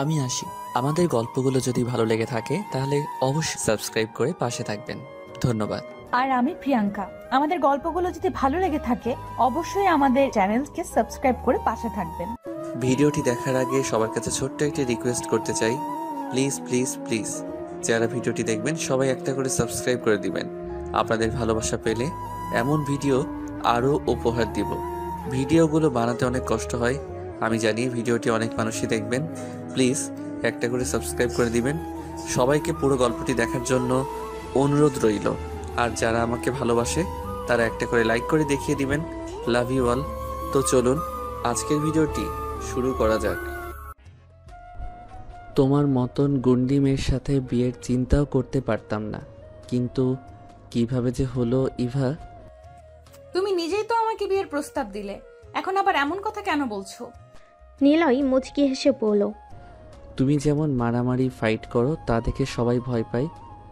আমি আসি। আমাদের গল্পগুলো যদি ভালো লেগে থাকে তাহলে অবশ্যই সাবস্ক্রাইব করে পাশে থাকবেন। ধন্যবাদ। আর আমি প্রিয়াঙ্কা। আমাদের গল্পগুলো যদি ভালো লেগে থাকে অবশ্যই আমাদের চ্যানেলকে সাবস্ক্রাইব করে পাশে থাকবেন। ভিডিওটি দেখার আগে সবার কাছে ছোট্ট একটি রিকোয়েস্ট করতে চাই, প্লিজ প্লিজ প্লিজ যারা ভিডিওটি দেখবেন সবাই একটা করে সাবস্ক্রাইব করে দিবেন। আপনাদের ভালোবাসা পেলে এমন ভিডিও আরও উপহার দিব। ভিডিওগুলো বানাতে অনেক কষ্ট হয়, আমি জানি। ভিডিওটি অনেক মানুষই দেখবেন, প্লিজ একটা করে সাবস্ক্রাইব করে দিবেন। সবাইকে পুরো গল্পটি দেখার জন্য অনুরোধ রইল। আর যারা আমাকে ভালোবাসে তারা একটা করে লাইক করে দেখিয়ে দিবেন। Love you all. তো চলুন আজকের ভিডিওটি শুরু করা যাক। তোমার মতন গুন্ডি মেয়ের সাথে বিয়ের চিন্তাও করতে পারতাম না, কিন্তু কিভাবে যে হলো ইভা। তুমি নিজেই তো আমাকে বিয়ের প্রস্তাব দিলে, এখন আবার এমন কথা কেন বলছো? নিলয় মুচকি হেসে বলল, তুমি যেমন মারামারি ফাইট করো তা দেখে সবাই ভয় পায়,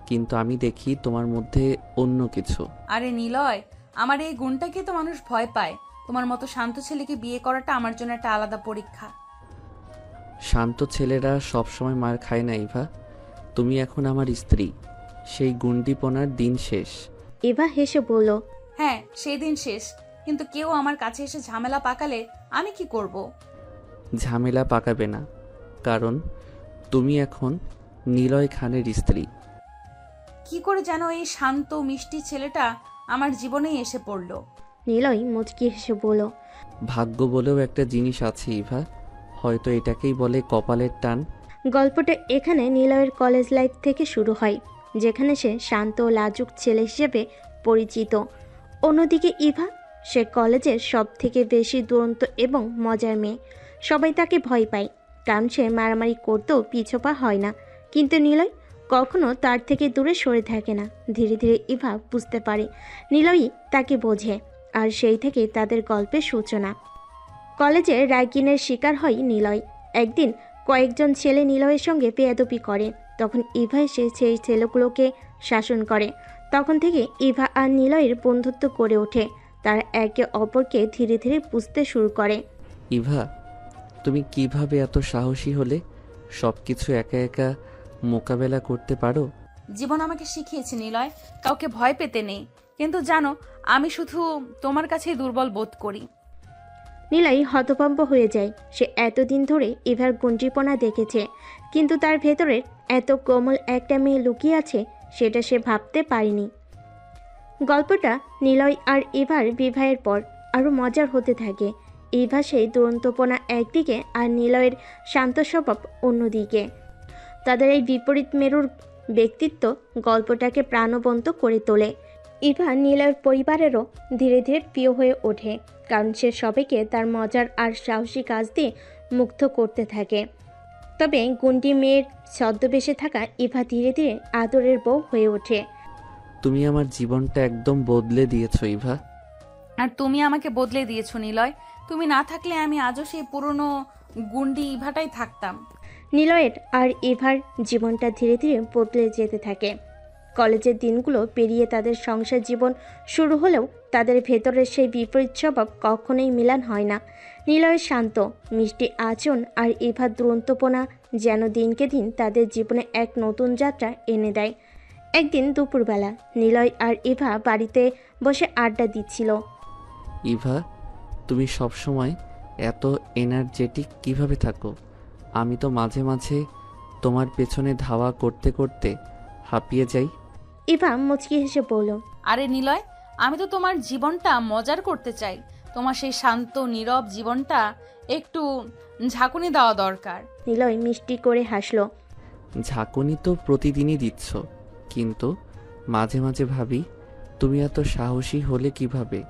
কিন্তু আমি দেখি তোমার মধ্যে অন্য কিছু। আরে নিলয়, আমার এই গুণটাকে তো মানুষ ভয় পায়। তোমার মতো শান্ত ছেলেকে বিয়ে করাটা আমার জন্য একটা আলাদা পরীক্ষা। শান্ত ছেলেরা সবসময় মার খায় না ইভা। তুমি এখন আমার স্ত্রী, সেই গুন্ডিপনার দিন শেষ। ইভা হেসে বলল, হ্যাঁ, সেই দিন শেষ, কিন্তু কেউ আমার কাছে এসে ঝামেলা পাকালে আমি কি করব? ঝামেলা পাকাবে না, কারণ তুমি এখন নিলয় খানের স্ত্রী। কি করে যেন এই শান্ত মিষ্টি ছেলেটা আমার জীবনেই এসে পড়লো। নিলয় মুচকি হেসে বলল, ভাগ্য বলেও একটা জিনিস আছে ইভা, হয়তো এটাকেই বলে কপালের টান। গল্পটা এখানে নিলয়ের কলেজ লাইফ থেকে শুরু হয়, যেখানে সে শান্ত ও লাজুক ছেলে হিসেবে পরিচিত। অন্যদিকে ইভা, সে কলেজের সব থেকে বেশি দুরন্ত এবং মজার মেয়ে। সবাই তাকে ভয় পায়, কারণ সে মারামারি করতেও পিছপা হয় না। কিন্তু নিলয় কখনো তার থেকে দূরে সরে থাকে না। ধীরে ধীরে ইভা বুঝতে পারে নিলয়ই তাকে বোঝে, আর সেই থেকে তাদের গল্পের সূচনা। কলেজে র্যাগিংয়ের শিকার হয় নিলয়। একদিন কয়েকজন ছেলে নিলয়ের সঙ্গে বেয়াদবি করে, তখন ইভা এসে সেই ছেলেগুলোকে শাসন করে। তখন থেকে ইভা আর নিলয়ের বন্ধুত্ব গড়ে ওঠে। তারা একে অপরকে ধীরে ধীরে বুঝতে শুরু করে। ইভা, তুমি কিভাবে এত সাহসী হলে? সব কিছু একা একা মোকাবেলা করতে পারো? জীবন আমাকে শিখিয়েছে নিলয়, কাউকে ভয় পেতে নেই। কিন্তু জানো, আমি শুধু তোমার কাছেই দুর্বল বোধ করি। নিলয় হতভম্ব হয়ে যায়। সে এতদিন ধরে ইভার গুঞ্জিপনা দেখেছে, কিন্তু তার ভেতরে এত কোমল একটা মেয়ে লুকিয়ে আছে সেটা সে ভাবতে পারেনি। গল্পটা নিলয় আর ইভার বিবাহের পর আরও মজার হতে থাকে। ইভা সেই দুরন্তপনা একদিকে আর নিলয়ের শান্ত স্বভাব অন্যদিকে। তাদের এই বিপরীত মেরুর ব্যক্তিত্ব গল্পটাকে প্রাণবন্ত করে তোলে। ইভা নিলয়ের পরিবারেরও ধীরে ধীরে প্রিয় হয়ে ওঠে, কারণ সে সবাইকে তার মজার আর সাহসী কাজ দিয়ে মুগ্ধ করতে থাকে। তবে গুন্ডি মেয়ের ছদ্মবেশে থাকা ইভা ধীরে ধীরে আদরের বউ হয়ে ওঠে। তুমি আমার জীবনটা একদম বদলে দিয়েছো ইভা। আর তুমি আমাকে বদলে দিয়েছো নিলয়। তুমি না থাকলে আমি আজও সেই পুরনো গুন্ডি ইভাটাই থাকতাম। নিলয়ের আর ইভার জীবনটা ধীরে ধীরে বদলে যেতে থাকে। কলেজের দিনগুলো পেরিয়ে তাদের সংসার জীবন শুরু হলেও তাদের ভেতরের সেই বিপরীত স্বভাব কখনোই মিলান হয় না। নিলয়ের শান্ত মিষ্টি আচরণ আর ইভার দুরন্তপনা যেন দিনকে দিন তাদের জীবনে এক নতুন যাত্রা এনে দেয়। একদিন দুপুরবেলা নিলয় আর ইভা বাড়িতে বসে আড্ডা দিচ্ছিল। ইভা, তুমি সবসময় এত এনার্জেটিক কিভাবে থাকো? আমি তো মাঝে মাঝে তোমার পেছনে ধাওয়া করতে করতে হাঁপিয়ে যাই। ইভা মুচকি হেসে বলল, আরে নিলয়, আমি তো তোমার জীবনটা মজার করতে চাই। তোমার সেই শান্ত নীরব জীবনটা একটু ঝাঁকুনি দেওয়া দরকার। নিলয় মিষ্টি করে হাসলো। ঝাঁকুনি তো প্রতিদিনই দিচ্ছ, কিন্তু মাঝে মাঝে ভাবি তুমি এত সাহসী হলে কিভাবে?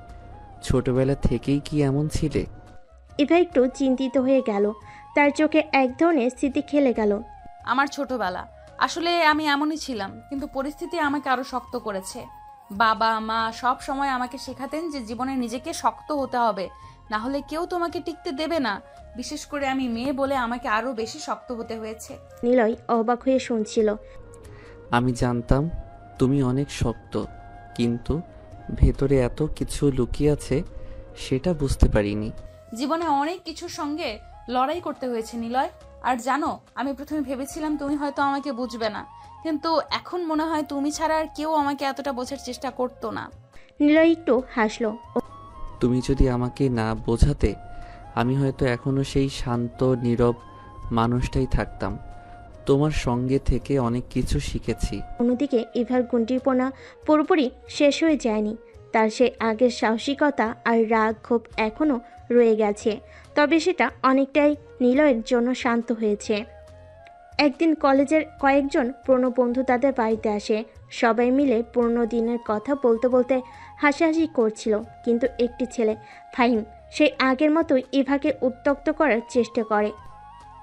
ছোটবেলা থেকেই কি এমন ছিলে? ইভা একটু চিন্তিত হয়ে গেল। তার চোখে এক ধরনের স্মৃতি খেলে গেল। আমার ছোটবেলা, আসলে আমি এমনই ছিলাম, কিন্তু পরিস্থিতি আমাকে আরো শক্ত করেছে। বাবা মা সব সময় আমাকে শেখাতেন যে জীবনে নিজেকে শক্ত হতে হবে, না হলে কেউ তোমাকে টিকতে দেবে না। বিশেষ করে আমি মেয়ে বলে আমাকে আরো বেশি শক্ত হতে হয়েছে। নিলয় অবাক হয়ে শুনছিল। আমি জানতাম তুমি অনেক শক্ত, কিন্তু ভেতরে এত কিছু লুকিয়ে আছে সেটা বুঝতে পারিনি। জীবনে অনেক কিছুর সঙ্গে লড়াই করতে হয়েছে নিলয়। আর জানো, আমি প্রথমে ভেবেছিলাম তুমি হয়তো আমাকে বুঝবে না, কিন্তু এখন মনে হয় তুমি ছাড়া আর কেউ আমাকে এতটা বোঝার চেষ্টা করতো না। নিলয় একটু হাসলো। তুমি যদি আমাকে না বোঝাতে আমি হয়তো এখনো সেই শান্ত নীরব মানুষটাই থাকতাম। তোমার সঙ্গে থেকে অনেক কিছু শিখেছি। অন্যদিকে ইভার গুন্ডিপনা পুরোপুরি শেষ হয়ে যায়নি। তার সেই আগের সাহসিকতা আর রাগ ক্ষোভ এখনও রয়ে গেছে, তবে সেটা অনেকটাই নিলয়ের জন্য শান্ত হয়েছে। একদিন কলেজের কয়েকজন পুরনো বন্ধু তাদের বাড়িতে আসে। সবাই মিলে পুরনো দিনের কথা বলতে বলতে হাসাহাসি করছিল, কিন্তু একটি ছেলে ফাহিম সেই আগের মতোই ইভাকে উত্ত্যক্ত করার চেষ্টা করে।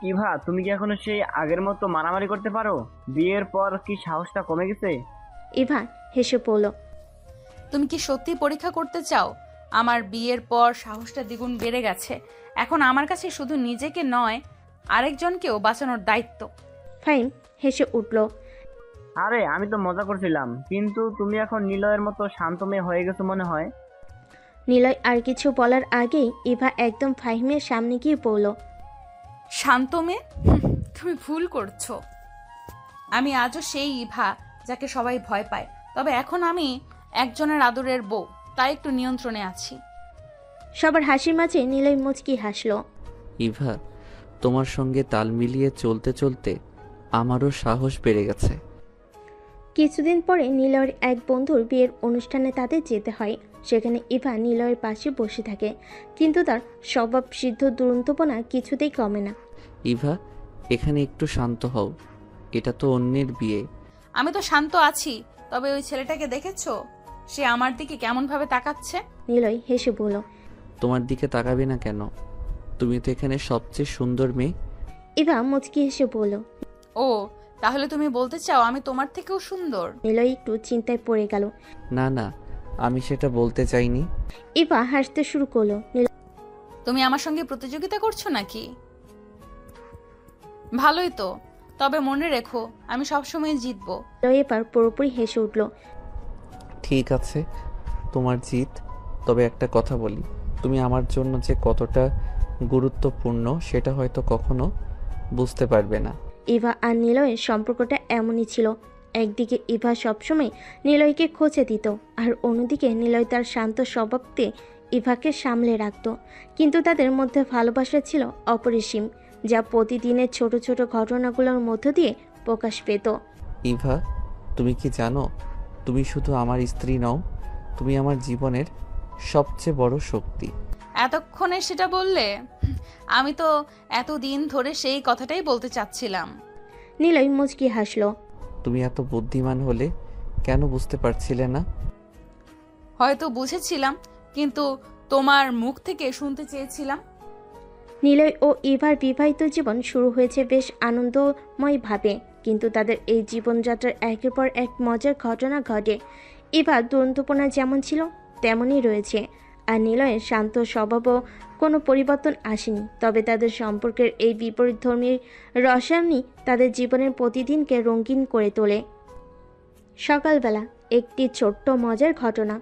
ইভা, তুমি কি এখনো সেই আগের মতো মারামারি করতে পারো? বিয়ের পর কি সাহসটা কমে গেছে? ইভা হেসে পড়ল। তুমি কি সত্যি পরীক্ষা করতে চাও? আমার বিয়ের পর সাহসটা দ্বিগুণ বেড়ে গেছে। এখন আমার কাছে শুধু নিজেকে নয়, আরেকজনকেও বাঁচানোর দায়িত্ব। ফাহিম হেসে উঠল। আরে আমি তো মজা করছিলাম, কিন্তু তুমি এখন নিলয়ের মতো শান্ত মেয়ে হয়ে গেছো মনে হয়। নিলয় আর কিছু বলার আগেই ইভা একদম ফাহিমের সামনে গিয়ে পড়ল। শান্ত মেয়ে? তুমি ভুল করছো। আমি আজও সেই ইভা যাকে সবাই ভয় পায়, তবে এখন আমি একজনের আদরের বউ, তাই একটু নিয়ন্ত্রণে আছি। সবার হাসির মাঝে নিলয় মুচকি হাসল। ইভা, তোমার সঙ্গে তাল মিলিয়ে চলতে চলতে আমারও সাহস বেড়ে গেছে। কিছুদিন পরে নিলয়ের এক বন্ধুর বিয়ের অনুষ্ঠানে তাদের যেতে হয়। সেখানে ইভা নিলয়ের পাশে বসে থাকে, কিন্তু তার স্বভাব সিদ্ধ দুরন্তপনা কিছুতেই কমে না। ইভা, এখানে একটু শান্ত হও, এটা তো অন্যের বিয়ে। আমি তো শান্ত আছি, তবে ওই ছেলেটাকে দেখেছো? সে আমার দিকে কেমন ভাবে তাকাচ্ছে। নিলয় হেসে বলল। তোমার দিকে তাকাবে না কেন? তুমি তো এখানে সবচেয়ে সুন্দর মেয়ে। ইভা মুচকি হেসে বলল। ও, তাহলে তুমি বলতে চাও আমি তোমার থেকেও সুন্দর? নিলয় একটু চিন্তায় পড়ে গেল। না না, আমি সেটা বলতে চাইনি। ইভা হাসতে শুরু করলো। তুমি আমার সঙ্গে প্রতিযোগিতা করছো নাকি? ভালোই তো, তবে মনে রেখো আমি সবসময় জিতবো। নিলয় এবার পুরোপুরি হেসে উঠল। ঠিক আছে, তোমার জিত। তবে একটা কথা বলি, তুমি আমার জন্য যে কতটা গুরুত্বপূর্ণ সেটা হয়তো কখনো বুঝতে পারবে না। ইভা আর নিলয়ের সম্পর্কটা এমনই ছিল। একদিকে ইভা সবসময় নিলয়কে খোঁচে দিত, আর অন্যদিকে নিলয় তার শান্ত স্বভাবতে ইভাকে সামলে রাখত। কিন্তু তাদের মধ্যে ভালোবাসা ছিল অপরিসীম, যা প্রতিদিনের ছোট ছোট ঘটনাগুলোর মধ্য দিয়ে প্রকাশ পেত। ইভা, তুমি কি জানো, তুমি শুধু আমার স্ত্রী নও, তুমি আমার জীবনের সবচেয়ে বড় শক্তি। এতক্ষণে সেটা বললে? আমি তো এতদিন ধরে সেই কথাটাই বলতে চাচ্ছিলাম। নিলয় মুচকি হাসলো। তুমি এত বুদ্ধিমান হলে কেন বুঝতে পারছিলে না? হয়তো বুঝেছিলাম, কিন্তু তোমার মুখ থেকে শুনতে চেয়েছিলাম। নিলয় ও ইভার বিবাহিত জীবন শুরু হয়েছে বেশ আনন্দময়ভাবে, কিন্তু তাদের এই জীবনযাত্রার একের পর এক মজার ঘটনা ঘটে। ইভার দুরন্তপনা যেমন ছিল তেমনই রয়েছে, আর নিলয়ের শান্ত স্বভাবও কোনো পরিবর্তন আসেনি। তবে তাদের সম্পর্কের এই বিপরীতধর্মী রসায়নই তাদের জীবনের প্রতিদিনকে রঙিন করে তোলে। সকালবেলা একটি ছোট্ট মজার ঘটনা।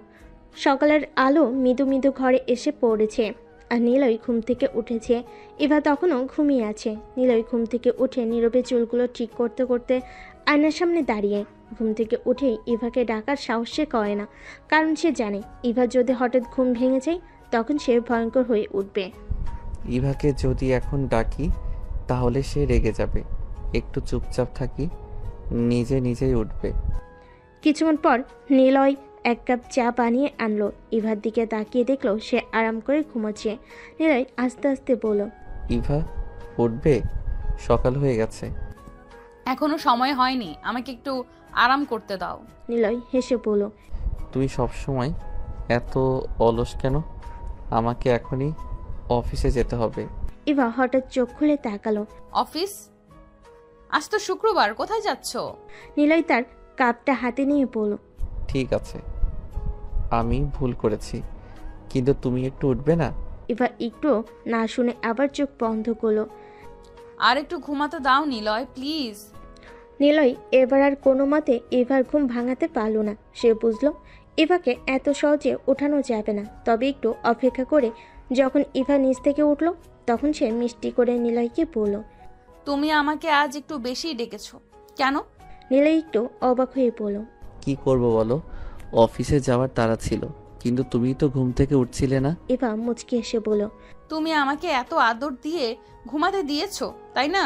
সকালের আলো মৃদু মৃদু ঘরে এসে পড়েছে, আর নিলয় ঘুম থেকে উঠেছে। ইভা তখনও ঘুমিয়ে আছে। নিলয় ঘুম থেকে উঠে নীরবে চুলগুলো ঠিক করতে করতে আয়নার সামনে দাঁড়িয়ে। ঘুম থেকে উঠেই ইভাকে ডাকার সাহস সে করে না, কারণ সে জানে ইভা যদি হঠাৎ ঘুম ভেঙে যায় তখন সে ভয়ঙ্কর হয়ে উঠবে। ইভাকে যদি এখন ডাকি তাহলে সে রেগে যাবে। একটু চুপচাপ থাকি, নিজে নিজেই উঠবে। কিছুক্ষণ পর নিলয় এক কাপ চা বানিয়ে আনলো। ইভার দিকে তাকিয়ে দেখলো সে আরাম করে ঘুমোচ্ছে। নিলয় আস্তে আস্তে বলল। ইভা, উঠবে? সকাল হয়ে গেছে। এখনো সময় হয়নি, আমাকে একটু আরাম করতে দাও। নিলয় হেসে বলল। তুমি সবসময় এত অলস কেন? আমাকে এখনই অফিসে যেতে হবে। ইভা হঠাৎ চোখ খুলে তাকালো। অফিস? আজ তো শুক্রবার, কোথায় যাচ্ছ? নিলয় তার কাপটা হাতে নিয়ে বলল। ঠিক আছে, আমি ভুল করেছি, কিন্তু তুমি একটু উঠবে না? ইভা একটু না শুনে আবার চোখ বন্ধ করলো। আর একটু ঘুমাতে দাও নিলয়, প্লিজ। নিলয় এবার আর কোনো মতে ইভার ঘুম ভাঙাতে পারল না। সে বুঝলো ইভাকে এত সহজে ওঠানো যাবে না। তবে একটু অপেক্ষা করে যখন ইভা নিচ থেকে উঠল তখন সে মিষ্টি করে নিলয়কে বলল। তুমি আমাকে আজ একটু বেশি ডেকেছো কেন? নিলয় একটু অবাক হয়ে বলল। কি করব বলো, অফিসে যাওয়ার তাড়া ছিল, কিন্তু তুমি তো ঘুম থেকে উঠছিলে না। ইভা মুচকি এসে বলল। তুমি আমাকে এত আদর দিয়ে ঘুমাতে দিয়েছো তাই না?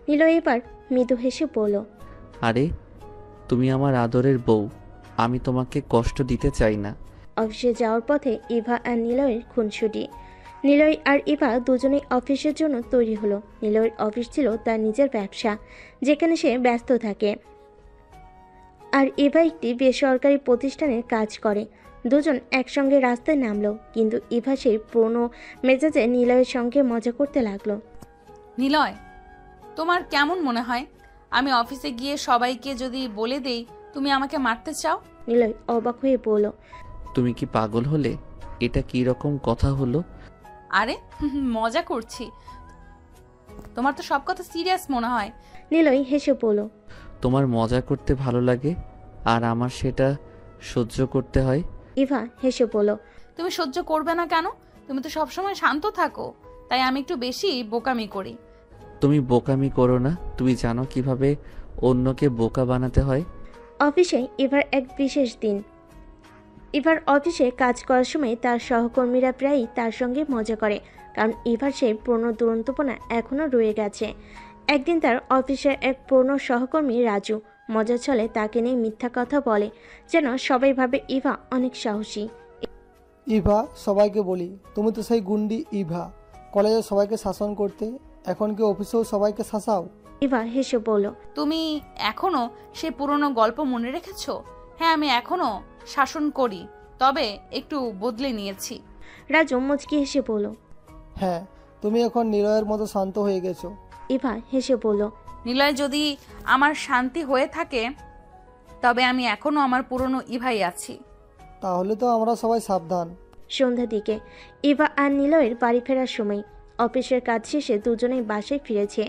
নিলয় এবার মৃদু হেসে বলল। আরে তুমি আমার আদরের বউ, আমি তোমাকে কষ্ট দিতে চাই না। অফিসে যাওয়ার পথে ইভা আর নিলয়ের খুনসুটি। নিলয় আর ইভা দুজনেই অফিসের জন্য তৈরি হলো। নিলয়ের অফিস ছিল তার নিজের ব্যবসা, যেখানে সে ব্যস্ত থাকে, আর ইভা একটি বেসরকারি প্রতিষ্ঠানে কাজ করে। দুজন একসঙ্গে রাস্তায় নামলো, কিন্তু ইভা সেই পুরনো মেজাজে নিলয়ের সঙ্গে মজা করতে লাগলো। নিলয়, তোমার কেমন মনে হয় আমি অফিসে গিয়ে সবাইকে যদি বলে দেই তুমি আমাকে মারতে চাও? নিলয় অবাক হয়ে বলল। তুমি কি পাগল হলে? এটা কি রকম কথা হলো? আরে মজা করছি, তোমার তো সব কথা সিরিয়াস মনে হয়। নিলয় হেসে বলল। তোমার মজা করতে ভালো লাগে আর আমার সেটা সহ্য করতে হয়। ইভা হেসে বলল। তুমি সহ্য করবে না কেন? তুমি তো সবসময় শান্ত থাকো, তাই আমি একটু বেশি বোকামি করি। তুমি বোকামি করো না, তুমি জানো কিভাবে অন্যকে বোকা বানাতে হয়। অফিসে ইভার এক বিশেষ দিন। ইভার অফিসে কাজ করার সময় তার সহকর্মীরা প্রায়ই তার সঙ্গে মজা করে, কারণ ইভার সেই পুরনো দুরন্তপনা এখনও রয়ে গেছে। একদিন তার অফিসের এক পুরনো সহকর্মী রাজু মজার ছলে তাকে নিয়ে মিথ্যা কথা বলে, যেন সবাই ভাবে ইভা অনেক সাহসী। ইভা, সবাইকে বলি তুমি তো সেই গুন্ডি ইভা, কলেজে সবাইকে শাসন করতে, এখন কি অফিসেও সবাইকে শাসাও? ইভা হেসে বলল। তুমি এখনো সে পুরনো গল্প মনে রেখেছো? হ্যাঁ, আমি এখনো শাসন করি, তবে একটু বদলে নিয়েছি। রাজু মুচকি হেসে বলল। হ্যাঁ, তুমি এখন নিলয়ের মতো শান্ত হয়ে গেছো। ইভা হেসে বলল। নিলয়, যদি আমার শান্তি হয়ে থাকে তবে আমি এখনো আমার পুরনো ইভাই আছি। তাহলে তো আমরা সবাই সাবধান। সন্ধ্যার দিকে ইভা আর নিলয়ের বাড়ি ফেরার সময়। অফিসের কাজ শেষে দুজনেই বাসায় ফিরেছে।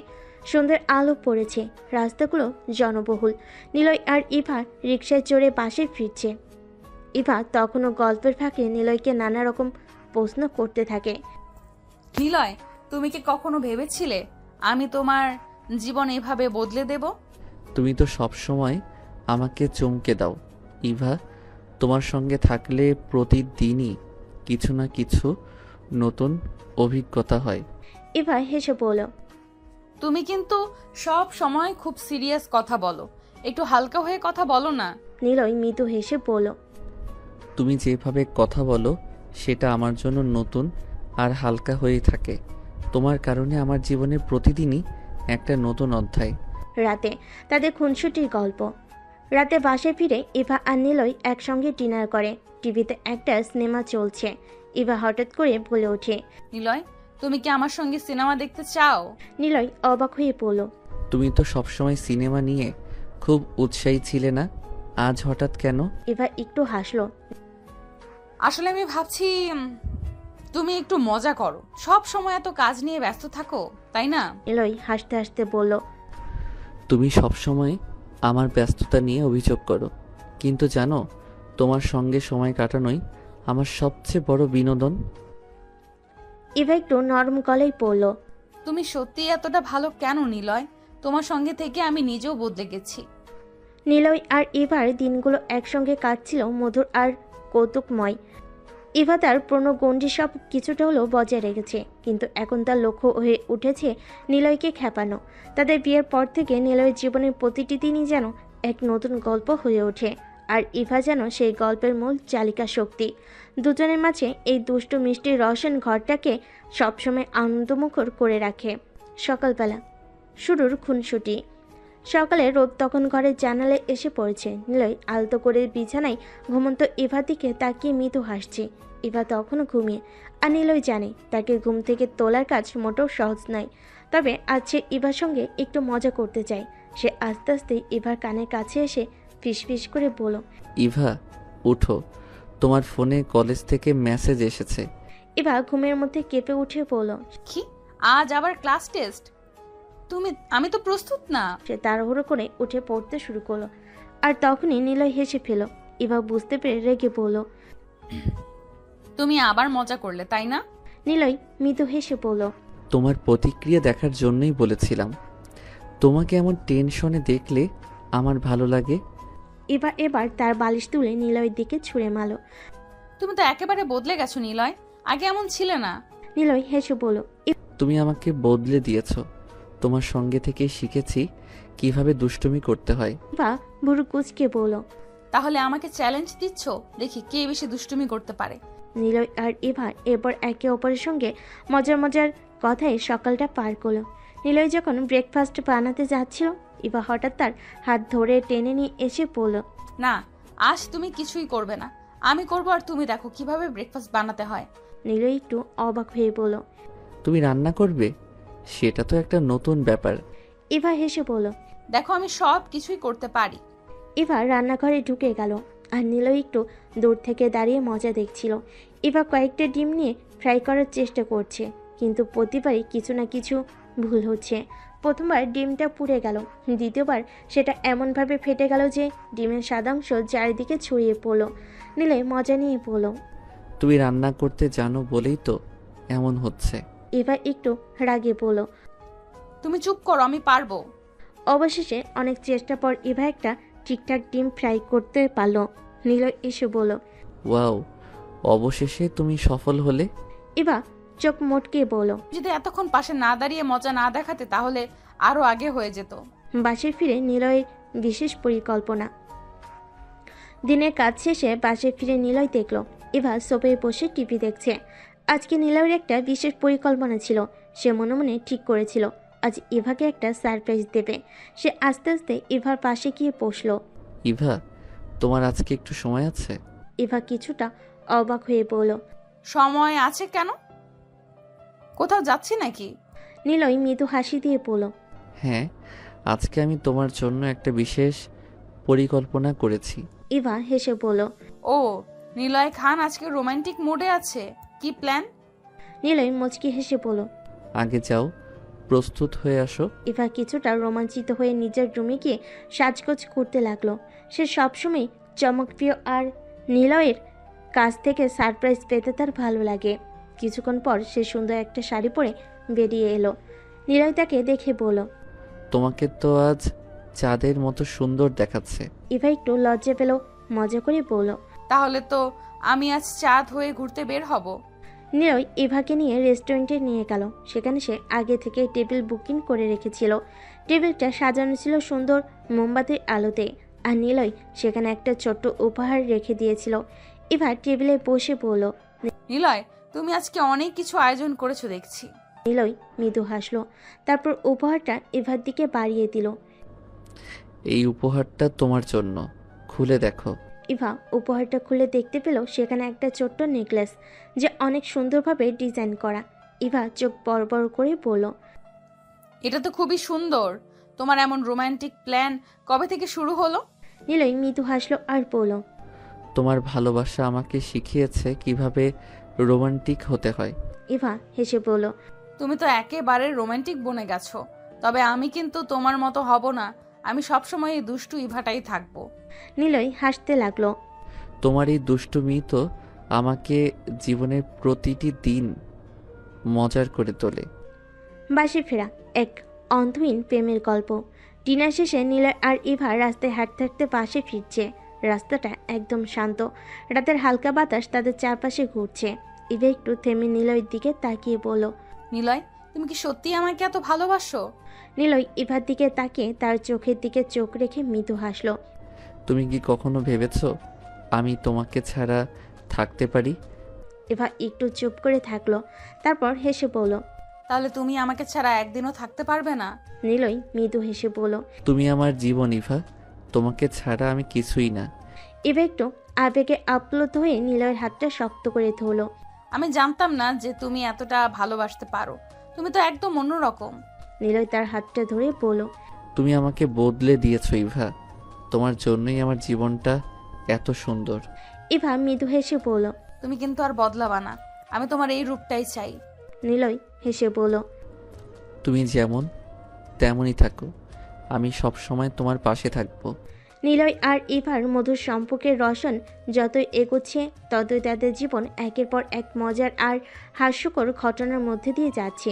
সন্ধ্যের আলো পড়েছে, রাস্তাগুলো জনবহুল। নিলয় আর ইভা রিকশায় চড়ে বাসায় ফিরছে। ইভা তখনও গল্পের ফাঁকে নিলয়কে নানা রকম প্রশ্ন করতে থাকে। নিলয়, তুমি কি কখনো ভেবেছিলে আমি তোমার জীবন এভাবে বদলে দেব? তুমি তো সব সময় আমাকে চমকে দাও ইভা, তোমার সঙ্গে থাকলে প্রতিদিনই কিছু না কিছু নতুন অভিজ্ঞতা হয়। ইভা হেসে বলল। তুমি কিন্তু সব সময় খুব সিরিয়াস কথা বলো, একটু হালকা হয়ে কথা বলো না। নিলয় মৃদু হেসে বলল। তুমি যেভাবে কথা বলো সেটা আমার জন্য নতুন আর হালকা হয়ে থাকে। তোমার কারণে আমার জীবনে প্রতিদিনই একটা নতুন অধ্যায়। রাতে তাদের খুনসুটির গল্প। রাতে বাসায় ফিরে ইভা আর নিলয় একসঙ্গে ডিনার করে। টিভিতে একটা সিনেমা চলছে। ইভা হঠাৎ করে বলে ওঠে। নিলয়, তুমি কি আমার সঙ্গে সিনেমা দেখতে চাও? নিলয় অবাক হয়ে বলল। তুমি তো সবসময় সিনেমা নিয়ে খুব উৎসাহী ছিলে না, আজ হঠাৎ কেন? ইভা একটু হাসলো। আসলে আমি ভাবছি তুমি একটু মজা করো, সব সময় এত কাজ নিয়ে ব্যস্ত থাকো, তাই না? নিলয় হাসতে হাসতে বলল। তুমি সবসময় আমার ব্যস্ততা নিয়ে অভিযোগ করো, কিন্তু জানো তোমার সঙ্গে সময় কাটানোই আমার সবচেয়ে বড় বিনোদন। ইভা একটু নরম গলায় বলল। তুমি সত্যি এতটা ভালো কেন নিলয়? তোমার সঙ্গে থেকে আমি নিজেও বদলে গেছি। নিলয় আর ইভার দিনগুলো একসঙ্গে কাটছিল মধুর আর কৌতুকময়। ইভা তার পুরনো গণ্ডি সব কিছুটা হলেও বজায় রেখেছে, কিন্তু এখন তার লক্ষ্য হয়ে উঠেছে নিলয়কে খেপানো। তাদের বিয়ের পর থেকে নিলয়ের জীবনের প্রতিটি দিনই যেন এক নতুন গল্প হয়ে ওঠে, আর ইভা যেন সেই গল্পের মূল চালিকা শক্তি। দুজনের মাঝে এই দুষ্টু মিষ্টি রসায়ন ঘরটাকে সবসময় আনন্দমুখর করে রাখে। সকালবেলা শুরুর খুনসুটি। সকালে রোদ তখন ঘরের জানালায় এসে পড়েছে। নিলয় আলতো করে বিছানায় ঘুমন্ত ইভার দিকে তাকিয়ে মৃদু হাসছে। ইভা তখনও ঘুমিয়ে, আর নিলয় জানে তাকে ঘুম থেকে তোলার কাজ মোটেও সহজ নয়। তবে আজ সে ইভার সঙ্গে একটু মজা করতে চায়। সে আস্তে আস্তে ইভার কানের কাছে এসে ফিসফিস করে বলল। ইভা, উঠো, তোমার ফোনে কলেজ থেকে মেসেজ এসেছে। ইভা ঘুমের মধ্যে কেঁপে উঠে বলল। কি, আজ আবার ক্লাস টেস্ট? আমি তো প্রস্তুত না। সে তাড়াহুড়ো করে উঠে পড়তে শুরু করলো, আর তখনই নিলয় হেসে ফেল। ইভা বুঝতে পেরে রেগে বলল। তুমি আবার মজা করলে, তাই না? নিলয় মৃদু হেসে বলল। তোমার প্রতিক্রিয়া দেখার জন্যই বলেছিলাম। তোমাকে এমন টেনশনে দেখলে আমার ভালো লাগে। এবার তার বালিশ তুলে নিলয়ের দিকে ছুঁড়ে মারল। তুমি তো একেবারে বদলে গেছো নিলয়, আগে এমন ছিলে না। নিলয় হেসে বলল। তুমি আমাকে বদলে দিয়েছো। তোমার সঙ্গে থেকেই শিখেছি কিভাবে দুষ্টুমি করতে হয়। ইভা ভুরু কুঁচকে বলল। তাহলে আমাকে চ্যালেঞ্জ দিচ্ছ, দেখি কে বেশি দুষ্টুমি করতে পারে। নিলয় আর ইভা এরপর একে অপরের সঙ্গে মজার মজার কথায় সকালটা পার করলো। নিলয় যখন ব্রেকফাস্ট বানাতে যাচ্ছিল, ইভা হঠাৎ তার হাত ধরে টেনে নিয়ে এসে বলল। না, আজ তুমি কিছুই করবে না, আমি করবো, আর তুমি দেখো কিভাবে ব্রেকফাস্ট বানাতে হয়। নিলয় একটু অবাক হয়ে বলল। তুমি রান্না করবে? সেটা তো একটা নতুন ব্যাপার। ইভা হেসে বলল। দেখো আমি সব কিছুই করতে পারি। ইভা রান্নাঘরে ঢুকে গেল আর নিলয় একটু দূর থেকে দাঁড়িয়ে মজা দেখছিল। ইভা কয়েকটা ডিম নিয়ে ফ্রাই করার চেষ্টা করছে, কিন্তু প্রতিবারই কিছু না কিছু ভুল হচ্ছে। প্রথমবার ডিমটা পুড়ে গেল, দ্বিতীয়বার সেটা এমনভাবে ফেটে গেল যে ডিমের সাদাংশ চারিদিকে ছড়িয়ে পড়ল। নিলয় মজা নিয়ে বলল। তুমি রান্না করতে জানো বলেই তো এমন হচ্ছে। ইভা একটু রাগে বলল। তুমি চুপ করো, আমি পারবো। অবশেষে অনেক চেষ্টার পর ইভা একটা ঠিকঠাক ডিম ফ্রাই করতে পারল। নিলয় এসে বলল। ওয়াও, অবশেষে তুমি সফল হলে। ইভা চোখ মোটকে বলল। যদি এতক্ষণ পাশে না দাঁড়িয়ে মজা না দেখাতে তাহলে আরো আগে হয়ে যেত। বাসে ফিরে নিলয়ের বিশেষ পরিকল্পনা। দিনের কাজ শেষে বাসে ফিরে নিলয় দেখল ইভা সোফায় বসে টিভি দেখছে। আজকে নিলয়ের একটা বিশেষ পরিকল্পনা ছিল। সে মনে মনে ঠিক করেছিল আজ ইভাকে একটা সারপ্রাইজ দেবে। সে আস্তে আস্তে ইভার পাশে গিয়ে বসল। ইভা, তোমার আজকে একটু সময় আছে? ইভা কিছুটা অবাক হয়ে বলল। সময় আছে কেন? কোথাও যাচ্ছি নাকি? নিলয় মৃদু হাসি দিয়ে বলল। হ্যাঁ, আজকে আমি তোমার জন্য একটা বিশেষ পরিকল্পনা করেছি। ইভা হেসে বলল। ও, নিলয় খান আজকে রোমান্টিক মুডে আছে, কি প্ল্যান? নিলয় মুচকি হেসে বলল। আগে যাও, প্রস্তুত হয়ে আসো। ইভা কিছুটা রোমাঞ্চিত হয়ে নিজের রুমে গিয়ে সাজগোজ করতে লাগলো। সে সবসময় চমকপ্রিয় আর নিলয়ের কাছ থেকে সারপ্রাইজ পেতে তার ভালো লাগে। কিছুক্ষণ পর সে সুন্দর একটা শাড়ি পরে বেরিয়ে এলো। নিলয় তাকে দেখে বলল। তোমাকে তো আজ চাঁদের মতো সুন্দর দেখাচ্ছে। ইভা একটু লজ্জা পেল, মজা করে বলল। তাহলে তো আমি আজ চাঁদ হয়ে ঘুরতে বের হব। নিলয় ইভাকে নিয়ে রেস্টুরেন্টে নিয়ে গেল। সেখানে সে আগে থেকে টেবিল বুকিং করে রেখেছিল। টেবিলটা সাজানো ছিল সুন্দর মোমবাতির আলোতে, আর নিলয় সেখানে একটা ছোট্ট উপহার রেখে দিয়েছিল। ইভা টেবিলে বসে বলল। নিলয়, তুমি আজকে অনেক কিছু আয়োজন করেছো দেখছি। নিলয় মৃদু হাসলো, তারপর উপহারটা ইভার দিকে বাড়িয়ে দিল। এই উপহারটা তোমার জন্য, খুলে দেখো। ইভা উপহারটা খুলে দেখতে পেল সেখানে একটা ছোট্ট নেকলেস, যে অনেক সুন্দরভাবে ডিজাইন করা। ইভা চোখ বড় বড় করে বলল। এটা তো খুবই সুন্দর। তোমার এমন রোমান্টিক প্ল্যান কবে থেকে শুরু হলো? নিলয় মৃদু হাসলো আর বলল। তোমার ভালোবাসা আমাকে শিখিয়েছে কিভাবে রোমান্টিক হতে হয়। ইভা হেসে বলল। তুমি তো একেবারে রোমান্টিক বনে গেছো। তবে আমি কিন্তু তোমার মতো হব না। আমি সবসময় এই দুষ্টু ইভাটাই থাকবো। নিলয় হাসতে লাগলো। তোমার এই দুষ্টুমি তো আমাকে জীবনের প্রতিটি দিন মজার করে তোলে। বাসে ফেরা এক অন্তহীন প্রেমের গল্প। ডিনার শেষে নিলয় আর ইভা রাস্তায় হাঁটতে হাঁটতে বাসে ফিরছে। রাস্তাটা একদম শান্ত, রাতের হালকা বাতাস তাদের চারপাশে ঘুরছে। ইভা একটু থেমে নিলয়ের দিকে তাকিয়ে বলল। নিলয়, তুমি কি সত্যি আমাকে এত ভালোবাসো? নিলয় ইভার দিকে তাকিয়ে তার চোখের দিকে চোখ রেখে মৃদু হাসলো। তুমি কি কখনো ভেবেছো আমি তোমাকে ছাড়া থাকতে পারি? ইভা একটু চুপ করে থাকলো, তারপর হেসে বলল। তাহলে তুমি আমাকে ছাড়া একদিনও থাকতে পারবে না? নিলয় মৃদু হেসে বলল। তুমি আমার জীবন ইভা, তোমাকে ছাড়া আমি কিছুই না। ইভা একটু আবেগে আপ্লুত হয়ে নিলয়ের হাতটা শক্ত করে ধরলো। আমি জানতাম না যে তুমি এতটা ভালোবাসতে পারো। তুমি তো একদম অন্যরকম। নিলয় তার হাতটা ধরে বলল। তুমি আমাকে বদলে দিয়েছো ইভা, তোমার জন্যই আমার জীবনটা এত সুন্দর। ইভা মৃদু হেসে বলল। তুমি কিন্তু আর বদলাবা না, আমি তোমার এই রূপটাই চাই। নিলয় হেসে বলল। তুমি যেমন তেমনই থাকো, আমি সব সময় তোমার পাশে থাকবো। নিলয় আর ইভার মধুর সম্পর্কের রসন যতই এগোচ্ছে ততই তাদের জীবন একের পর এক মজার আর হাস্যকর ঘটনার মধ্যে দিয়ে যাচ্ছে।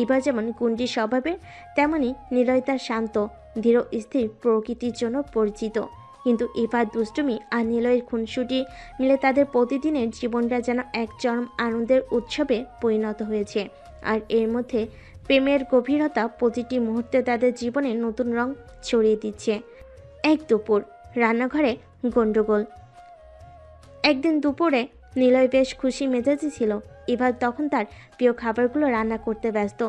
ইভা যেমন গুন্ডি স্বভাবের, তেমনি নিলয় তার শান্ত দৃঢ় স্থির প্রকৃতির জন্য পরিচিত। কিন্তু ইভার দুষ্টুমি আর নিলয়ের খুনসুটি মিলে তাদের প্রতিদিনের জীবনটা যেন এক চরম আনন্দের উৎসবে পরিণত হয়েছে। আর এর মধ্যে প্রেমের গভীরতা প্রতিটি মুহূর্তে তাদের জীবনে নতুন রং ছড়িয়ে দিচ্ছে। এক দুপুর রান্নাঘরে গন্ডগোল। একদিন দুপুরে নিলয় বেশ খুশি মেজাজে ছিল। ইভা তখন তার প্রিয় খাবারগুলো রান্না করতে ব্যস্ত।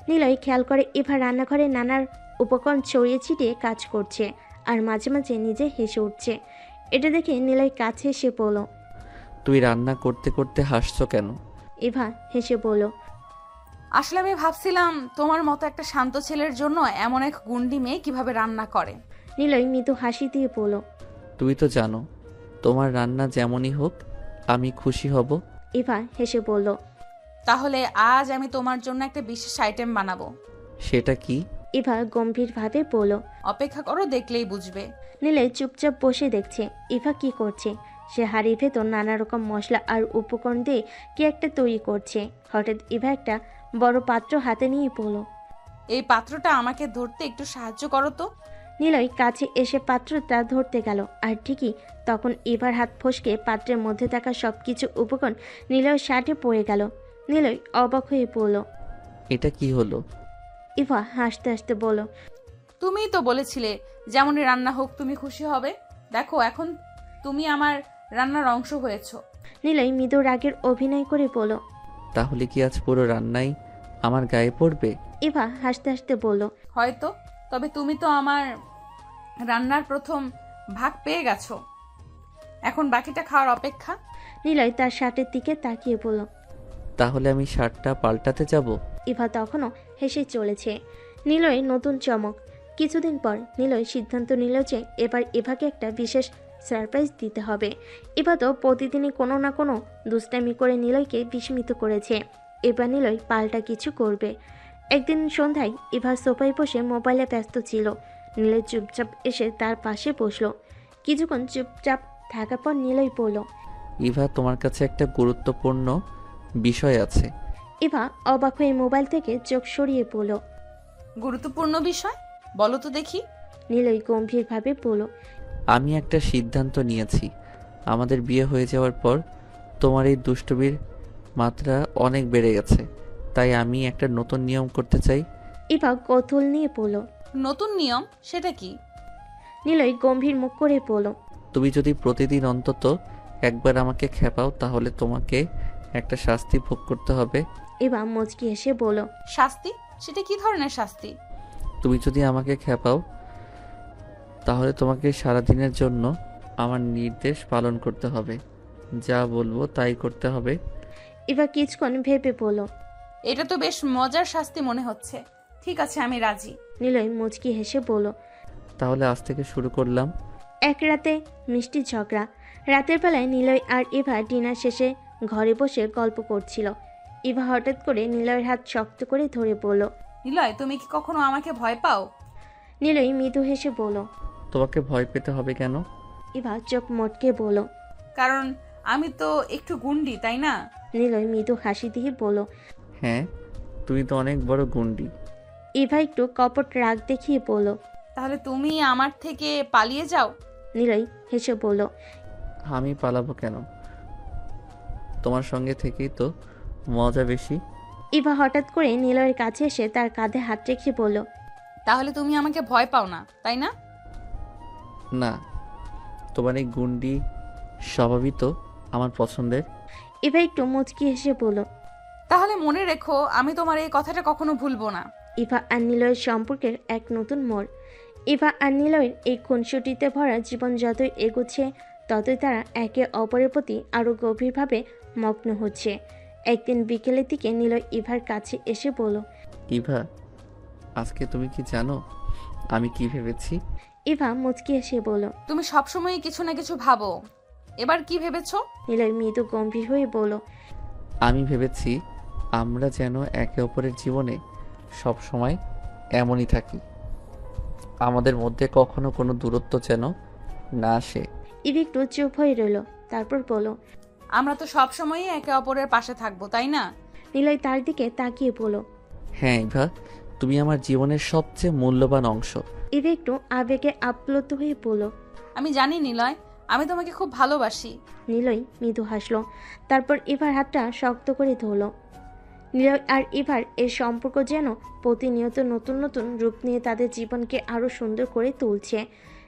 নিলয় খেয়াল করে ইভা রান্নাঘরে নানার উপকরণ ছড়িয়ে ছিটিয়ে কাজ করছে আর মাঝে মাঝে নিজে হেসে উঠছে। এটা দেখে নিলয় কাছে এসে বলল। তুই রান্না করতে করতে হাসছো কেন? ইভা হেসে বলল। আসলে আমি ভাবছিলাম তোমার মতো একটা শান্ত ছেলের জন্য এমন এক গুন্ডি মেয়ে কিভাবে রান্না করে। নিলয় মৃদু হাসি দিয়ে বলল। তুমি তো জানো তোমার রান্না যেমনই হোক আমি খুশি হব। ইভা হেসে বলল। তাহলে আজ আমি তোমার জন্য একটা বিশেষ আইটেম বানাবো। সেটা কি? ইভা গম্ভীরভাবে বলল। অপেক্ষা করো, দেখলেই বুঝবে। নিলয় চুপচাপ বসে দেখছে ইভা কি করছে। সে হাড়ির ভেতর নানা রকম মশলা আর উপকরণ দিয়ে কি একটা তৈরি করছে। হঠাৎ ইভা একটা বড় পাত্র হাতে নিয়ে পড়ল। এই পাত্রটা আমাকে ধরতে একটু সাহায্য করো তো। নিলয় কাছে এসে পাত্রটা ধরতে গেল, আর ঠিকই তখন ইভার হাত ফসকে পাত্রের মধ্যে থাকা সবকিছু উপকরণ নিলয়ের শার্টে পড়ে গেল। নিলয় অবাক হয়ে পড়ল। এটা কি হলো? ইভা হাসতে হাসতে বলল। তুমিই তো বলেছিলে যেমনই রান্না হোক তুমি খুশি হবে। দেখো এখন তুমি আমার রান্নার অংশ হয়েছো। নিলয় মৃদু রাগের অভিনয় করে বলল। তাহলে কি আজ পুরো রান্নাই আমার গায়ে পড়বে? ইভা হাসতে হাসতে বলল। হয়তো, তবে তুমি তো আমার রান্নার প্রথম ভাগ পেয়ে গেছো। এখন বাকিটা খাওয়ার অপেক্ষা। নিলয় তার শার্টের দিকে তাকিয়ে বলল। তাহলে আমি শার্টটা পাল্টাতে যাব? ইভা তখনও হেসে চলেছে। নিলয় নতুন চমক। কিছুদিন পর নিলয় সিদ্ধান্ত নিল যে এবার ইভাকে একটা বিশেষ সারপ্রাইজ দিতে হবে। ইভা তো প্রতিদিনই কোনো না কোনো দুষ্টামি করে নিলয়কে বিস্মিত করেছে। এবার নিলয় পাল্টা কিছু করবে। একদিন সন্ধ্যায় ইভা সোফায় বসে মোবাইলে ব্যস্ত ছিল। নিলয় চুপচাপ এসে তার পাশে বসলো। কিছুক্ষণ চুপচাপ থাকার পর নিলয় বলল। ইভা, তোমার কাছে একটা গুরুত্বপূর্ণ বিষয় আছে। ইভা অবাক হয়ে মোবাইল থেকে চোখ সরিয়ে বলল। গুরুত্বপূর্ণ বিষয়, বলো তো দেখি। নিলয় গম্ভীরভাবে বলল। আমি একটা সিদ্ধান্ত নিয়েছি। আমাদের বিয়ে হয়ে যাওয়ার পর তোমার এই দুষ্টুমির মাত্রা অনেক বেড়ে গেছে, তাই আমি একটা নতুন নিয়ম করতে চাই। ইভা কৌতূহল নিয়ে বলল। নতুন নিয়ম, সেটা কি? নিলয় গম্ভীর মুখ করে বলল। তুমি যদি প্রতিদিন অন্তত একবার আমাকে খেপাও তাহলে তোমাকে একটা শাস্তি ভোগ করতে হবে। ইভা মুচকি হেসে বলল। শাস্তি? সেটা কি ধরনের শাস্তি? তুমি যদি আমাকে খেপাও তাহলে তোমাকে সারাদিনের জন্য আমার নির্দেশ পালন করতে হবে। যা বলবো তাই করতে হবে। ইভা কিছুক্ষণ ভেবে বলল। এটা তো বেশ মজার শাস্তি মনে হচ্ছে। ঠিক আছে, আমি রাজি। নিলয় মুচকি হেসে বলল। তাহলে আজ থেকে শুরু করলাম। এক রাতে মিষ্টি ঝগড়া। রাতের বেলায় নিলয় আর ইভা ডিনার শেষে ঘরে বসে গল্প করছিল। ইভা হঠাৎ করে নিলয়ের হাত শক্ত করে ধরে বলল। নিলয়, তুমি কি কখনো আমাকে ভয় পাও? নিলয় মৃদু হেসে বলল। তোমাকে ভয় পেতে হবে কেন? ইভা চোখ মটকে বলল। কারণ আমি তো একটু গুন্ডি, তাই না? নিলয় মৃদু হাসি দিয়ে বলল। হ্যাঁ, তুমি তো অনেক বড় গুন্ডি। ইভা একটু কপট রাগ দেখিয়ে বলল। তাহলে তুমি আমার থেকে পালিয়ে যাও? নিলয় হেসে বলল। আমি পালাবো কেন? তোমার সঙ্গে থেকেই তো মজা বেশি। ইভা হঠাৎ করে নিলয়ের কাছে এসে তার কাঁধে হাত রেখে বলল। তাহলে তুমি আমাকে ভয় পাও না, তাই না? না, তোমার এই গুন্ডি স্বভাবই তো আমার পছন্দের। ইভা একটু মুচকি হেসে বলল। তাহলে মনে রেখো, আমি তোমার এই কথাটা কখনো ভুলবো না। ইভা আর নিলয়ের সম্পর্কের এক নতুন মোড়। ইভা আর নিলয়ের এই খুনসুটিতে ভরা জীবন যতই এগোচ্ছে ততই তারা একে অপরের প্রতি আরও গভীরভাবে মগ্ন হচ্ছে। একদিন বিকেলের দিকে নিলয় ইভার কাছে এসে বলল। ইভা, আজকে তুমি কি জানো আমি কি ভেবেছি? ইভা মুচকি এসে বলল। তুমি সবসময় কিছু না কিছু ভাবো, এবার কি ভেবেছো? নিলয় মৃদু গম্ভীর হয়ে বলল। আমি ভেবেছি আমরা যেন একে অপরের জীবনে সব সময় এমনই থাকি। আমাদের মধ্যে কখনো কোনো দূরত্ব যেন না আসে। ইভা একটু চুপ হয়ে রইল, তারপর বলল। আমরা তো সবসময়ই একে অপরের পাশে থাকবো, তাই না? নিলয় তার দিকে তাকিয়ে বলল। হ্যাঁ ইভা, তুমি আমার জীবনের সবচেয়ে মূল্যবান অংশ। ইভা একটু আবেগে আপ্লুত হয়ে বলল। আমি জানি নিলয়, আমি তোমাকে খুব ভালোবাসি। নিলয় মৃদু হাসলো, তারপর ইভার হাতটা শক্ত করে ধরল। নিলয় আর ইভার এই সম্পর্ক যেন প্রতিনিয়ত নতুন নতুন রূপ নিয়ে তাদের জীবনকে আরও সুন্দর করে তুলছে।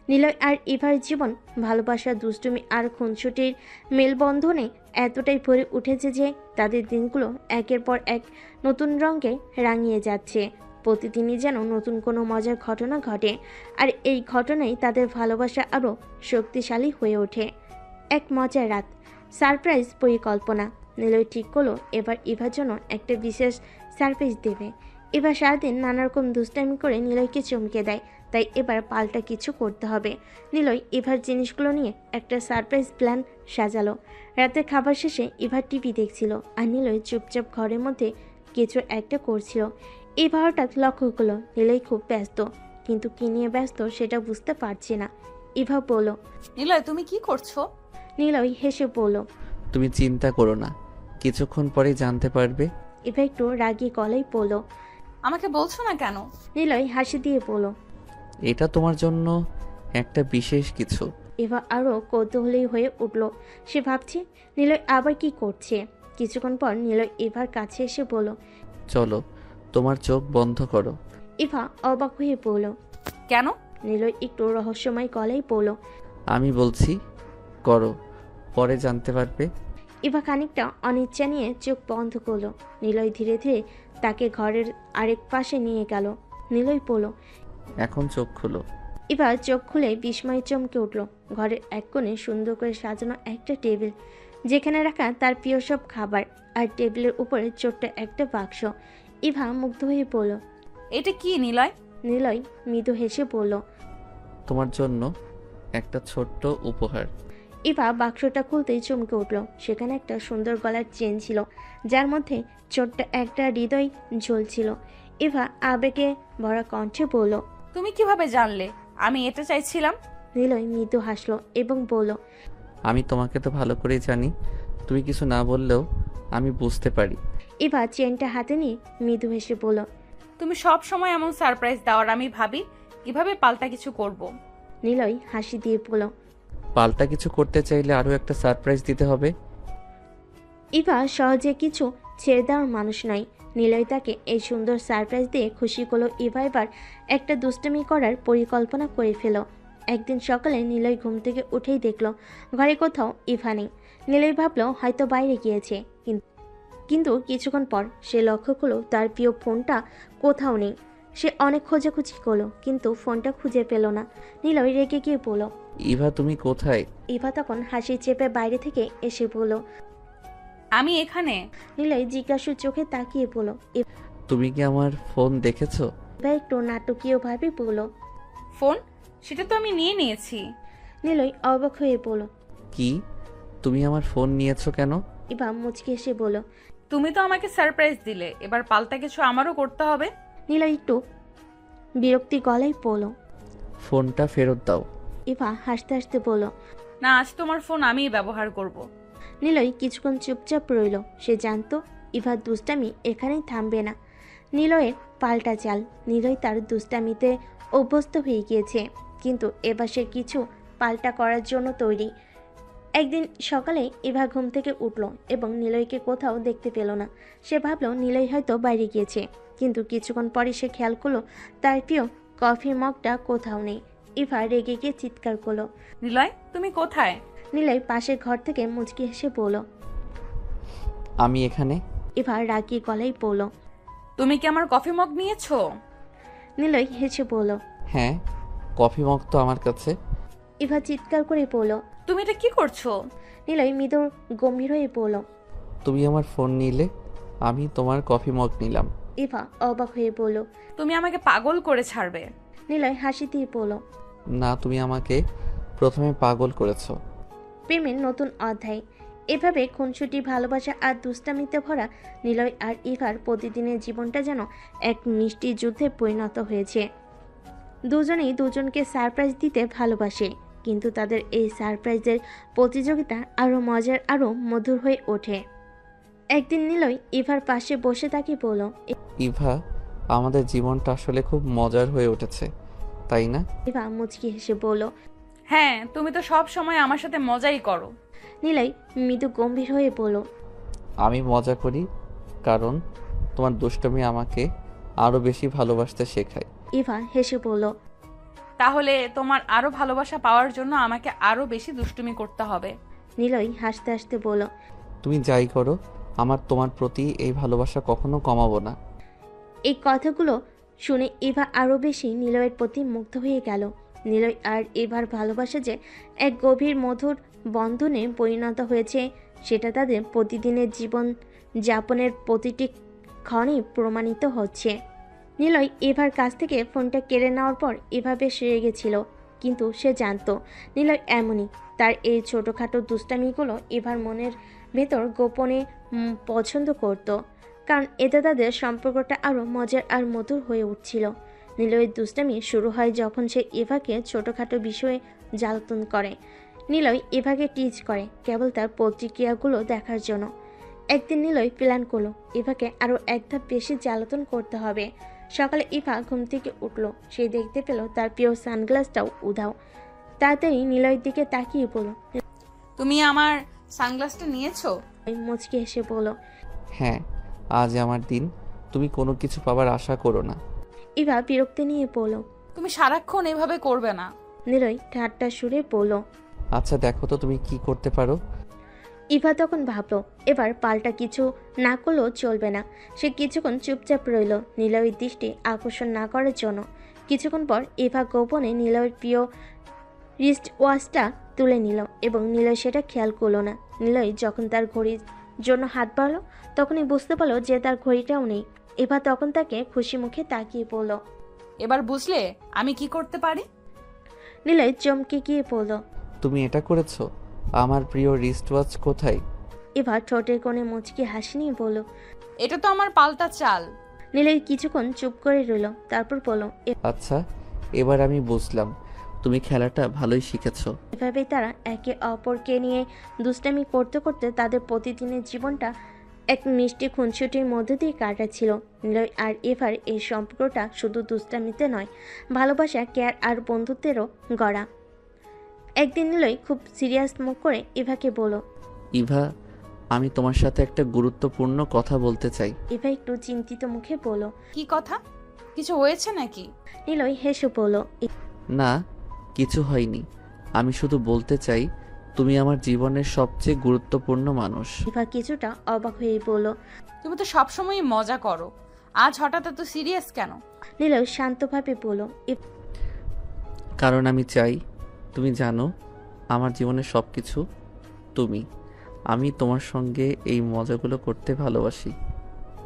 নিলয় আর ইভার জীবন ভালোবাসা, দুষ্টুমি আর খুনসুটির মেলবন্ধনে এতটাই ভরে উঠেছে যে তাদের দিনগুলো একের পর এক নতুন রঙে রাঙিয়ে যাচ্ছে। প্রতিদিনই যেন নতুন কোনো মজার ঘটনা ঘটে, আর এই ঘটনাই তাদের ভালোবাসা আরও শক্তিশালী হয়ে ওঠে। এক মজার রাত, সারপ্রাইজ পরিকল্পনা। নিলয় ঠিক করলো এবার ইভার জন্য একটা বিশেষ সারপ্রাইজ দেবে। এবার সারাদিন নানা রকম দুষ্টামি করে নিলয়কে চমকে দেয়, তাই এবার পাল্টা কিছু করতে হবে। নিলয় ইভার জিনিসগুলো নিয়ে একটা সারপ্রাইজ প্ল্যান সাজালো। রাতে খাবার শেষে ইভার টিভি দেখছিল, আর নিলয় চুপচাপ ঘরের মধ্যে কিছু একটা করছিল। ইভা হঠাৎ লক্ষ্য করলো নিলয় খুব ব্যস্ত, কিন্তু কি নিয়ে ব্যস্ত সেটা বুঝতে পারছে না। ইভা বলল। নিলয়, তুমি কি করছো? নিলয় হেসে বলল। তুমি চিন্তা করো না, কিছুক্ষণ পরেই জানতে পারবে। ইভা একটু রাগী গলায় বলল। আমাকে বলছো না কেন? নিলয় হাসি দিয়ে বলল। এটা তোমার জন্য একটা বিশেষ কিছু। ইভা আরও কৌতূহলী হয়ে উঠল। সে ভাবছে নিলয় আবার কি করছে। কিছুক্ষণ পর নিলয় ইভার কাছে এসে বলল। চলো, তোমার চোখ বন্ধ করো। ইভা অবাক হয়ে বলল। কেন? নিলয় একটু রহস্যময় গলায় বলল। আমি বলছি করো, পরে জানতে পারবে। ইভা খানিকটা অনিচ্ছা নিয়ে চোখ বন্ধ করলো। নিলয় ধীরে ধীরে তাকে ঘরের আরেক পাশে নিয়ে গেল। নিলয় বলল। এখন চোখ খুলো। ইভা চোখ খুলে বিস্ময়ে চমকে উঠল। ঘরের এক কোণে সুন্দর করে সাজানো একটা টেবিল, যেখানে রাখা তার প্রিয় সব খাবার, আর টেবিলের উপরে ছোট্ট একটা বাক্স। ইভা মুগ্ধ হয়ে বলল। এটা কি নিলয়? নিলয় মৃদু হেসে বলল। তোমার জন্য একটা ছোট্ট উপহার। ইভা বাক্সটা খুলতেই চমকে উঠল। সেখানে একটা সুন্দর গলার চেন ছিল, যার মধ্যে ছোট্ট একটা হৃদয় ঝুলছিল। ইভা আবেগে ভরা কণ্ঠে বলল। তুমি কিভাবে জানলে আমি এটা চাইছিলাম? নিলয় মৃদু হাসলো এবং বলল। আমি তোমাকে তো ভালো করেই জানি, তুমি কিছু না বললেও আমি বুঝতে পারি। ইভা চেনটা হাতে নিয়ে মৃদু হেসে বলল। তুমি সব সময় এমন সারপ্রাইজ দাও আর আমি ভাবি কিভাবে পাল্টা কিছু করব। নিলয় হাসি দিয়ে বলল। পাল্টা কিছু করতে চাইলে আরও একটা সারপ্রাইজ দিতে হবে। ইভা সহজে কিছু ছেড়ে দেওয়ার মানুষ নয়। নিলয় তাকে এই সুন্দর সারপ্রাইজ দিয়ে খুশি করলো। ইভা এবার একটা দুষ্টুমি করার পরিকল্পনা করে ফেল। একদিন সকালে নিলয় ঘুম থেকে উঠেই দেখলো ঘরে কোথাও ইভা নেই। নিলয় ভাবলো হয়তো বাইরে গিয়েছে, কিন্তু কিছুক্ষণ পর সে লক্ষ্য করলো তার প্রিয় ফোনটা কোথাও নেই। সে অনেক খোঁজাখুঁজি করলো, কিন্তু ফোনটা খুঁজে পেল না। নিলয় রেগে গিয়ে বলল। ইভা তুমি কোথায়? ইভা তখন হাসি চেপে বাইরে থেকে এসে বলল। আমি এখানে। নিলয় জিজ্ঞাসু চোখে তাকিয়ে বলল। তুমি কি আমার ফোন দেখেছো? ইভা একটু নাটকীয়ভাবে বলল। ফোন? সেটা তো আমি নিয়ে নিয়েছি। নিলয় অবাক হয়ে বলল। কি, তুমি আমার ফোন নিয়েছো কেন? ইভা মুচকি এসে বলল। তুমি তো আমাকে সারপ্রাইজ দিলে, এবার পাল্টা কিছু আমারও করতে হবে। নিলয় একটু বিরক্তি গলায় বলল। ফোনটা ফেরত দাও। ইভা হাসতে হাসতে বলল। না, আজ তোমার ফোন আমিই ব্যবহার করব। নিলয় কিছুক্ষণ চুপচাপ রইল। সে জানতো ইভার দুষ্টামি এখানেই থামবে না। নিলয়ের পাল্টা চাল। নিলয় তার দুষ্টামিতে অভ্যস্ত হয়ে গিয়েছে, কিন্তু এবার সে কিছু পাল্টা করার জন্য তৈরি। একদিন সকালে ইভা ঘুম থেকে উঠল এবং নিলয়কে কোথাও দেখতে পেল না। সে ভাবলো নিলয় হয়তো বাইরে গিয়েছে, কিন্তু কিছুক্ষণ পরে সে খেয়াল করলো তার প্রিয় কফি মগটা কোথাও নেই। ইভা রেগে গিয়ে চিৎকার করলো। নিলয়, তুমি কোথায়? নিলয় পাশের ঘর থেকে মুচকি হেসে বলল। আমি এখানে। ইভা রাগী গলায় বলল। তুমি কি আমার কফি মগ নিয়েছো? নিলয় হেসে বলল। হ্যাঁ, কফি মগ তো আমার কাছে। ইভা চিৎকার করে বলল। তুমি এটা কি করছো? নিলয় মৃদু গম্ভীর হয়ে বলল। তুমি আমার ফোন নিলে, আমি তোমার কফি মগ নিলাম। ইভা অবাক হয়ে বলল। তুমি আমাকে পাগল করে ছাড়বে। নিলয় হাসি দিয়ে বলল। না, তুমি আমাকে প্রথমে পাগল করেছো। প্রেমের নতুন অধ্যায়। এভাবে খুনসুটি, ভালোবাসা আর দুষ্টামিতে ভরা নিলয় আর ইভার প্রতিদিনের জীবনটা যেন এক মিষ্টি যুদ্ধে পরিণত হয়েছে। দুজনেই দুজনকে সারপ্রাইজ দিতে ভালোবাসে, কিন্তু তাদের এই সারপ্রাইজের প্রতিযোগিতা আরও মজার, আরও মধুর হয়ে ওঠে। একদিন নিলয় ইভার পাশে বসে তাকে বলল। ইভা, আমাদের জীবনটা আসলে খুব মজার হয়ে উঠেছে, তাই না? ইভা মুচকি হেসে বলল। হ্যাঁ, তুমি তো সব সময় আমার সাথে মজাই করো। নিলয় মৃদু গম্ভীর হয়ে বলল। আমি মজা করি কারণ তোমার দুষ্টুমি আমাকে আরো বেশি ভালোবাসতে শেখায়। ইভা হেসে বলল। তাহলে তোমার আরো ভালোবাসা পাওয়ার জন্য আমাকে আরো বেশি দুষ্টুমি করতে হবে। নিলয় হাসতে হাসতে বলল। তুমি যাই করো, আমার তোমার প্রতি এই ভালোবাসা কখনো কমাবো না। এই কথাগুলো শুনে ইভা আরও বেশি নিলয়ের প্রতি মুগ্ধ হয়ে গেল। নিলয় আর ইভার ভালোবাসা যে এক গভীর মধুর বন্ধনে পরিণত হয়েছে সেটা তাদের প্রতিদিনের জীবন যাপনের প্রতিটি ক্ষণে প্রমাণিত হচ্ছে। নিলয় ইভার কাছ থেকে ফোনটা কেড়ে নেওয়ার পর ইভা বেশ রেগেছিল, কিন্তু সে জানতো নিলয় এমনই। তার এই ছোটোখাটো দুষ্টামিগুলো ইভার মনের ভেতর গোপনে পছন্দ করত, কারণ এতে তাদের সম্পর্কটা আরও মজার আর মধুর হয়ে উঠছিল। নিলয়ের দুষ্টামি শুরু হয় যখন সে ইভাকে ছোটোখাটো বিষয়ে জ্বালাতন করে। নিলয় ইভাকে টিজ করে কেবল তার প্রতিক্রিয়াগুলো দেখার জন্য। একদিন নিলয় প্ল্যান করলো ইভাকে আরও এক ধাপ বেশি জ্বালাতন করতে হবে। সকালে ইভা ঘুম থেকে উঠল, সে দেখতে পেল তার প্রিয় সানগ্লাসটাও উধাও। তাড়াতাড়ি নিলয়ের দিকে তাকিয়ে বলল। তুমি আমার সানগ্লাসটা নিয়েছো? মুচকি হেসে বলল। হ্যাঁ, আজ আমার দিন, তুমি কোনো কিছু পাবার আশা করো না। ইভা বিরক্তি নিয়ে বলল। তুমি সারাক্ষণ এভাবে করবে না। নিলয় ঠাট্টা সুরে বলল। আচ্ছা দেখো তো তুমি কি করতে পারো। ইভা তখন ভাবলো এবার পাল্টা কিছু না করলেও চলবে না। সে কিছুক্ষণ চুপচাপ রইল নিলয়ের দৃষ্টি আকর্ষণ না করার জন্য। কিছুক্ষণ পর ইভা গোপনে নিলয়ের প্রিয় রিস্ট ওয়াচটা তুলে নিল এবং নিলয় সেটা খেয়াল করলো না। নিলয় যখন তার ঘড়ির জন্য হাত বাড়ালো তখনই বুঝতে পারলো যে তার ঘড়িটাও নেই। ইভা তখন তাকে খুশি মুখে তাকিয়ে পড়ল। এবার বুঝলে আমি কি করতে পারি? নিলয় চমকে গিয়ে পড়ল। তুমি এটা করেছো? আমার প্রিয় রিস্ট ওয়াচ কোথায়? ইভা ঠোঁটের কোণে মুচকি হাসি নিয়ে বলল। এটা তো আমার পাল্টা চাল। নিলয় কিছুক্ষণ চুপ করে রইল, তারপর বলল। আচ্ছা, এবার আমি বুঝলাম তুমি খেলাটা ভালোই শিখেছো। এভাবেই তারা একে অপরকে নিয়ে দুষ্টামি করতে করতে তাদের প্রতিদিনের জীবনটা এক মিষ্টি খুনসুটির মধ্যে দিয়ে কাটাচ্ছিল। নিলয় আর এভার এই সম্পর্কটা শুধু দুষ্টামিতে নয়, ভালোবাসা, কেয়ার আর বন্ধুত্বেরও গড়া। একদিন নিলয় খুব সিরিয়াস মুখ করে ইভাকে বলল। ইভা, আমি তোমার সাথে একটা গুরুত্বপূর্ণ কথা বলতে চাই। ইভা একটু চিন্তিত মুখে বলল। কি কথা? কিছু হয়েছে নাকি? নিলয় হেসে বলল। না, কিছু হয়নি। আমি শুধু বলতে চাই তুমি আমার জীবনের সবচেয়ে গুরুত্বপূর্ণ মানুষ। ইভা কিছুটা অবাক হয়ে বলল। তুমি তো সবসময় মজা করো, আজ হঠাৎ এত সিরিয়াস কেন? নিলয় শান্তভাবে বলল। কারণ আমি চাই তুমি জানো আমার জীবনের সব কিছু তুমি। আমি তোমার সঙ্গে এই মজাগুলো করতে ভালোবাসি,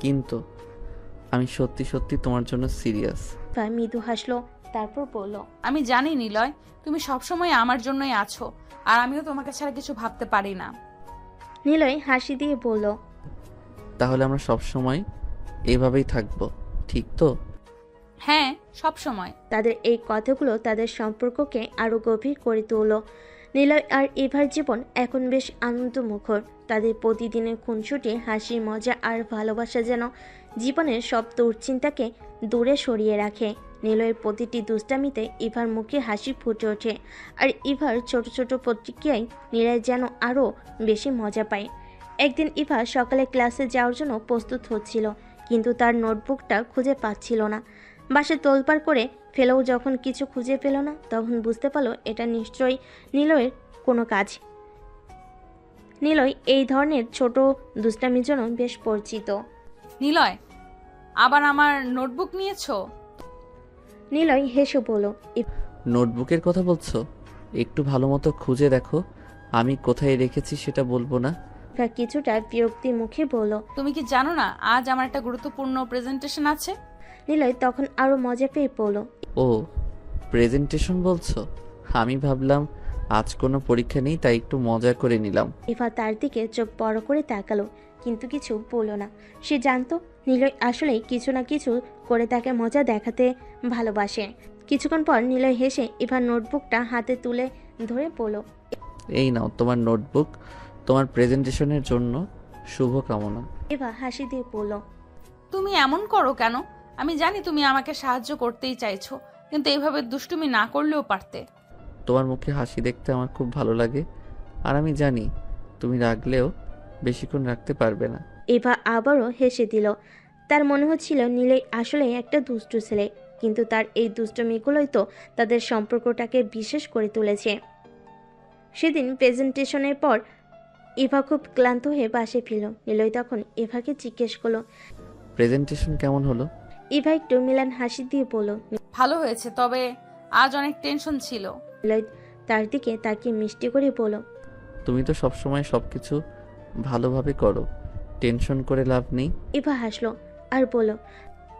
কিন্তু আমি সত্যি সত্যি তোমার জন্য সিরিয়াস। ইভা মৃদু হাসলো, তারপর বলল। আমি জানি নিলয়, তুমি সবসময় আমার জন্যই আছো, আর আমিও তোমাকে ছাড়া কিছু ভাবতে পারি না। নিলয় হাসি দিয়ে বলল। তাহলে আমরা সব সময় এভাবেই থাকবো, ঠিক তো? হ্যাঁ, সব সময়। তাদের এই কথাগুলো তাদের সম্পর্ককে আরো গভীর করে তুলল। নিলয় আর ইভার জীবন এখন বেশ আনন্দমুখর। তাদের প্রতিদিনের খুনসুটি, হাসি, মজা আর ভালোবাসা যেন জীবনের সব দুশ্চিন্তাকে দূরে সরিয়ে রাখে। নিলয়ের প্রতিটি দুষ্টামিতে ইভার মুখে হাসি ফুটে ওঠে, আর ইভার ছোট ছোট প্রতিক্রিয়ায় নিলয় যেন আরও বেশি মজা পায়। একদিন ইভা সকালে ক্লাসে যাওয়ার জন্য প্রস্তুত হচ্ছিল, কিন্তু তার নোটবুকটা খুঁজে পাচ্ছিল না। বাসে তোলপাড় করে ফেলেও যখন কিছু খুঁজে পেল না, তখন বুঝতে পারলো এটা নিশ্চয়ই নিলয়ের কোনো কাজ। নিলয় এই ধরনের ছোট দুষ্টামির জন্য বেশ পরিচিত। নিলয়, আবার আমার নোটবুক নিয়েছো? নিলয় হেসে বলল। নোটবুকের কথা বলছো? একটু ভালো মতো খুঁজে দেখো, আমি কোথায় রেখেছি সেটা বলবো না। ইভা কিছুটা বিরক্তি মুখে বলল। তুমি কি জানো না আজ আমার একটা গুরুত্বপূর্ণ প্রেজেন্টেশন আছে? নিলয় তখন আরো মজা পেয়ে পড়ল। ও, প্রেজেন্টেশন বলছো? আমি ভাবলাম আজ কোনো পরীক্ষা নেই, তাই একটু মজা করে নিলাম। ইভা তার দিকে চোখ বড় করে তাকালো, কিন্তু কিছু বলল না। সে জানতো নিলয় আসলেই কিছু না কিছু করে তাকে মজা দেখাতে ভালোবাসে। কিছুক্ষণ পর নিলয় হেসে ইভার নোটবুকটা হাতে তুলে ধরে বলল। এই নাও তোমার নোটবুক, তোমার প্রেজেন্টেশনের জন্য শুভকামনা। ইভা হাসি দিয়ে বলল। তুমি এমন করো কেন? আমি জানি তুমি আমাকে সাহায্য করতেই চাইছো, কিন্তু এইভাবে দুষ্টুমি না করলেও পারতে। তোমার মুখে হাসি দেখতে আমার খুব ভালো লাগে, আর আমি জানি তুমি রাগলেও বেশিক্ষণ রাখতে পারবে না। ইভা আবারও হেসে দিল। তার মনে হচ্ছিল নীলয় আসলে একটা দুষ্টু ছেলে, কিন্তু তার এই দুষ্টমিগুলোই তো তাদের সম্পর্কটাকে বিশেষ করে তুলেছে। সেদিন প্রেজেন্টেশনের পর ইভা খুব ক্লান্ত হয়ে বাসে ফিরল। নীলয় তখন ইভাকে জিজ্ঞেস করলো। প্রেজেন্টেশন কেমন হলো? ইভা একটু মিলান হাসি দিয়ে বলল। ভালো হয়েছে, তবে আজ অনেক টেনশন ছিল। নীলয় তার দিকে তাকিয়ে মিষ্টি করে বলল। তুমি তো সবসময় সবকিছু ভালোভাবে করো, টেনশন করে লাভ নেই। ইভা হাসলো আর বলল।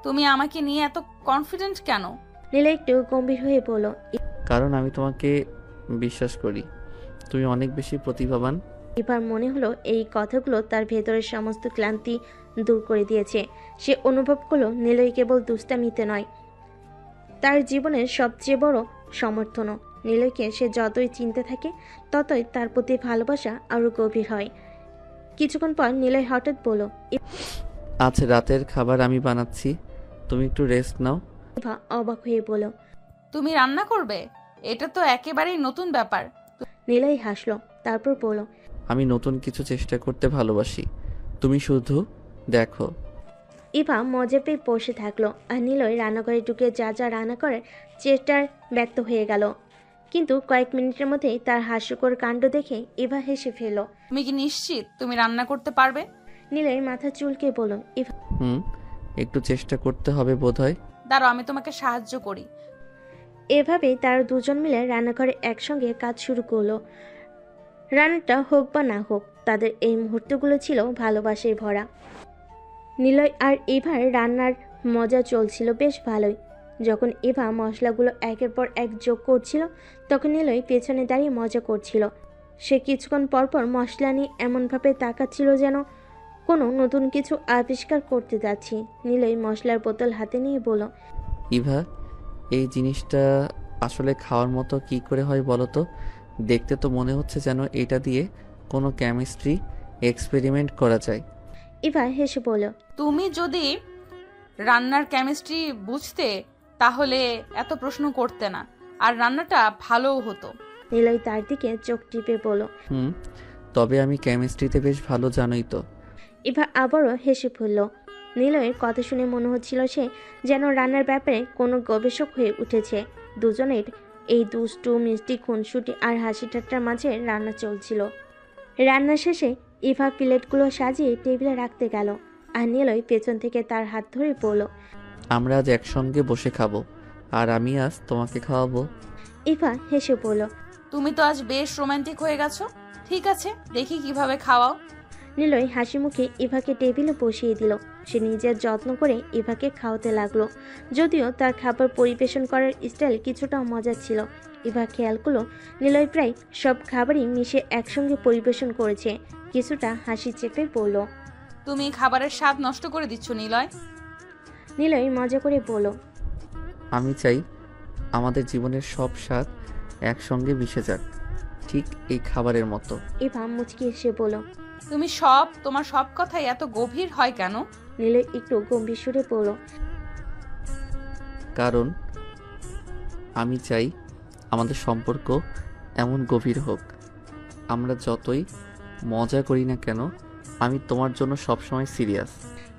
তুমি আমাকে নিয়ে এত কনফিডেন্ট কেন? নীলয় একটু গম্ভীর হয়ে বলল। কারণ আমি তোমাকে বিশ্বাস করি, তুমি অনেক বেশি প্রতিভাবান। এবার মনে হলো এই কথাগুলো তার ভেতরের সমস্ত ক্লান্তি দূর করে দিয়েছে। সে অনুভব করলো নীলয় কেবল দুষ্টামিতে নয়, তার জীবনের সবচেয়ে বড় সমর্থনও। নীলয়কে সে যতই চিনতে থাকে ততই তার প্রতি ভালোবাসা আরও গভীর হয়। কিছুক্ষণ পর নীলয় হঠাৎ বলল। আজ রাতের খাবার আমি বানাচ্ছি, তুমি একটু রেস্ট নাও। ইভা অবাক হয়ে বলল। তুমি রান্না করবে? এটা তো একেবারেই নতুন ব্যাপার। নীলয় হাসলো, তারপর বলল। আমি নতুন কিছু চেষ্টা করতে ভালোবাসি, তুমি শুধু দেখো। ইভা মজা পেয়ে বসে থাকলো, আর নীলয় রান্নাঘরে ঢুকে যা যা রান্না করার চেষ্টার ব্যক্ত হয়ে গেল। কিন্তু কয়েক মিনিটের মধ্যেই তার হাস্যকর কাণ্ড দেখে ইভা হেসে ফেলল। তুমি কি নিশ্চিত তুমি রান্না করতে পারবে? নীলয় মাথা চুলকে বলল। ইভা একটু চেষ্টা করতে হবে বোধহয়। দাঁড়াও, আমি তোমাকে সাহায্য করি। এভাবেই তারা দুজন মিলে রান্নাঘরে একসঙ্গে কাজ শুরু করলো। রান্নাটা হোক বা না হোক, তাদের এই মুহূর্তগুলো ছিল ভালোবাসায় ভরা। নীলয় আর ইভার রান্নার মজা চলছিল বেশ ভালোই। যখন ইভা মশলাগুলো একের পর এক যোগ করছিল, তখন নীলয় পেছনে দাঁড়িয়ে মজা করছিল। সে কিছুক্ষণ পরপর মশলা নিয়ে এমনভাবে তাকাচ্ছিল যেন কোনো নতুন কিছু আবিষ্কার করতে যাচ্ছি। নীলয় মশলার বোতল হাতে নিয়ে বলল। ইভা, এই জিনিসটা আসলে খাওয়ার মতো কি করে হয় বলো তো? দেখতে তো মনে হচ্ছে যেন এটা দিয়ে কোনো কেমিস্ট্রি এক্সপেরিমেন্ট করা যায়। ইভা হেসে বলল। তুমি যদি রান্নার কেমিস্ট্রি বুঝতে তাহলে এত প্রশ্ন করতে না, আর রান্নাটা ভালোও হতো। নীলয় তার দিকে চোখ টিপে বলল। তবে আমি কেমিস্ট্রিতে বেশ ভালো, জানোই তো। ইভা আবারও হেসে ফেলল। নীলয়ের কথা শুনে মনে হচ্ছিল সে যেন রান্নার ব্যাপারে কোনো গবেষক হয়ে উঠেছে। দুজনের এই দুষ্টু মিষ্টি খুনসুটি আর হাসি ঠাট্টার মাঝে রান্না চলছিল। রান্না শেষে ইভা প্লেটগুলো সাজিয়ে টেবিলে রাখতে গেল, আর নীলয় পেছন থেকে তার হাত ধরে বলল। আমরা আজ একসঙ্গে বসে খাবো, আর আমি আজ তোমাকে খাওয়াবো। ইভা হেসে বলল। তুমি তো আজ বেশ রোমান্টিক হয়ে গেছো। ঠিক আছে, দেখি কিভাবে খাওয়াও। নীলয় হাসি মুখে ইভাকে টেবিলে বসিয়ে দিল। সে নিজের যত্ন করে ইভাকে খাওয়াতে লাগলো। যদিও তার খাবার পরিবেশন করার স্টাইল কিছুটা মজার ছিল। ইভা খেয়াল করলো নীলয় প্রায় সব খাবারই মিশে একসঙ্গে পরিবেশন করেছে। কিছুটা হাসি চেপে বলল। তুমি খাবারের স্বাদ নষ্ট করে দিচ্ছ নিলয়। নীলয় মজা করে বলল। আমি চাই আমাদের জীবনের সব স্বাদ একসঙ্গে মিশে যাক, ঠিক এই খাবারের মতো। ইভা মুচকি এসে বলল। তোমার সব কথাই এত গভীর হয় কেন? নীলয় একটু গম্ভীর সুরে বলল। কারণ আমি চাই আমাদের সম্পর্ক এমন গভীর হোক, আমরা যতই মজা করি না কেন, আমি তোমার জন্য সবসময় সিরিয়াস।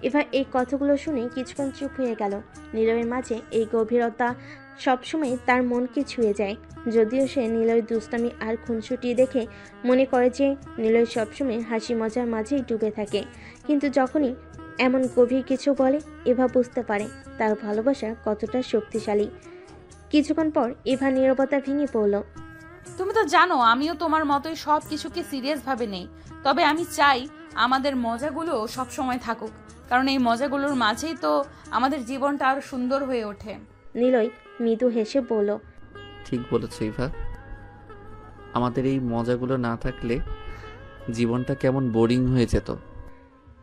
ইভা এই কথাগুলো শুনে কিছুক্ষণ চুপ হয়ে গেল। নীলয়ের মাঝে এই গভীরতা সবসময় তার মনকে ছুঁয়ে যায়। যদিও সে নীলয়ের দুষ্টামি আর খুনসুটি দেখে মনে করে যে নীলয় সবসময় হাসি মজার মাঝেই ডুবে থাকে, কিন্তু যখনই এমন গভীর কিছু বলে ইভা বুঝতে পারে তার ভালোবাসা কতটা শক্তিশালী। কিছুক্ষণ পর ইভা নীরবতা ভেঙে পড়ল। তুমি তো জানো আমিও তোমার মতোই সব কিছুকে সিরিয়াস ভাবে নেই, তবে আমি চাই আমাদের মজাগুলো সব সময় থাকুক, কারণ এই মজাগুলোর মাঝেই তো আমাদের জীবনটা আরো সুন্দর হয়ে ওঠে। নীলয় মৃদু হেসে বলল। ঠিক বলেছ ইভা, আমাদের এই মজাগুলো না থাকলে জীবনটা কেমন বোরিং হয়ে যেত।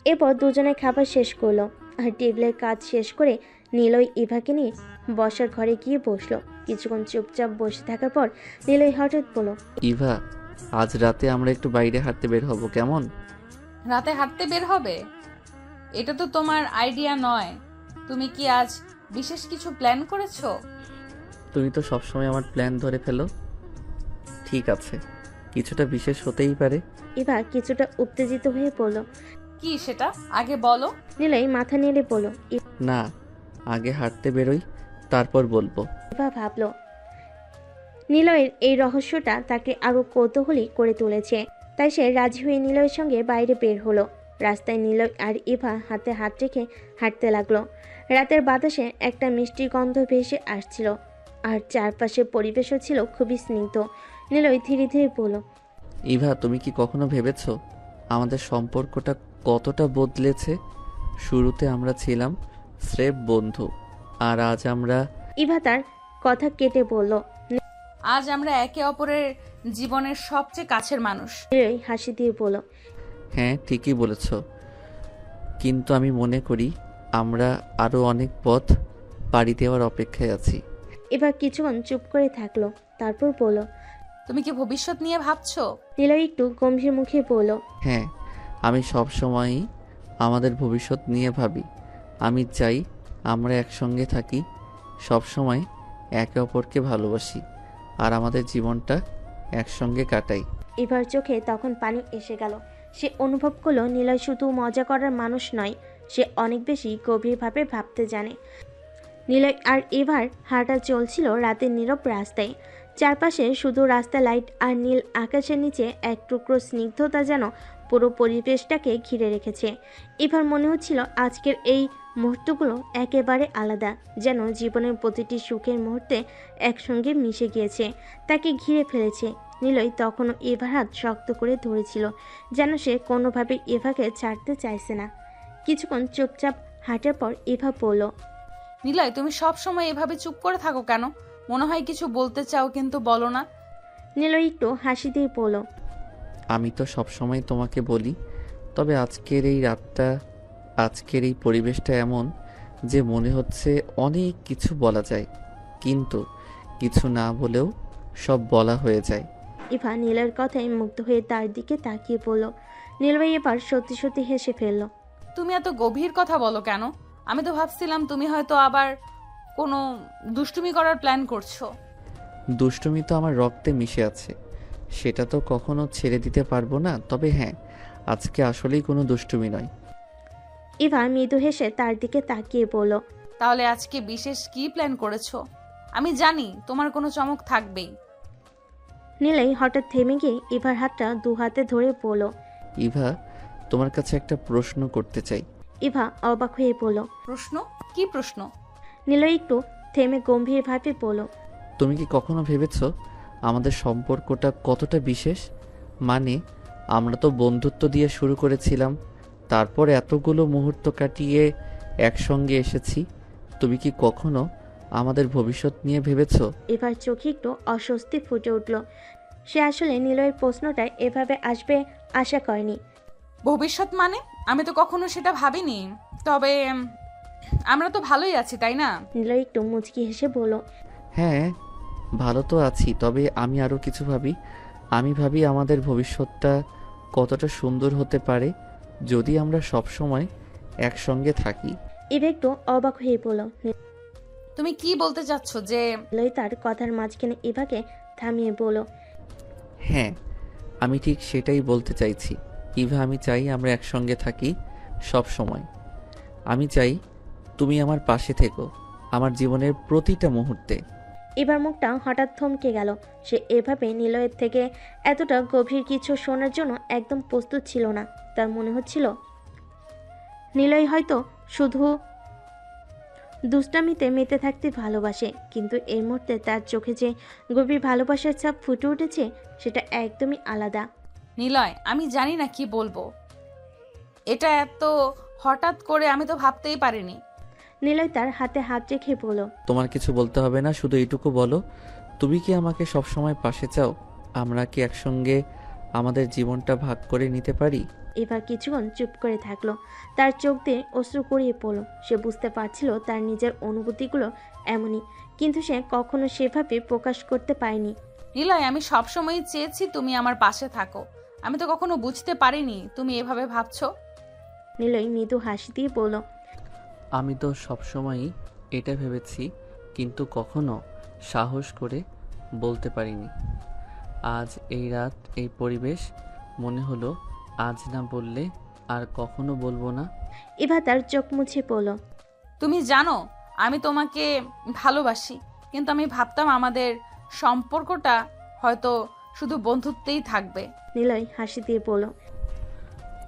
এরপর দুজনে খাবার শেষ করলো, আর টেবিলের কাজ শেষ করে নীলয় ইভাকে নিয়ে বসার ঘরে গিয়ে বসলো। কিছুক্ষণ চুপচাপ বসে থাকার পর নীলয় হঠাৎ বলল। ইভা, আজ রাতে আমরা একটু বাইরে হাঁটতে বের হব, কেমন? রাতে হাঁটতে বের হবে? এটা তো তোমার আইডিয়া নয়, তুমি কি আজ বিশেষ কিছু প্ল্যান করেছো? তুমি তো সবসময় আমার প্ল্যান ধরে ফেলো। ঠিক আছে, কিছুটা বিশেষ হতেই পারে। ইভা কিছুটা উত্তেজিত হয়ে বলল। কি সেটা আগে বলো। নিলয় মাথা নেড়ে বলল। না, আগে হাঁটতে বেরোই, তারপর বলবো। ইভা ভাবল নিলয়ের এই রহস্যটা তাকে আরো কৌতূহলী করে তুলেছে, তাই সে রাজি হয়ে নিলয়ের সঙ্গে বাইরে বের হলো। রাস্তায় নিলয় আর ইভা হাতে হাত রেখে হাঁটতে লাগলো। রাতের বাতাসে একটা মিষ্টি গন্ধ ভেসে আসছিল, আর চারপাশের পরিবেশও ছিল খুবই স্নিগ্ধ। নিলয় ধীরে ধীরে বলল। ইভা, তুমি কি কখনো ভেবেছো আমাদের সম্পর্কটা কতটা বদলেছে? শুরুতে আমরা ছিলাম স্রেফ বন্ধু, আর আজ আমরা... ইভা তার কথা কেটে বলল। আজ আমরা একে অপরের জীবনের সবচেয়ে কাছের মানুষ। নিলয় হাসি দিয়ে বলল। হ্যাঁ, ঠিকই বলেছ, কিন্তু আমি মনে করি আমরা আরও অনেক পথ পাড়ি দেওয়ার অপেক্ষায় আছি। এবার কিছুক্ষণ চুপ করে থাকলো, তারপর বলল। তুমি কি ভবিষ্যৎ নিয়ে ভাবছো? নিলয় একটু গম্ভীর মুখে বলল। হ্যাঁ, আমি সব সময়ই আমাদের ভবিষ্যৎ নিয়ে ভাবি। আমি চাই আমরা একসঙ্গে থাকি, সব সময় একে অপরকে ভালোবাসি, আর আমাদের জীবনটা একসঙ্গে কাটাই। এবার চোখে তখন পানি এসে গেল। সে অনুভব করলো নিলয় শুধু মজা করার মানুষ নয়, সে অনেক বেশি গভীরভাবে ভাবতে জানে। নিলয় আর এবার হাঁটা চলছিল রাতের নীরব রাস্তায়। চারপাশে শুধু রাস্তা লাইট আর নীল আকাশের নিচে এক টুকরো স্নিগ্ধতা যেন পুরো পরিবেশটাকে ঘিরে রেখেছে। এবার মনে হচ্ছিল আজকের এই মুহূর্তগুলো একেবারে আলাদা, যেন জীবনের প্রতিটি সুখের মুহূর্তে একসঙ্গে মিশে গিয়েছে, তাকে ঘিরে ফেলেছে। নিলয় তখনও এভার হাত শক্ত করে ধরেছিল, যেন সে কোনোভাবে এভাকে ছাড়তে চাইছে না। কিছুক্ষণ চুপচাপ হাঁটার পর এভা বলল। নিলয়, তুমি সব সময় এভাবে চুপ করে থাকো কেন? মনে হয় কিছু বলতে চাও কিন্তু বলো না। নিলয় একটু হাসি দিয়ে বলল। আমি তো সবসময় তোমাকে বলি, তবে আজকের এই রাতটা, আজকের এই পরিবেশটা এমন যে মনে হচ্ছে অনেক কিছু বলা যায়, কিন্তু কিছু না বলেও সব বলা হয়ে যায়। ইভা নীলয়ের কথায় মুগ্ধ হয়ে তার দিকে তাকিয়ে পড়ল। নীলয় এবার সত্যি সত্যি হেসে ফেলল। তুমি এত গভীর কথা বলো কেন? আমি তো ভাবছিলাম তুমি হয়তো আবার কোনো দুষ্টুমি করার প্ল্যান করছো। দুষ্টুমি তো আমার রক্তে মিশে আছে, সেটা তো কখনো ছেড়ে দিতে পারবো না। তবে হ্যাঁ, আজকে আসলেই কোনো দুষ্টুমি নয়। ইভা মৃদু হেসে তার দিকে তাকিয়ে বলল। তাহলে আজকে বিশেষ কি প্ল্যান করেছো? আমি জানি তোমার কোনো চমক থাকবেই। নীলয় হঠাৎ থেমে গিয়ে ইভার হাতটা দু হাতে ধরে বলল। ইভা, তোমার কাছে একটা প্রশ্ন করতে চাই। ইভা অবাক হয়ে বলল। প্রশ্ন? কি প্রশ্ন? নীলয় একটু থেমে গম্ভীরভাবে বলল। তুমি কি কখনো ভেবেছো আমাদের সম্পর্কটা কতটা বিশেষ? মানে, আমরা তো বন্ধুত্ব দিয়ে শুরু করেছিলাম, তারপর এতগুলো মুহূর্ত কাটিয়ে একসঙ্গে এসেছি। তুমি কি কখনো আমাদের ভবিষ্যৎ নিয়ে ভেবেছো? এবার চোখে একটু অস্বস্তি ফুটে উঠল। সে আসলে নীলয়ের প্রশ্নটা এভাবে আসবে আশা করেনি। ভবিষ্যৎ মানে? আমি তো কখনো সেটা ভাবিনি। তবে আমরা তো ভালোই আছি, তাই না? নীলয় একটু মুচকি হেসে বলল। হ্যাঁ, ভালো তো আছি, তবে আমি আরও কিছু ভাবি। আমি ভাবি আমাদের ভবিষ্যৎটা কতটা সুন্দর হতে পারে যদি আমরা সব সময় একসঙ্গে থাকি। এবার একটু অবাক হয়ে বলল। তুমি কি বলতে চাচ্ছ যে... নীলয় তার কথার মাঝখানে ইভাকে থামিয়ে বলল। হ্যাঁ, আমি ঠিক সেটাই বলতে চাইছি। ইভা, আমি চাই আমরা একসঙ্গে থাকি সব সময়। আমি চাই তুমি আমার পাশে থেকো আমার জীবনের প্রতিটা মুহূর্তে। এবার মুখটা হঠাৎ থমকে গেল। সে এভাবে নিলয়ের থেকে এতটা গভীর কিছু শোনার জন্য একদম প্রস্তুত ছিল না। তার মনে হচ্ছিল নিলয় হয়তো শুধু দুষ্টামিতে মেতে থাকতে ভালোবাসে, কিন্তু এই মুহূর্তে তার চোখে যে গভীর ভালোবাসার ছাপ ফুটে উঠেছে সেটা একদমই আলাদা। নিলয়, আমি জানি না কি বলবো। এটা এত হঠাৎ করে আমি তো ভাবতেই পারিনি। নিলয় তার হাতে হাত রেখে বলল। তোমার কিছু বলতে হবে না, শুধু এইটুকু বলো, তুমি কি আমাকে সবসময় পাশে চাও? আমরা কি একসঙ্গে আমাদের জীবনটা ভাগ করে নিতে পারি? এবার কিছুক্ষণ চুপ করে থাকলো। তার চোখ দিয়ে অশ্রু গড়িয়ে পড়ল। সে বুঝতে পারছিল তার নিজের অনুভূতিগুলো এমনই, কিন্তু সে কখনো সেভাবে প্রকাশ করতে পারেনি। নিলয়, আমি সবসময় চেয়েছি তুমি আমার পাশে থাকো। আমি তো কখনো বুঝতে পারিনি তুমি এভাবে ভাবছো। নিলয় মৃদু হাসি দিয়ে বলল। আমি তো সবসময়ই এটা ভেবেছি, কিন্তু কখনো সাহস করে বলতে পারিনি। আজ এই রাত, এই পরিবেশ, মনে হলো আজ না বললে আর কখনো বলবো না। ইভা তার চোখ মুছে পড়ল। তুমি জানো আমি তোমাকে ভালোবাসি, কিন্তু আমি ভাবতাম আমাদের সম্পর্কটা হয়তো শুধু বন্ধুত্বেই থাকবে। নিলয় হাসি দিয়ে বলল,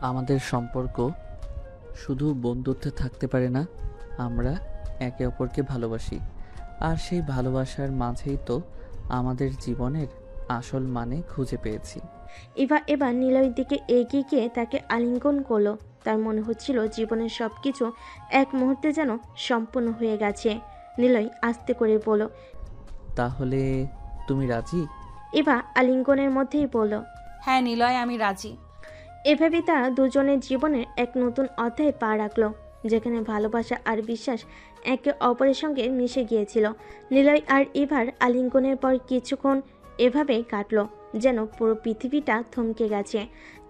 আমাদের সম্পর্ক শুধু বন্ধুত্বে থাকতে পারে না, আমরা একে অপরকে ভালোবাসি। আর সেই ভালোবাসার মাঝেই তো আমাদের জীবনের আসল মানে খুঁজে পেয়েছি। ইভা এবার নিলয়ের দিকে এগিয়ে গিয়ে তাকে আলিঙ্গন করলো। তার মনে হচ্ছিল জীবনের সব কিছু এক মুহূর্তে যেন সম্পূর্ণ হয়ে গেছে। নিলয় আস্তে করে বলল, তাহলে তুমি রাজি? ইভা আলিঙ্গনের মধ্যেই বলল। হ্যাঁ নিলয়, আমি রাজি। এভাবে তারা দুজনের জীবনের এক নতুন অধ্যায়ে পা রাখলো, যেখানে ভালোবাসা আর বিশ্বাস একে অপরের সঙ্গে মিশে গিয়েছিল। নিলয় আর ইভার আলিঙ্গনের পর কিছুক্ষণ এভাবে কাটলো, যেন পুরো পৃথিবীটা থমকে গেছে।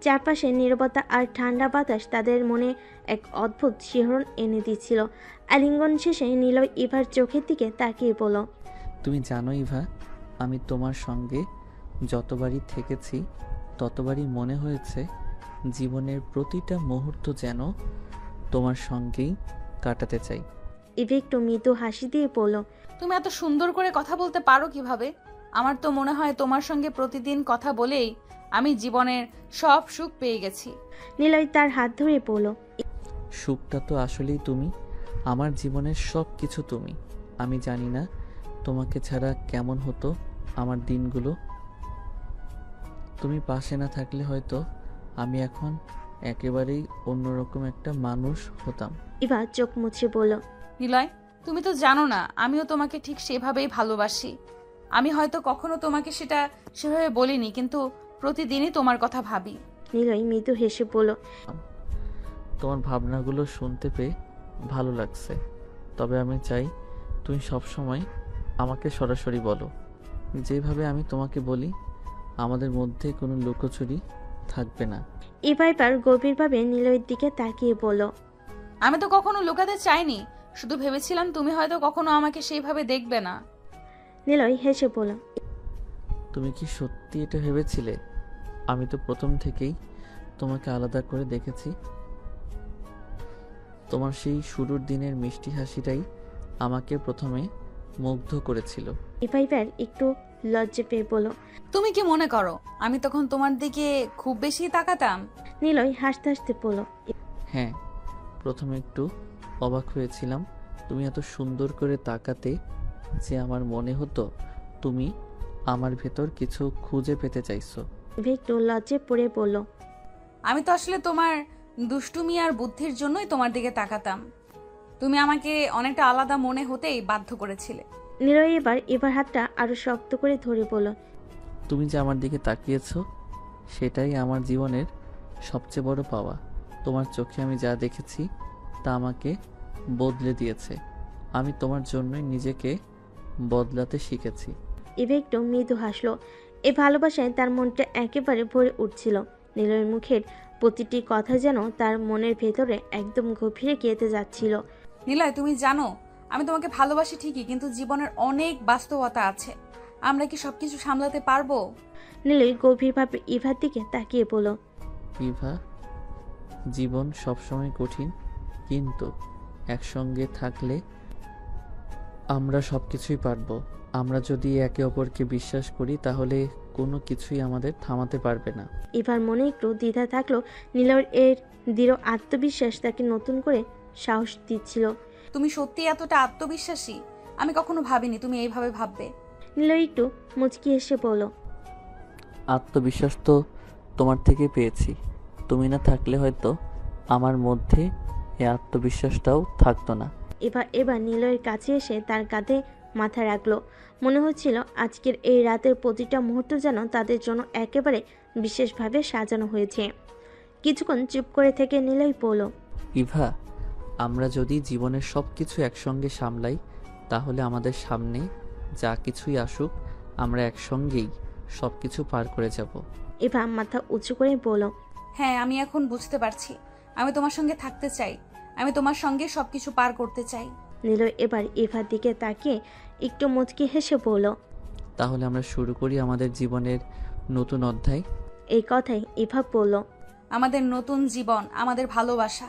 চারপাশে নীরবতা আর ঠান্ডা বাতাস তাদের মনে এক অদ্ভুত শিহরণ এনে দিচ্ছিল। আলিঙ্গন শেষে নিলয় ইভার চোখের দিকে তাকিয়ে বলল, তুমি জানো ইভা, আমি তোমার সঙ্গে যতবারই থেকেছি ততবারই মনে হয়েছে জীবনের প্রতিটা মুহূর্ত যেন তোমার সঙ্গেই কাটাতে চাই। ইভা একটু মৃদু হাসি দিয়ে বলল, তুমি এত সুন্দর করে কথা বলতে পারো কিভাবে? আমার তো মনে হয় তোমার সঙ্গে প্রতিদিন কথা বলেই আমি জীবনের সব সুখ পেয়ে গেছি। নিলয় তার হাত ধরে বলল, সুখটা তো আসলেই তুমি, আমার জীবনের সব কিছু তুমি। আমি জানি না তোমাকে ছাড়া কেমন হতো আমার দিনগুলো। তুমি পাশে না থাকলে হয়তো আমি এখন একেবারেই অন্যরকম একটা মানুষ হতাম। ইভা চোখ মুছে বলল, নিলয়, তুমি তো জানো না আমিও তোমাকে ঠিক সেভাবেই ভালোবাসি। আমি হয়তো কখনো তোমাকে সেটা সেভাবে বলিনি, কিন্তু প্রতিদিনই তোমার কথা ভাবি। নিলয় মৃদু হেসে বলল, তোমার ভাবনাগুলো শুনতে পেয়ে ভালো লাগছে, তবে আমি চাই তুমি সবসময় আমাকে সরাসরি বলো, যেভাবে আমি তোমাকে বলি। আমাদের মধ্যে কোনো লুকোচুরি থাকবে না। ইভা এবার গভীরভাবে নিলয়ের দিকে তাকিয়ে বলল, আমি তো কখনো লুকাতে চাইনি, শুধু ভেবেছিলাম তুমি হয়তো কখনো আমাকে সেইভাবে দেখবে না। নিলয় হেসে বলল, তুমি কি সত্যি এটা ভেবেছিলে? আমি তো প্রথম থেকেই তোমাকে আলাদা করে দেখেছি। তোমার সেই শুরুর দিনের মিষ্টি হাসিটাই আমাকে প্রথমে মুগ্ধ করেছিল। ইভা এবার একটু লজ্জা পেয়ে বলল। তুমি কি মনে করো আমি তখন তোমার দিকে খুব বেশি তাকাতাম? নিলয় হাসতে হাসতে বলল, হ্যাঁ, প্রথমে একটু অবাক হয়েছিলাম তুমি এত সুন্দর করে তাকাতে, যে আমার মনে হতো তুমি আমার ভেতর কিছু খুঁজে পেতে চাইছো। ইভা একটু লজ্জায় পড়ে বলল, আমি তো আসলে তোমার দুষ্টুমি আর বুদ্ধির জন্যই তোমার দিকে তাকাতাম। তুমি আমাকে অনেকটা আলাদা মনে হতেই বাধ্য করেছিলে। নিলয় এবার ইভার হাতটা আরো শক্ত করে ধরে বলল, তুমি যে আমার দিকে তাকিয়েছো সেটাই আমার জীবনের সবচেয়ে বড় পাওয়া। তোমার চোখে আমি যা দেখেছি তা আমাকে বদলে দিয়েছে। আমি তোমার জন্যই নিজেকে বদলাতে শিখেছি। ইভা একটু মৃদু হাসলো। এই ভালোবাসায় তার মনটা একেবারে ভরে উঠছিল। নিলয়ের মুখের প্রতিটি কথা যেন তার মনের ভেতরে একদম গভীরে গেঁথে যাচ্ছিল। নিলয়, তুমি জানো আমি তোমাকে ভালোবাসি ঠিকই, কিন্তু জীবনের অনেক বাস্তবতা আছে। আমরা কি সবকিছু সামলাতে পারবো? নিলয় গভীরভাবে ইভার দিকে তাকিয়ে বলল, ইভা, জীবন সবসময় কঠিন, কিন্তু একসঙ্গে থাকলে আমরা সবকিছুই পারবো। আমরা যদি একে অপরকে বিশ্বাস করি তাহলে কোনো কিছুই আমাদের থামাতে পারবে না। ইভার মনে একটু দ্বিধা থাকলো। নিলয়ের এর দৃঢ় আত্মবিশ্বাস তাকে নতুন করে সাহস দিচ্ছিল। তুমি সত্যি এতটা আত্মবিশ্বাসী? আমি কখনো ভাবিনি তুমি এইভাবে ভাববে। নিলয় একটু মুচকি এসে বলল, আত্মবিশ্বাস তো তোমার থেকে পেয়েছি। তুমি না থাকলে হয়তো আমার মধ্যে এই আত্মবিশ্বাসটাও থাকতো না। এবার নিলয়ের কাছে এসে তার কাঁধে মাথা রাখলো। মনে হচ্ছিল আজকের এই রাতের প্রতিটা মুহূর্ত যেন তাদের জন্য একেবারে বিশেষভাবে সাজানো হয়েছে। কিছুক্ষণ চুপ করে থেকে নিলয় বলল, ইভা, আমরা যদি জীবনের সব কিছু একসঙ্গে সামলাই তাহলে আমাদের সামনে যা কিছুই আসুক আমরা একসঙ্গেই সব কিছু পার করে যাব। ইভা মাথা উঁচু করে বলল, হ্যাঁ, আমি এখন বুঝতে পারছি। আমি তোমার সঙ্গে থাকতে চাই। আমি তোমার সঙ্গে সবকিছু পার করতে চাই। নিলয় এবার ইভার দিকে তাকিয়ে একটু মুচকি হেসে বলল। তাহলে আমরা শুরু করি আমাদের জীবনের নতুন অধ্যায়। এই কথাই ইভা বলল। আমাদের নতুন জীবন, আমাদের ভালোবাসা।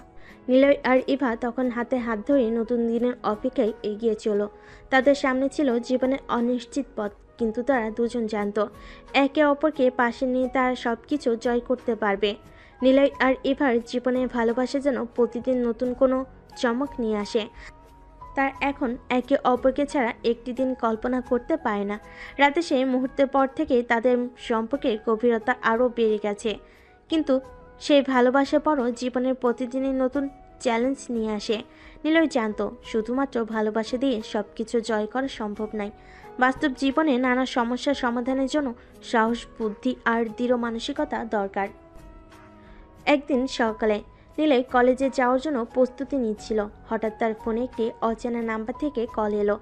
নিলয় আর ইভা তখন হাতে হাত ধরে নতুন দিনের অপেক্ষায় এগিয়ে চলো। তাদের সামনে ছিল জীবনের অনিশ্চিত পথ, কিন্তু তারা দুজন জানতো একে অপরকে পাশে নিয়ে তারা সব কিছু জয় করতে পারবে। নিলয় আর ইভার জীবনের ভালোবাসা যেন প্রতিদিন নতুন কোনো চমক নিয়ে আসে। তার এখন একে অপরকে ছাড়া একটি দিন কল্পনা করতে পারে না। রাতে সেই মুহূর্তের পর থেকে তাদের সম্পর্কের গভীরতা আরও বেড়ে গেছে, কিন্তু সেই ভালোবাসার পরও জীবনের প্রতিদিনই নতুন চ্যালেঞ্জ নিয়ে আসে। নিলয় জানতো শুধুমাত্র ভালোবাসা দিয়ে সব কিছু জয় করা সম্ভব নয়। বাস্তব জীবনে নানা সমস্যার সমাধানের জন্য সাহস, বুদ্ধি আর দৃঢ় মানসিকতা দরকার। একদিন সকালে নিলয় কলেজে যাওয়ার জন্য প্রস্তুতি নিচ্ছিল। হঠাৎ তার ফোনে একটি অচেনা নাম্বার থেকে কল এলো।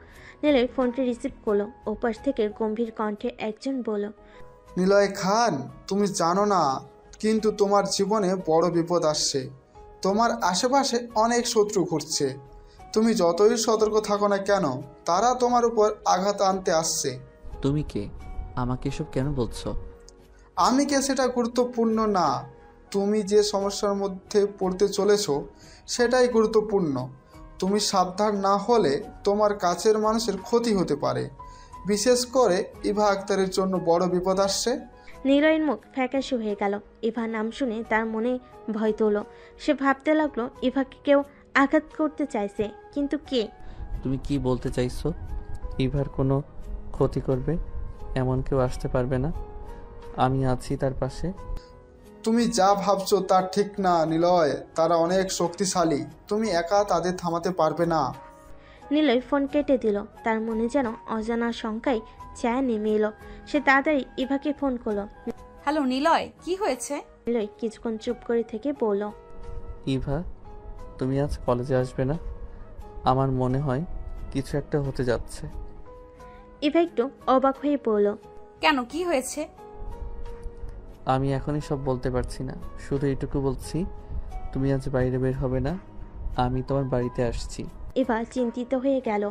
নিলয় ফোনটি রিসিভ করলো। ওপাশ থেকে গম্ভীর কণ্ঠে একজন বলল। নিলয় খান, তুমি জানো না, কিন্তু তোমার জীবনে বড় বিপদ আসছে। তোমার আশেপাশে অনেক শত্রু ঘুরছে। তুমি যতই সতর্ক থাকো না কেন, তারা তোমার উপর আঘাত আনতে আসছে। তুমি কে? আমাকে এসব কেন বলছো? আমি কে সেটা গুরুত্বপূর্ণ না, তুমি যে সমস্যার মধ্যে পড়তে চলেছো সেটাই গুরুত্বপূর্ণ। তুমি সাবধান না হলে তোমার কাছের মানুষের ক্ষতি হতে পারে। বিশেষ করে ইভা আক্তারের জন্য বড় বিপদ আসছে। নিলয়ের মুখ ফ্যাকাশে হয়ে গেল। ইভা নাম শুনে তার মনে ভয় তোল। সে ভাবতে লাগলো ইভাকে কেউ আঘাত করতে চাইছে, কিন্তু কে? তুমি কি বলতে চাইছো? ইভার কোনো ক্ষতি করবে এমন কেউ আসতে পারবে না। আমি আছি তার পাশে। তুমি যা ভাবছো তা ঠিক না নিলয়, তারা অনেক শক্তিশালী। তুমি একা তাদের থামাতে পারবে না। নিলয় ফোন কেটে দিল। তার মনে যেন অজানা শঙ্কায় ছায়া নেমে এলো। সে তাড়াতাড়ি ইভাকে ফোন করলো। হ্যালো নিলয়, কি হয়েছে? নিলয় কিছুক্ষণ চুপ করে থেকে বলল। ইভা, তুমি আজ কলেজে আসবে না? আমার মনে হয় কিছু একটা হতে যাচ্ছে। ইভা একটু অবাক হয়ে বলল। কেন, কি হয়েছে? আমি এখনই সব বলতে পারছি না, শুধু এটুকু বলছি, তুমি আজ বাইরে বের হবে না। আমি তোমার বাড়িতে আসছি। ইভা চিন্তিত হয়ে গেল।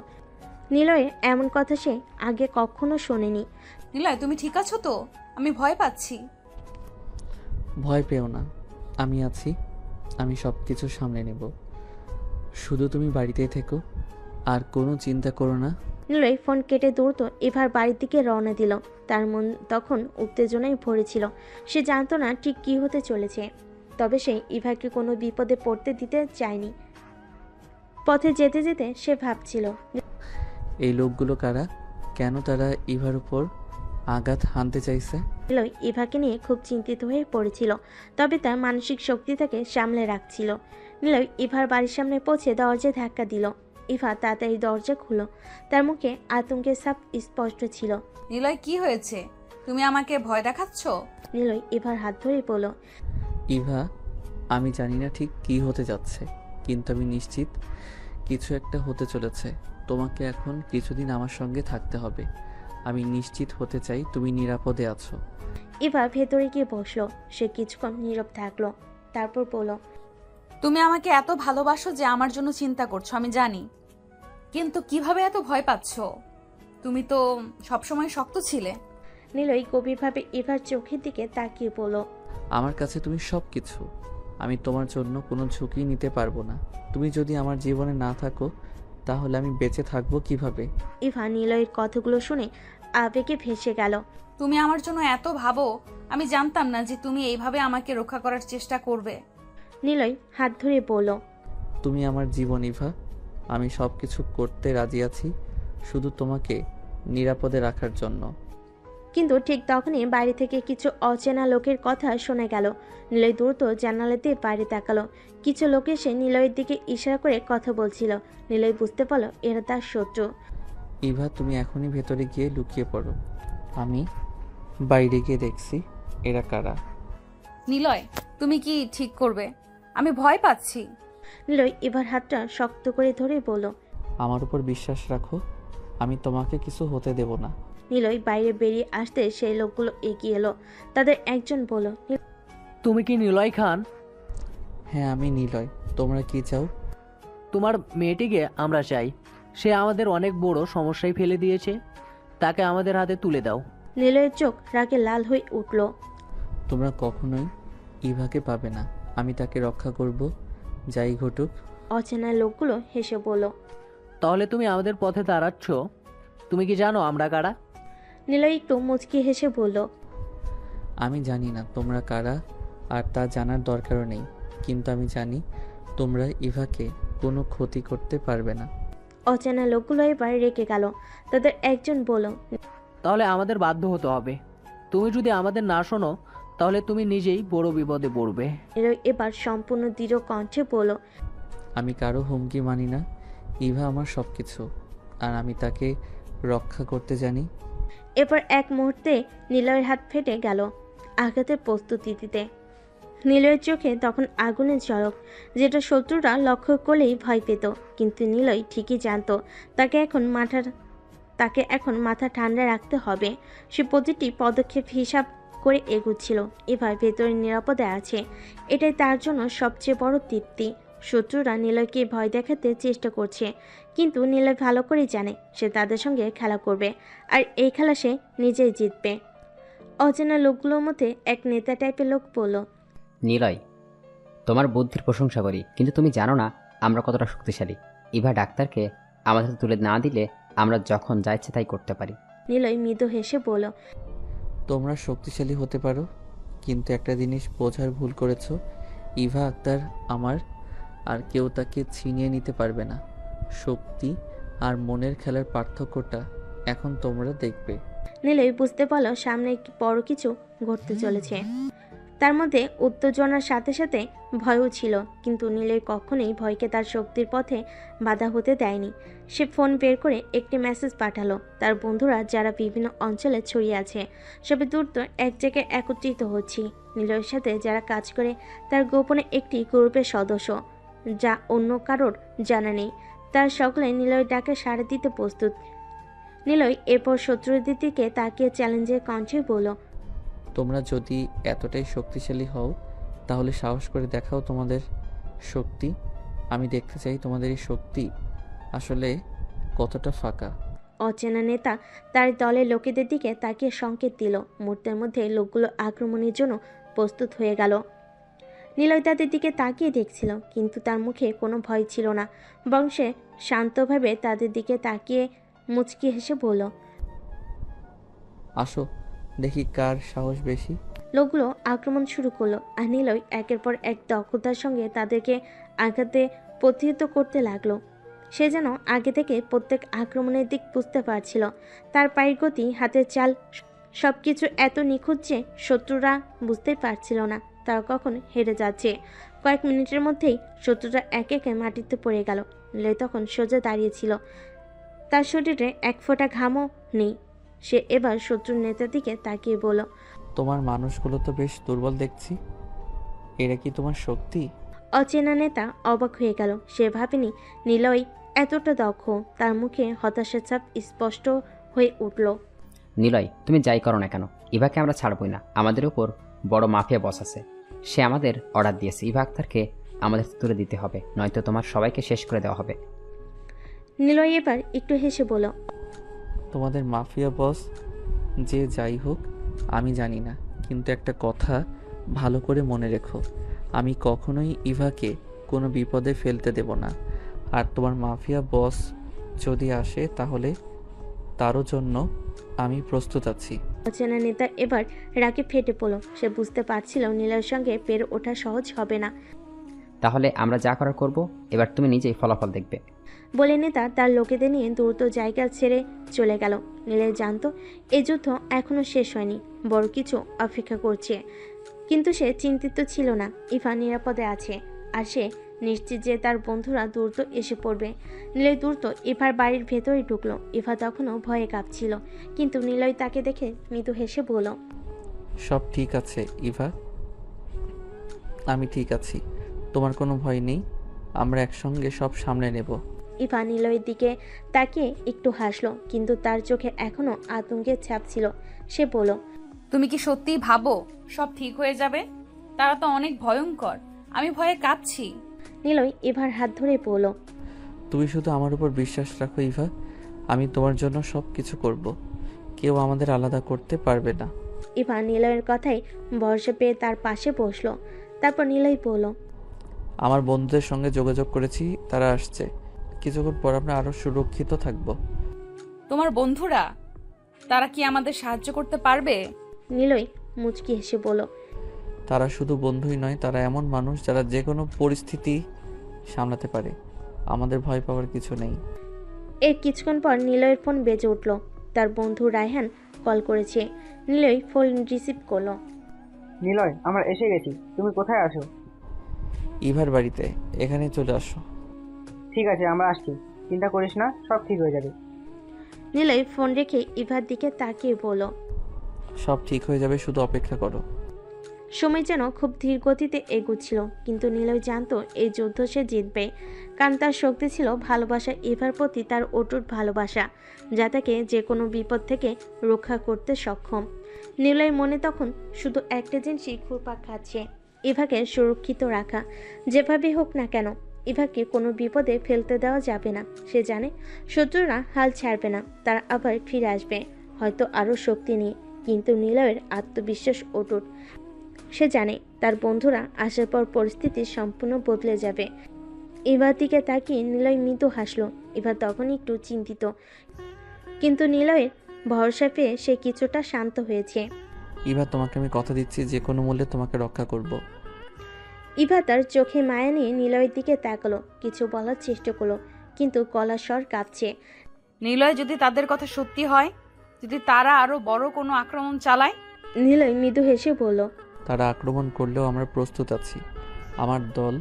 নিলয়ের এমন কথা সে আগে কখনো শোনেনি। নিলয়, তুমি ঠিক আছো তো? আমি ভয় পাচ্ছি। ভয় পেও না, আমি আছি। আমি সব কিছু সামলে নেব। শুধু তুমি বাড়িতেই থেকো, আর কোনো চিন্তা করো না। নিলয় ফোন কেটে দ্রুত ইভার বাড়ির দিকে রওনা দিল। তার মন তখন উত্তেজনায় ভরেছিল। সে জানতো না ঠিক কী হতে চলেছে, তবে সে ইভাকে কোনো বিপদে পড়তে দিতে চায়নি। পথে যেতে যেতে সে ভাবছিল, এই লোকগুলো কারা? কেন তারা ইভার উপর আঘাত হানতে চাইছে? নিলয় ইভাকে নিয়ে খুব চিন্তিত হয়ে পড়েছিল, তবে তার মানসিক শক্তি তাকে সামলে রাখছিল। নিলয় ইভার বাড়ির সামনে পৌঁছে দরজায় ধাক্কা দিল। ইভা তাড়াতাড়ি দরজা খুলো। তার মুখে আতঙ্কের ছাপ স্পষ্ট ছিল। নিলয়, কি হয়েছে? তুমি আমাকে ভয় দেখাচ্ছ? নিলয় ইভার হাত ধরে বলল। ইভা, আমি জানি না ঠিক কি হতে যাচ্ছে, কিন্তু আমি নিশ্চিত কিছু একটা হতে চলেছে। তোমাকে এখন কিছুদিন আমার সঙ্গে থাকতে হবে। আমি নিশ্চিত হতে চাই তুমি নিরাপদে আছো। ইভা ভেতরে গিয়ে বসলো। সে কিছুক্ষণ নীরব থাকলো, তারপর বলল। তুমি আমাকে এত ভালোবাসো যে আমার জন্য চিন্তা করছো, আমি জানি, কিন্তু কিভাবে এত ভয় পাচ্ছ? তুমি তো সবসময় শক্ত ছিলে। নিলয় গভীরভাবে ইভার চোখের দিকে তাকিয়ে বলল। আমার কাছে তুমি সব কিছু। আমি তোমার জন্য কোনো ঝুঁকি নিতে পারবো না। তুমি যদি আমার জীবনে না থাকো, তাহলে আমি বেঁচে থাকবো কিভাবে? ইভা নিলয়ের কথাগুলো শুনে আবেগে ভেসে গেল। তুমি আমার জন্য এত ভাবো, আমি জানতাম না যে তুমি এইভাবে আমাকে রক্ষা করার চেষ্টা করবে। নিলয় হাত ধরে বলল। তুমি আমার জীবন ইভা। আমি সব কিছু করতে রাজি আছি, শুধু তোমাকে নিরাপদে রাখার জন্য। কিন্তু ঠিক তখনই বাইরে থেকে কিছু অচেনা লোকের কথা শোনা গেল। নিলয় দ্রুত জানালাতে বাইরে তাকালো। কিছু লোক এসে নিলয়ের দিকে ইশারা করে কথা বলছিল। নিলয় বুঝতে পারল এরা তার শত্রু। ইভা, তুমি এখনই ভেতরে গিয়ে লুকিয়ে পড়ো। আমি বাইরে গিয়ে দেখছি এরা কারা। নিলয়, তুমি কি ঠিক করবে? আমি ভয় পাচ্ছি। নিলয় এবার হাতটা শক্ত করে ধরে বলল। আমার উপর বিশ্বাস রাখো, আমি তোমাকে কিছু হতে দেব না। নিলয় বাইরে বেরিয়ে আসতে সেই লোকগুলো এগিয়ে এলো। তাদের একজন বলল। তুমি কি নিলয় খান? হ্যাঁ, আমি নিলয়। তোমরা কি চাও? তোমার মেয়েটিকে আমরা চাই। সে আমাদের অনেক বড় সমস্যায় ফেলে দিয়েছে। তাকে আমাদের হাতে তুলে দাও। নিলয়ের চোখ রাগে লাল হয়ে উঠল। তোমরা কখনোই ইভাকে পাবে না। আমি তাকে রক্ষা করব, যাই ঘটুক। অচেনা লোকগুলো হেসে বলল। তাহলে তুমি আমাদের পথে দাঁড়াচ্ছ? তুমি কি জানো আমরা কারা? নিলয় একটু মুচকি হেসে বলল। আমি জানি না তোমরা কারা, আর তা জানার দরকারও নেই, কিন্তু আমি জানি তোমরা ইভাকে কোনো ক্ষতি করতে পারবে না। অচেনা লোকগুলো এবার রেগে গেল। তাদের একজন বলল। তাহলে আমাদের বাধ্য হতে হবে। তুমি যদি আমাদের না শোনো তাহলে তুমি নিজেই বড় বিপদে পড়বে। নিলয় এবার সম্পূর্ণ দৃঢ় কণ্ঠে বলল। আমি কারো হুমকি মানি না। ইভা আমার সব কিছু, আর আমি তাকে রক্ষা করতে জানি। এরপর এক মুহূর্তে নিলয়ের হাত ফেটে গেল আঘাতের প্রস্তুতি দিতে। নিলয়ের চোখে তখন আগুনের ঝলক, যেটা শত্রুরা লক্ষ্য করলেই ভয় পেত। কিন্তু নিলয় ঠিকই জানতো তাকে এখন মাথা ঠান্ডা রাখতে হবে। সে প্রতিটি পদক্ষেপ হিসাব করে এগুচ্ছিল। এবার ভেতরে নিরাপদে আছে, এটাই তার জন্য সবচেয়ে বড় তৃপ্তি। শত্রুরা নিলয়কে ভয় দেখাতে চেষ্টা করছে, কিন্তু নিলয় ভালো করেই জানে সে তাদের সঙ্গে খেলা করবে, আর এই খেলা সে নিজেই জিতবে। অচেনা লোকগুলোর মধ্যে এক নেতা টাইপের লোক বলল। নিলয়, তোমার বুদ্ধির প্রশংসা করি, কিন্তু তুমি জানো না আমরা কতটা শক্তিশালী। ইভা ডাক্তারকে আমাদের তুলে না দিলে আমরা যখন যা ইচ্ছে তাই করতে পারি। নিলয় মৃদু হেসে বলল। তোমরা শক্তিশালী হতে পারো, কিন্তু একটা জিনিস বোঝার ভুল করেছো। ইভা আক্তার আমার, আর কেউ তাকে ছিনিয়ে নিতে পারবে না। শক্তি আর মনের খেলার পার্থক্যটা এখন তোমরা দেখবে। নিলয় বুঝতে পারলো সামনে বড় কিছু ঘটতে চলেছে। তার মধ্যে উত্তেজনার সাথে সাথে ভয়ও ছিল, কিন্তু নিলয় কখনোই ভয়কে তার শক্তির পথে বাধা হতে দেয়নি। সে ফোন বের করে একটি মেসেজ পাঠালো তার বন্ধুরা যারা বিভিন্ন অঞ্চলে ছড়িয়ে আছে। সবে দ্রুত এক জায়গায় একত্রিত হচ্ছি। নিলয়ের সাথে যারা কাজ করে তার গোপনে একটি গ্রুপের সদস্য, যা অন্য কারোর জানা নেই। তার সকলে নিলয় ডাকে সাড়া দিতে প্রস্তুত। নিলয় এরপর শত্রুদের দিকে তাকিয়ে চ্যালেঞ্জের কণ্ঠে বলল। তোমরা যদি এতটাই শক্তিশালী হও তাহলে সাহস করে দেখাও তোমাদের শক্তি। আমি দেখতে চাই তোমাদের এই শক্তি আসলে কতটা ফাঁকা। অচেনা নেতা তার দলের লোকেদের দিকে তাকিয়ে সংকেত দিল। মুহূর্তের মধ্যে লোকগুলো আক্রমণের জন্য প্রস্তুত হয়ে গেল। নিলয় তাদের দিকে তাকিয়ে দেখছিল, কিন্তু তার মুখে কোনো ভয় ছিল না। বংশে শান্তভাবে তাদের দিকে তাকিয়ে মুচকি হেসে বলল। আসো দেখি কার সাহস বেশি। লোকগুলো আক্রমণ শুরু করলো, আর নিলয় একের পর এক দক্ষতার সঙ্গে তাদেরকে আঘাতে প্রতিহত করতে লাগলো। সে যেন আগে থেকে প্রত্যেক আক্রমণের দিক বুঝতে পারছিল। তার পায়ের গতি, হাতের চাল, সবকিছু এত নিখুঁত যে শত্রুরা বুঝতেই পারছিল না তারা কখন হেরে যাচ্ছে। কয়েক মিনিটের মধ্যেই শত্রুরা একে একে মাটিতে পড়ে গেল। নিলয় তখন সোজা দাঁড়িয়েছিল, তার শরীরে এক ফোঁটা ঘামও নেই। সে এবার শত্রুর নেতার দিকে তাকিয়ে বলল। তোমার মানুষগুলো তো বেশ দুর্বল দেখছি, এরা কি তোমার শক্তি? অচেনা নেতা অবাক হয়ে গেল। সে ভাবেনি নিলয় এতটা দক্ষ। তার মুখে হতাশার ছাপ স্পষ্ট হয়ে উঠল। নিলয়, তুমি যাই করো না কেন, ইভাকে আমরা ছাড়বই না। আমাদের উপর বড় মাফিয়া বস আছে, সে আমাদের অর্ডার দিয়েছে ইভা আক্তারকে আমাদের তুলে দিতে হবে, নয়তো তোমার সবাইকে শেষ করে দেওয়া হবে। নিলয় এবার একটু হেসে বলল। তোমাদের মাফিয়া বস যে যাই হোক আমি জানি না, কিন্তু একটা কথা ভালো করে মনে রেখো, আমি কখনোই ইভাকে কোনো বিপদে ফেলতে দেব না। আর তোমার মাফিয়া বস যদি আসে তাহলে তারও জন্য আমি প্রস্তুত আছি। অচেনা নেতা এবার রাগে ফেটে পড়ল। সে বুঝতে পারছিল নিলয়ের সঙ্গে পেরে ওঠা সহজ হবে না। তাহলে আমরা যা করার করব, এবার তুমি নিজেই ফলাফল দেখবে। বলে নেতা তার লোকেদের নিয়ে দ্রুত জায়গা ছেড়ে চলে গেল। নিলয় জানতো এই যুদ্ধ এখনো শেষ হয়নি, বড় কিছু অপেক্ষা করছে। কিন্তু সে চিন্তিত ছিল না। ইভা নিরাপদে আছে, আর সে নিশ্চিত যে তার বন্ধুরা দ্রুত এসে পড়বে। নিলয় দ্রুত ইভার বাড়ির ভেতরে ঢুকলো। ইভা তখনও ভয়ে কাঁপছিল, কিন্তু নিলয় তাকে দেখে মৃদু হেসে বলল। সব ঠিক আছে ইভা, আমি ঠিক আছি, তোমার কোনো ভয় নেই, আমরা একসঙ্গে সব সামলে নেব। ইভা নিলয়ের দিকে তাকিয়ে একটু হাসলো, কিন্তু তার চোখে এখনো আতঙ্কের ছাপ ছিল। সে বলল। তুমি কি সত্যিই ভাবো সব ঠিক হয়ে যাবে? তারা তো অনেক ভয়ঙ্কর, আমি ভয়ে কাঁপছি। নিলয় ইভার হাত ধরে বলল। তুমি শুধু আমার উপর বিশ্বাস রাখো ইভা, আমি তোমার জন্য সব কিছু করব। কেউ আমাদের আলাদা করতে পারবে না। ইভা নিলয়ের কথায় ভরসা পেয়ে তার পাশে বসলো। তারপর নিলয় বলল, আমার বন্ধুদের সঙ্গে যোগাযোগ করেছি, তারা আসছে। কিছুক্ষণ পর আমরা আরো সুরক্ষিত থাকব। তোমার বন্ধুরা, তারা কি আমাদের সাহায্য করতে পারবে? নিলয় মুচকি হেসে বলল, তারা শুধু বন্ধুই নয়, তারা এমন মানুষ যারা যে কোনো পরিস্থিতি সামলাতে পারে। আমাদের ভয় পাওয়ার কিছু নেই। এর কিছুক্ষণ পর নিলয়ের ফোন বেজে উঠল। তার বন্ধু রায়হান কল করেছে। নিলয় ফোন রিসিভ করলো। নিলয়, আমরা এসে গেছি, তুমি কোথায় আছো? ইভার বাড়িতে, এখানে চলে আসো। ঠিক আছে, আমরা আসছি, চিন্তা করিস না, সব ঠিক হয়ে যাবে। নিলয় ফোন রেখে ইভার দিকে তাকিয়ে বলল, সব ঠিক হয়ে যাবে, শুধু অপেক্ষা করো। সময় যেন খুব ধীর গতিতে এগুচ্ছিল, কিন্তু নিলয় জানতো এই যুদ্ধ সে জিতবে, কারণ তার শক্তি ছিল ভালোবাসা। ইভার প্রতি তার অটুট ভালোবাসা, যা তাকে যে কোনো বিপদ থেকে রক্ষা করতে সক্ষম। নিলয়ের মনে তখন শুধু একটা জিনিসই ঘুরপাক খাচ্ছে, ইভাকে সুরক্ষিত রাখা। যেভাবে হোক না কেন ইভাকে কোনো বিপদে ফেলতে দেওয়া যাবে না। সে জানে শত্রুরা হাল ছাড়বে না, তারা আবার ফিরে আসবে, হয়তো আরও শক্তি নিয়ে। কিন্তু নিলয়ের আত্মবিশ্বাস অটুট। সে জানে তার বন্ধুরা আসার পর পরিস্থিতি সম্পূর্ণ বদলে যাবে। ইভার দিকে তাকিয়ে নিলয় মৃদু হাসলো। ইভা তখন একটু চিন্তিত, কিন্তু নিলয়ের ভরসা পেয়ে সে কিছুটা শান্ত হয়েছে। ইভা, তোমাকে আমি কথা দিচ্ছি, যে কোনো মূল্যে তোমাকে রক্ষা করব। ইভা তার চোখে মায়া নিয়ে নিলয়ের দিকে তাকালো, কিছু বলার চেষ্টা করলো, কিন্তু গলার স্বর কাঁপছে। নিলয়, যদি তাদের কথা সত্যি হয়, যদি তারা আরো বড় কোনো আক্রমণ চালায়? নিলয় মৃদু হেসে বলল, তারা আক্রমণ করলেও আমরা প্রস্তুত আছি। আমার দল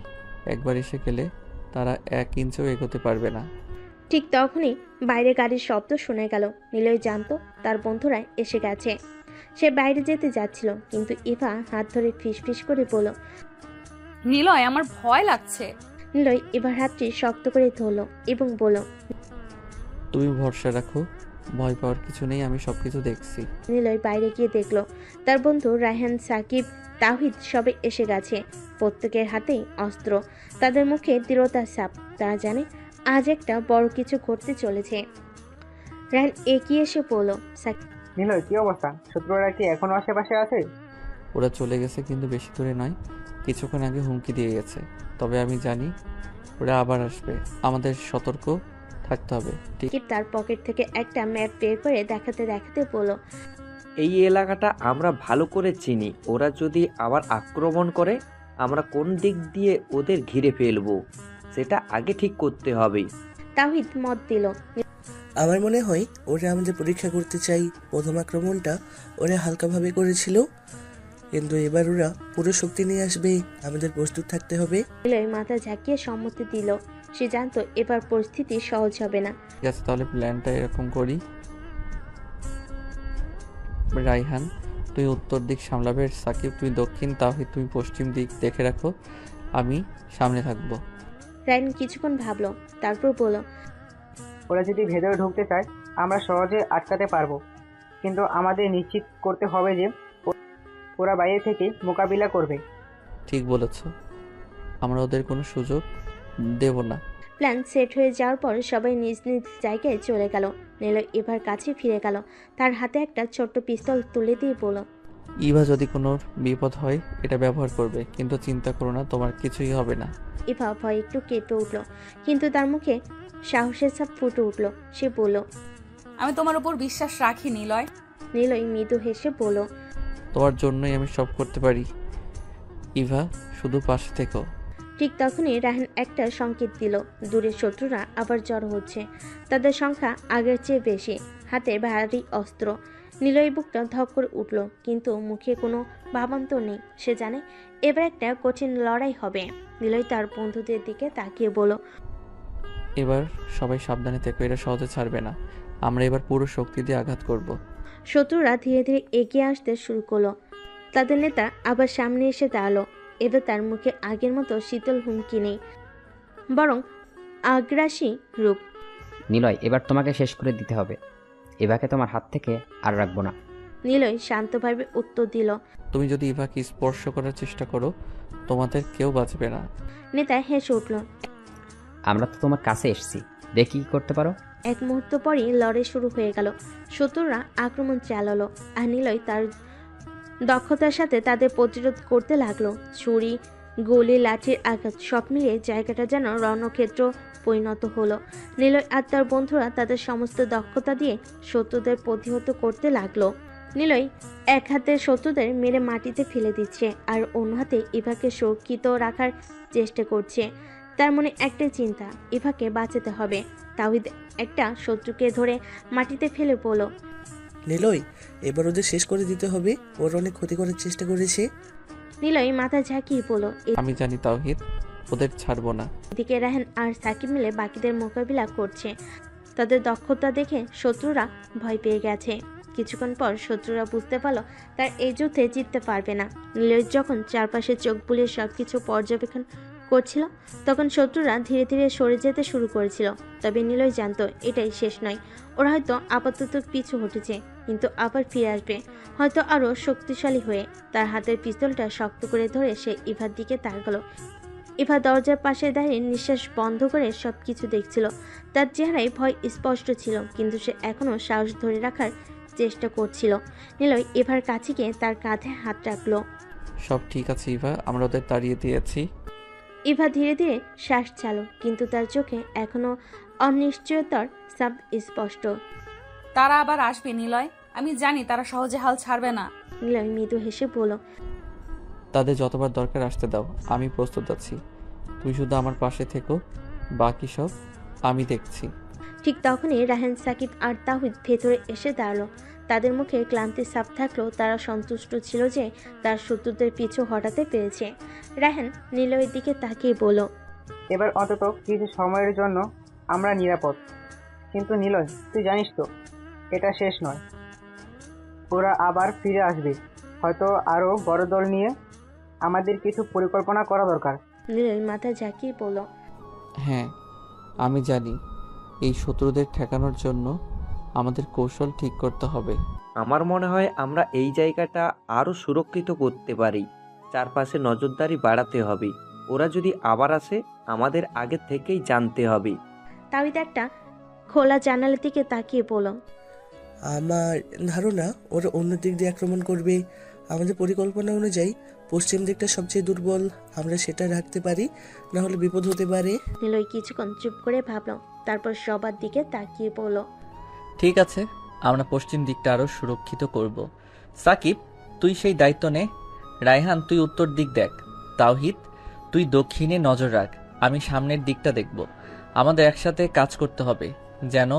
একবার এসে গেলে তারা 1 ইঞ্চও এগোতে পারবে না। ঠিক তখনই বাইরে গাড়ির শব্দ শুনে গেল। নিলয় জানতো তার বন্ধুরা এসে গেছে। সে বাইরে যেতে যাচ্ছিল, কিন্তু ইভা হাত ধরে ফিসফিস করে বলল, নিলয়, আমার ভয় লাগছে। নিলয় এবার হাতটি শক্ত করে ধরল এবং বলল, তুমি ভরসা রাখো, ভয় পাওয়ার কিছু নেই, আমি সবকিছু দেখছি। নিলয় বাইরে গিয়ে দেখলো তার বন্ধু রায়হান, সাকিব, তাওহিদ সবে এসে গেছে। প্রত্যেকের হাতেই অস্ত্র, তাদের মুখে দৃঢ়তার ছাপ। তারা জানে আজ একটা বড় কিছু ঘটতে চলেছে। রায়হান এগিয়ে এসে বলল, নিলয়, কি অবস্থা? শত্রুরা কি এখনো আশেপাশে আছে? ওরা চলে গেছে, কিন্তু বেশি দূরে নয়। কিছুক্ষণ আগে হুমকি দিয়ে গেছে, তবে আমি জানি ওরা আবার আসবে। আমাদের সতর্ক থাকতে হবে। ঠিক সাকিব তার পকেট থেকে একটা ম্যাপ বের করে দেখাতে দেখাতে বলল, এই এলাকাটা আমরা ভালো করে চিনি। ওরা যদি আবার আক্রমণ করে, আমরা কোন দিক দিয়ে ওদের ঘিরে ফেলবো সেটা আগে ঠিক করতে হবে। তাওহিদ মত দিল, আমার মনে হয় ওরা আমাদের পরীক্ষা করতে চাই। প্রথম আক্রমণটা ওরা হালকাভাবে করেছিল, কিন্তু এবার ওরা পুরো শক্তি নিয়ে আসবে, আমাদের প্রস্তুত থাকতে হবে। নিলয় মাথা ঝাঁকিয়ে সম্মতি দিল। সে জানতো এবার পরিস্থিতি সহজ হবে না। ঠিক আছে, তাহলে প্ল্যানটা এরকম করি। রায়হান, তুই উত্তর দিক সামলাবে, সাকিব তুই দক্ষিণ, তাহিদ তুমি পশ্চিম দিক দেখে রাখো, আমি সামনে থাকবো। রায়হান কিছুক্ষণ ভাবলো, তারপর বলল, ওরা যদি ভেতরে ঢুকতে চায় আমরা সহজে আটকাতে পারবো, কিন্তু আমাদের নিশ্চিত করতে হবে যে ওরা বাইরে থেকে মোকাবিলা করবে। ঠিক বলেছ, আমরা ওদের কোনো সুযোগ দেব না। প্ল্যান সেট হয়ে যাওয়ার পর সবাই নিজ নিজ জায়গায় চলে গেল। নিলয় এবার কাছে ফিরে গেল, তার হাতে একটা ছোট্ট পিস্তল তুলে দিয়ে বলল, ইভা যদি কোনো বিপদ হয় এটা ব্যবহার করবে, কিন্তু চিন্তা করো না, তোমার কিছুই হবে না। ইভা ভয় একটু কেঁপে উঠল, কিন্তু তার মুখে সাহসের ছাপ ফুটে উঠল। সে বলল, আমি তোমার উপর বিশ্বাস রাখি নিলয়। নিলয় মৃদু হেসে বলল, তোমার জন্যই আমি সব করতে পারি ইভা, শুধু পাশে থেকো। ঠিক তখনই রায়হান একটা সংকেত দিল। দূরের শত্রুরা আবার জড়ো হচ্ছে, তাদের সংখ্যা আগের চেয়ে বেশি, হাতে ভারী অস্ত্র। নিলয় বুকটা ধক করে উঠল, কিন্তু মুখে কোনো ভাবান্তর নেই। সে জানে এবার একটা কঠিন লড়াই হবে। নিলয় তার বন্ধুদের দিকে তাকিয়ে বলল, এবার সবাই সাবধানে থেকো, এরা সহজে ছাড়বে না। আমরা এবার পুরো শক্তি দিয়ে আঘাত করব। শত্রুরা ধীরে ধীরে এগিয়ে আসতে শুরু করলো। তাদের নেতা আবার সামনে এসে দাঁড়ালো। এবার তার মুখে আগের মতো শীতল হুমকি নেই, বরং আগ্রাসী রূপ। নিলয়, এবার তোমাকে শেষ করে দিতে হবে। এভাকে তোমার হাত থেকে আর রাখবো না। নিলয় শান্তভাবে উত্তর দিল, তুমি যদি ইভাকে স্পর্শ করার চেষ্টা করো, তোমাদের কেউ বাঁচবে না। নেতা হেসে উঠল, আমরা তো তোমার কাছে এসেছি, দেখি কি করতে পারো। এক মুহূর্ত পরই লড়াই শুরু হয়ে গেল। শত্রুরা আক্রমণ চালালো আর নিলয় তার দক্ষতার সাথে তাদের প্রতিরোধ করতে লাগলো। ছুরি, গুলি, লাঠির আঘাত সব মিলিয়ে জায়গাটা যেন রণক্ষেত্র পরিণত হলো। নিলয় আর তার বন্ধুরা তাদের সমস্ত দক্ষতা দিয়ে শত্রুদের প্রতিহত করতে লাগলো। নিলয় এক হাতে শত্রুদের মেরে মাটিতে ফেলে দিচ্ছে আর অন্য হাতে ইভাকে সুরক্ষিত রাখার চেষ্টা করছে। তার মনে একটাই চিন্তা, ইভাকে বাঁচাতে হবে। তাওহিদ একটা শত্রুকে ধরে মাটিতে ফেলে বলল, নিলয়, এবার ওদের শেষ করে দিতে হবে, ওর অনেক ক্ষতি করার চেষ্টা করেছে। নিলয় মাথা ঝাঁকিয়ে বলল, আমি জানি তাওহিদ, ওদের ছাড়বো না। এদিকে রাহান আর সাকিব মিলে বাকিদের মোকাবিলা করছে। তাদের দক্ষতা দেখে শত্রুরা ভয় পেয়ে গেছে। কিছুক্ষণ পর শত্রুরা বুঝতে পারলো তার এই যুদ্ধে জিততে পারবে না। নিলয় যখন চারপাশে চোখ বুলিয়ে সবকিছু পর্যবেক্ষণ করছিল, তখন শত্রুরা ধীরে ধীরে সরে যেতে শুরু করেছিল। তবে নিলয় জানতো এটাই শেষ নয়। ওরা হয়তো আপাতত পিছু হটেছে, কিন্তু আবার ফিরে আসবে, হয়তো আরো শক্তিশালী হয়ে। তার হাতের পিস্তলটা শক্ত করে ধরে সে ইভার দিকে তাকালো। ইভা দরজার পাশে দাঁড়িয়ে নিঃশ্বাস বন্ধ করে সবকিছু দেখছিল। তার চেহারায় ভয় স্পষ্ট ছিল, কিন্তু সে এখনো সাহস ধরে রাখার চেষ্টা করছিল। নিলয় ইভার কাছে গিয়ে তার কাঁধে হাত রাখলো। সব ঠিক আছে ইভা, আমরা ওদের তাড়িয়ে দিয়েছি। ইভা ধীরে ধীরে শ্বাস ছাড়ল, কিন্তু তার চোখে এখনো অনিশ্চয়তার সাব স্পষ্ট। তারা আবার আসবে নিলয়, আমি জানি তারা সহজে হাল ছাড়বে না। নিলয় মৃদু হেসে বলল, তাদের যতবার দরকার আসতে দাও, আমি প্রস্তুত আছি। তুই শুধু আমার পাশে থেকো, বাকি সব আমি দেখছি। ঠিক তখনই রাহান, সাকিব আর তাওহিদ ভেতরে এসে দাঁড়ালো। তাদের মুখে ক্লান্তির ছাপ থাকলেও তারা সন্তুষ্ট ছিল যে তার শত্রুদের পিছু হটাতে পেরেছে। রাহান নিলয়ের দিকে তাকিয়ে বলল, এবার অন্তত কিছু সময়ের জন্য আমরা নিরাপদ। কিন্তু নিলয়, তুই জানিস তো এটা শেষ নয়। ওরা আবার ফিরে আসবে, হয়তো আরও বড় দল নিয়ে। আমাদের কিছু পরিকল্পনা করা দরকার। নিলয় মাথা ঝাঁকিয়ে বলল, হ্যাঁ, আমি জানি। এই শত্রুদের ঠেকানোর জন্য আমাদের কৌশল ঠিক করতে হবে। আমার মনে হয় আমরা এই জায়গাটা আরও সুরক্ষিত করতে পারি। চারপাশে নজরদারি বাড়াতে হবে। ওরা যদি আবার আসে, আমাদের আগে থেকেই জানতে হবে। তাওহিদ একটা খোলা জানালার দিকে তাকিয়ে বলল, আমার ধারণা ওরা অন্য দিক দিয়ে আক্রমণ করবে। আমাদের পরিকল্পনা অনুযায়ী পশ্চিম দিকটা সবচেয়ে দুর্বল, আমরা সেটা রাখতে পারি, না হলে বিপদ হতে পারে। নিলয় কিছুক্ষণ চুপ করে ভাবল, তারপর সবার দিকে তাকিয়ে বলল, ঠিক আছে, আমরা পশ্চিম দিকটা আরও সুরক্ষিত করব। সাকিব, তুই সেই দায়িত্ব নে। রায়হান, তুই উত্তর দিক দেখ। তাওহিদ, তুই দক্ষিণে নজর রাখ, আমি সামনের দিকটা দেখব। আমাদের একসাথে কাজ করতে হবে, যেন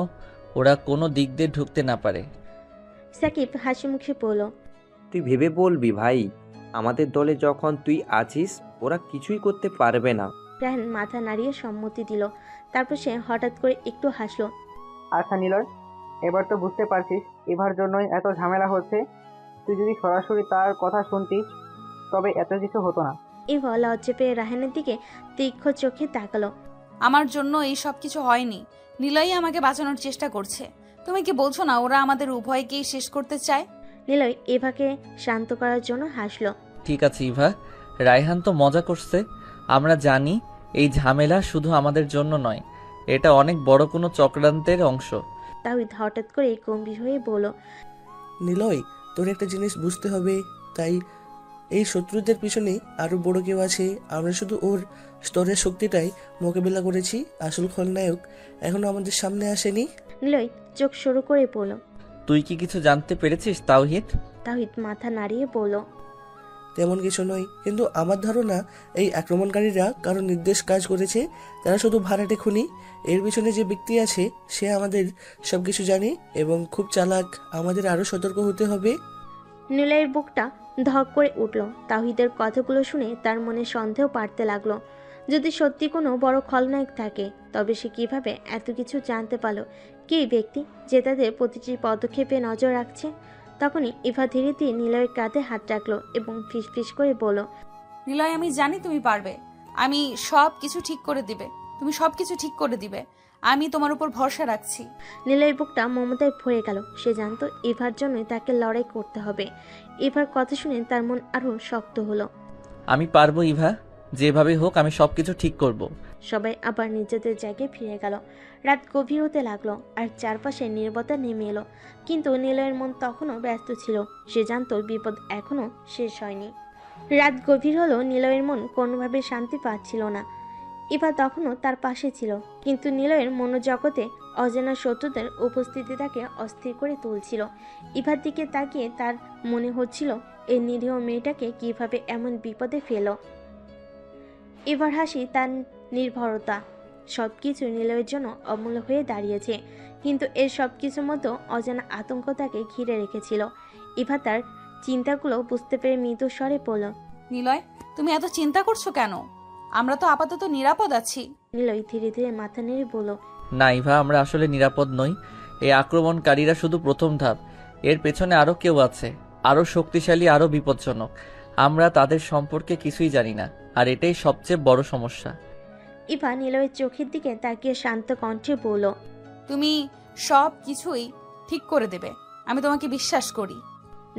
ওরা কোনো দিক দিয়ে ঢুকতে না পারে। সাকিব হাসি মুখে বলল, তুই ভেবে বলবি ভাই, আমাদের দলে যখন তুই আছিস, ওরা কিছুই করতে পারবে না। রাহান মাথা নাড়িয়ে সম্মতি দিল। তারপর সে হঠাৎ করে একটু হাসলো। আচ্ছা নিলয়, এবার তো বুঝতে পারছিস এবার জন্যই এত ঝামেলা হচ্ছে। তুই যদি সরাসরি তার কথা শুনতিস, তবে এত কিছু হতো না। ইভা লজ্জা পেয়ে রাহানের দিকে তীক্ষ্ণ চোখে তাকালো। আমার জন্য এই সব কিছু হয়নি, নিলয়ই আমাকে বাঁচানোর চেষ্টা করছে। তুমি কি বলছো না ওরা আমাদের উভয়কেই শেষ করতে চায়? নিলয় ইভাকে শান্ত করার জন্য হাসলো। ঠিক আছে ইভা, রায়হান তো মজা করছে। আমরা জানি এই ঝামেলা শুধু আমাদের জন্য নয়, এটা অনেক বড় কোনো চক্রান্তের অংশ। তাওহিদ হঠাৎ করে গম্ভীর হয়ে বলল, নিলয়, তোর একটা জিনিস বুঝতে হবে। তাই এই শত্রুদের পিছনে আরো বড় কেউ আছে। আমরা শুধু ওর স্তরের শক্তিটাই মোকাবিলা করেছি, আসল খলনায়ক এখনো আমাদের সামনে আসেনি। নিলয় চোখ সরু করে বলল, তুই কি কিছু জানতে পেরেছিস তাওহিদ? তাওহিদ মাথা নাড়িয়ে বলল, তেমন কিছু নয়, কিন্তু আমার ধারণা এই আক্রমণকারীরা কারো নির্দেশ কাজ করেছে। তারা শুধু ভাড়াটে খুনি। এর পিছনে যে ব্যক্তি আছে সে আমাদের সবকিছু জানে এবং খুব চালাক। আমাদের আরো সতর্ক হতে হবে। নিলয়ের বুকটা ধক করে উঠল। তাওহিদের কথাগুলো শুনে তার মনে সন্দেহ বাড়তে লাগলো। যদি সত্যি কোনো বড় খলনায়ক থাকে, তবে সে কিভাবে এত কিছু জানতে পারলো? কে ব্যক্তি যে তাদের প্রতিটি পদক্ষেপে নজর রাখছে? তখনই ইভা ধীরে ধীরে নিলয়ের কাঁধে হাত রাখলো এবং ফিসফিস করে বলল, নিলয়, আমি জানি তুমি পারবে। আমি সব কিছু ঠিক করে দিবে, তুমি সব কিছু ঠিক করে দিবে। আমি তোমার উপর ভরসা রাখছি। নিলয়ের বুকটা মমতায় ভরে গেল। সে জানতো ইভার জন্যই তাকে লড়াই করতে হবে। ইভার কথা শুনে তার মন আরো শক্ত হলো। আমি পারবো ইভা, যেভাবে হোক আমি সবকিছু ঠিক করব। সবাই আবার নিজেদের জায়গায় ফিরে গেল। রাত গভীর হতে লাগলো আর চারপাশে নীরবতা নেমে এলো, কিন্তু নিলয়ের মন তখনও ব্যস্ত ছিল। সে জানতো বিপদ এখনো শেষ হয়নি। রাত গভীর হলো, নিলয়ের মন কোনোভাবে শান্তি পাচ্ছিল না। ইভা তখনও তার পাশে ছিল, কিন্তু নিলয়ের মনোজগতে অজানা শত্রুদের উপস্থিতি তাকে অস্থির করে তুলছিল। ইভার দিকে তাকিয়ে তার মনে হচ্ছিল এই নিরীহ মেয়েটাকে কিভাবে এমন বিপদে ফেল। ইভার হাসি, তার নির্ভরতা সবকিছু নিলয়ের জন্য অমূল্য হয়ে দাঁড়িয়েছে, কিন্তু এর সবকিছুর মতো অজানা আতঙ্ক তাকে ঘিরে রেখেছিল। ইভা তার চিন্তাগুলো বুঝতে পেরে মৃদু স্বরে বলল, নিলয়, তুমি এত চিন্তা করছো কেন? আমরা তো আপাতত নিরাপদ আছি। নিলয় ধীরে ধীরে মাথা নেড়ে বলল, না ইভা, আমরা আসলে নিরাপদ নই। এই আক্রমণকারীরা শুধু প্রথম ধাপ, এর পেছনে আরও কেউ আছে, আরও শক্তিশালী, আরও বিপজ্জনক। আমরা তাদের সম্পর্কে কিছুই জানি না, আর এটাই সবচেয়ে বড় সমস্যা। ইভা নিলয়ের চোখের দিকে তাকিয়ে শান্ত কণ্ঠে বলল, তুমি সব কিছুই ঠিক করে দেবে, আমি তোমাকে বিশ্বাস করি।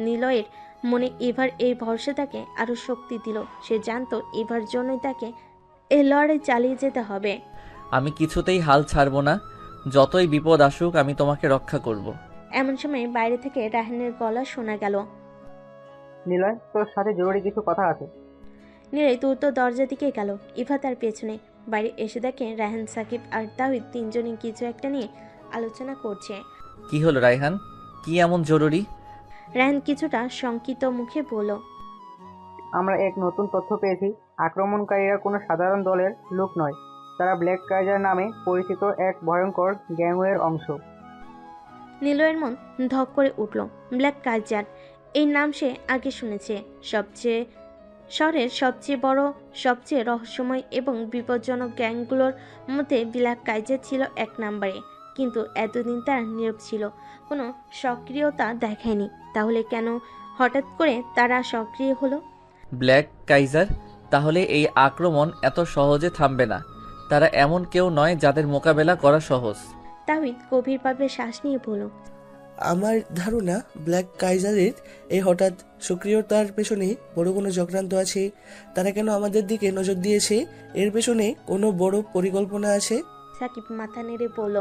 নিলয়ের মনে ইভার এই ভরসা তাকে আরো শক্তি দিল। সে জানতো ইভার জন্যই তাকে এই লড়াই চালিয়ে যেতে হবে। আমি কিছুতেই হাল ছাড়বো না, যতই বিপদ আসুক আমি তোমাকে রক্ষা করব। এমন সময় বাইরে থেকে রাহানের গলা শোনা গেল। নিলয়, তোর সাথে জরুরি কিছু কথা আছে। নিলয় দ্রুত দরজা দিকে গেল। ইভা তার পেছনে। বাইরে এসে দেখে রাহান, সাকিব আর তাহিদ তিনজনই কিছু একটা নিয়ে আলোচনা করছে। কি হলো রায়হান, কি এমন জরুরি? রাহান কিছুটা শঙ্কিত মুখে বলল, আমরা এক নতুন তথ্য পেয়েছি। আক্রমণকারীরা কোনো সাধারণ দলের লোক নয়, তারা ব্ল্যাক কাইজার নামে পরিচিত এক ভয়ঙ্কর গ্যাংওয়ের অংশ। নিলয়ের মন ধক করে উঠল। ব্ল্যাক কাইজার, এই নাম সে আগে শুনেছে। শহরের সবচেয়ে বড়, সবচেয়ে রহস্যময় এবং বিপজ্জনক গ্যাংগুলোর মধ্যে ব্ল্যাক কাইজার ছিল এক নম্বরে, কিন্তু এতদিন তারা নীরব ছিল, কোনো সক্রিয়তা দেখায়নি। তাহলে কেন হঠাৎ করে তারা সক্রিয় হলো? ব্ল্যাক কাইজার, তাহলে এই আক্রমণ এত সহজে থামবে না। তারা এমন কেউ নয় যাদের মোকাবেলা করা সহজ। তাহিদ গভীরভাবে শ্বাস নিয়ে বলল, আমার ধারণা ব্ল্যাক কাইজারের এই হঠাৎ সক্রিয়তার পেছনে বড় কোনো চক্রান্ত আছে। তারা কেন আমাদের দিকে নজর দিয়েছে? এর পেছনে কোনো বড় পরিকল্পনা আছে। সাকিব মাথা নেড়ে বলল,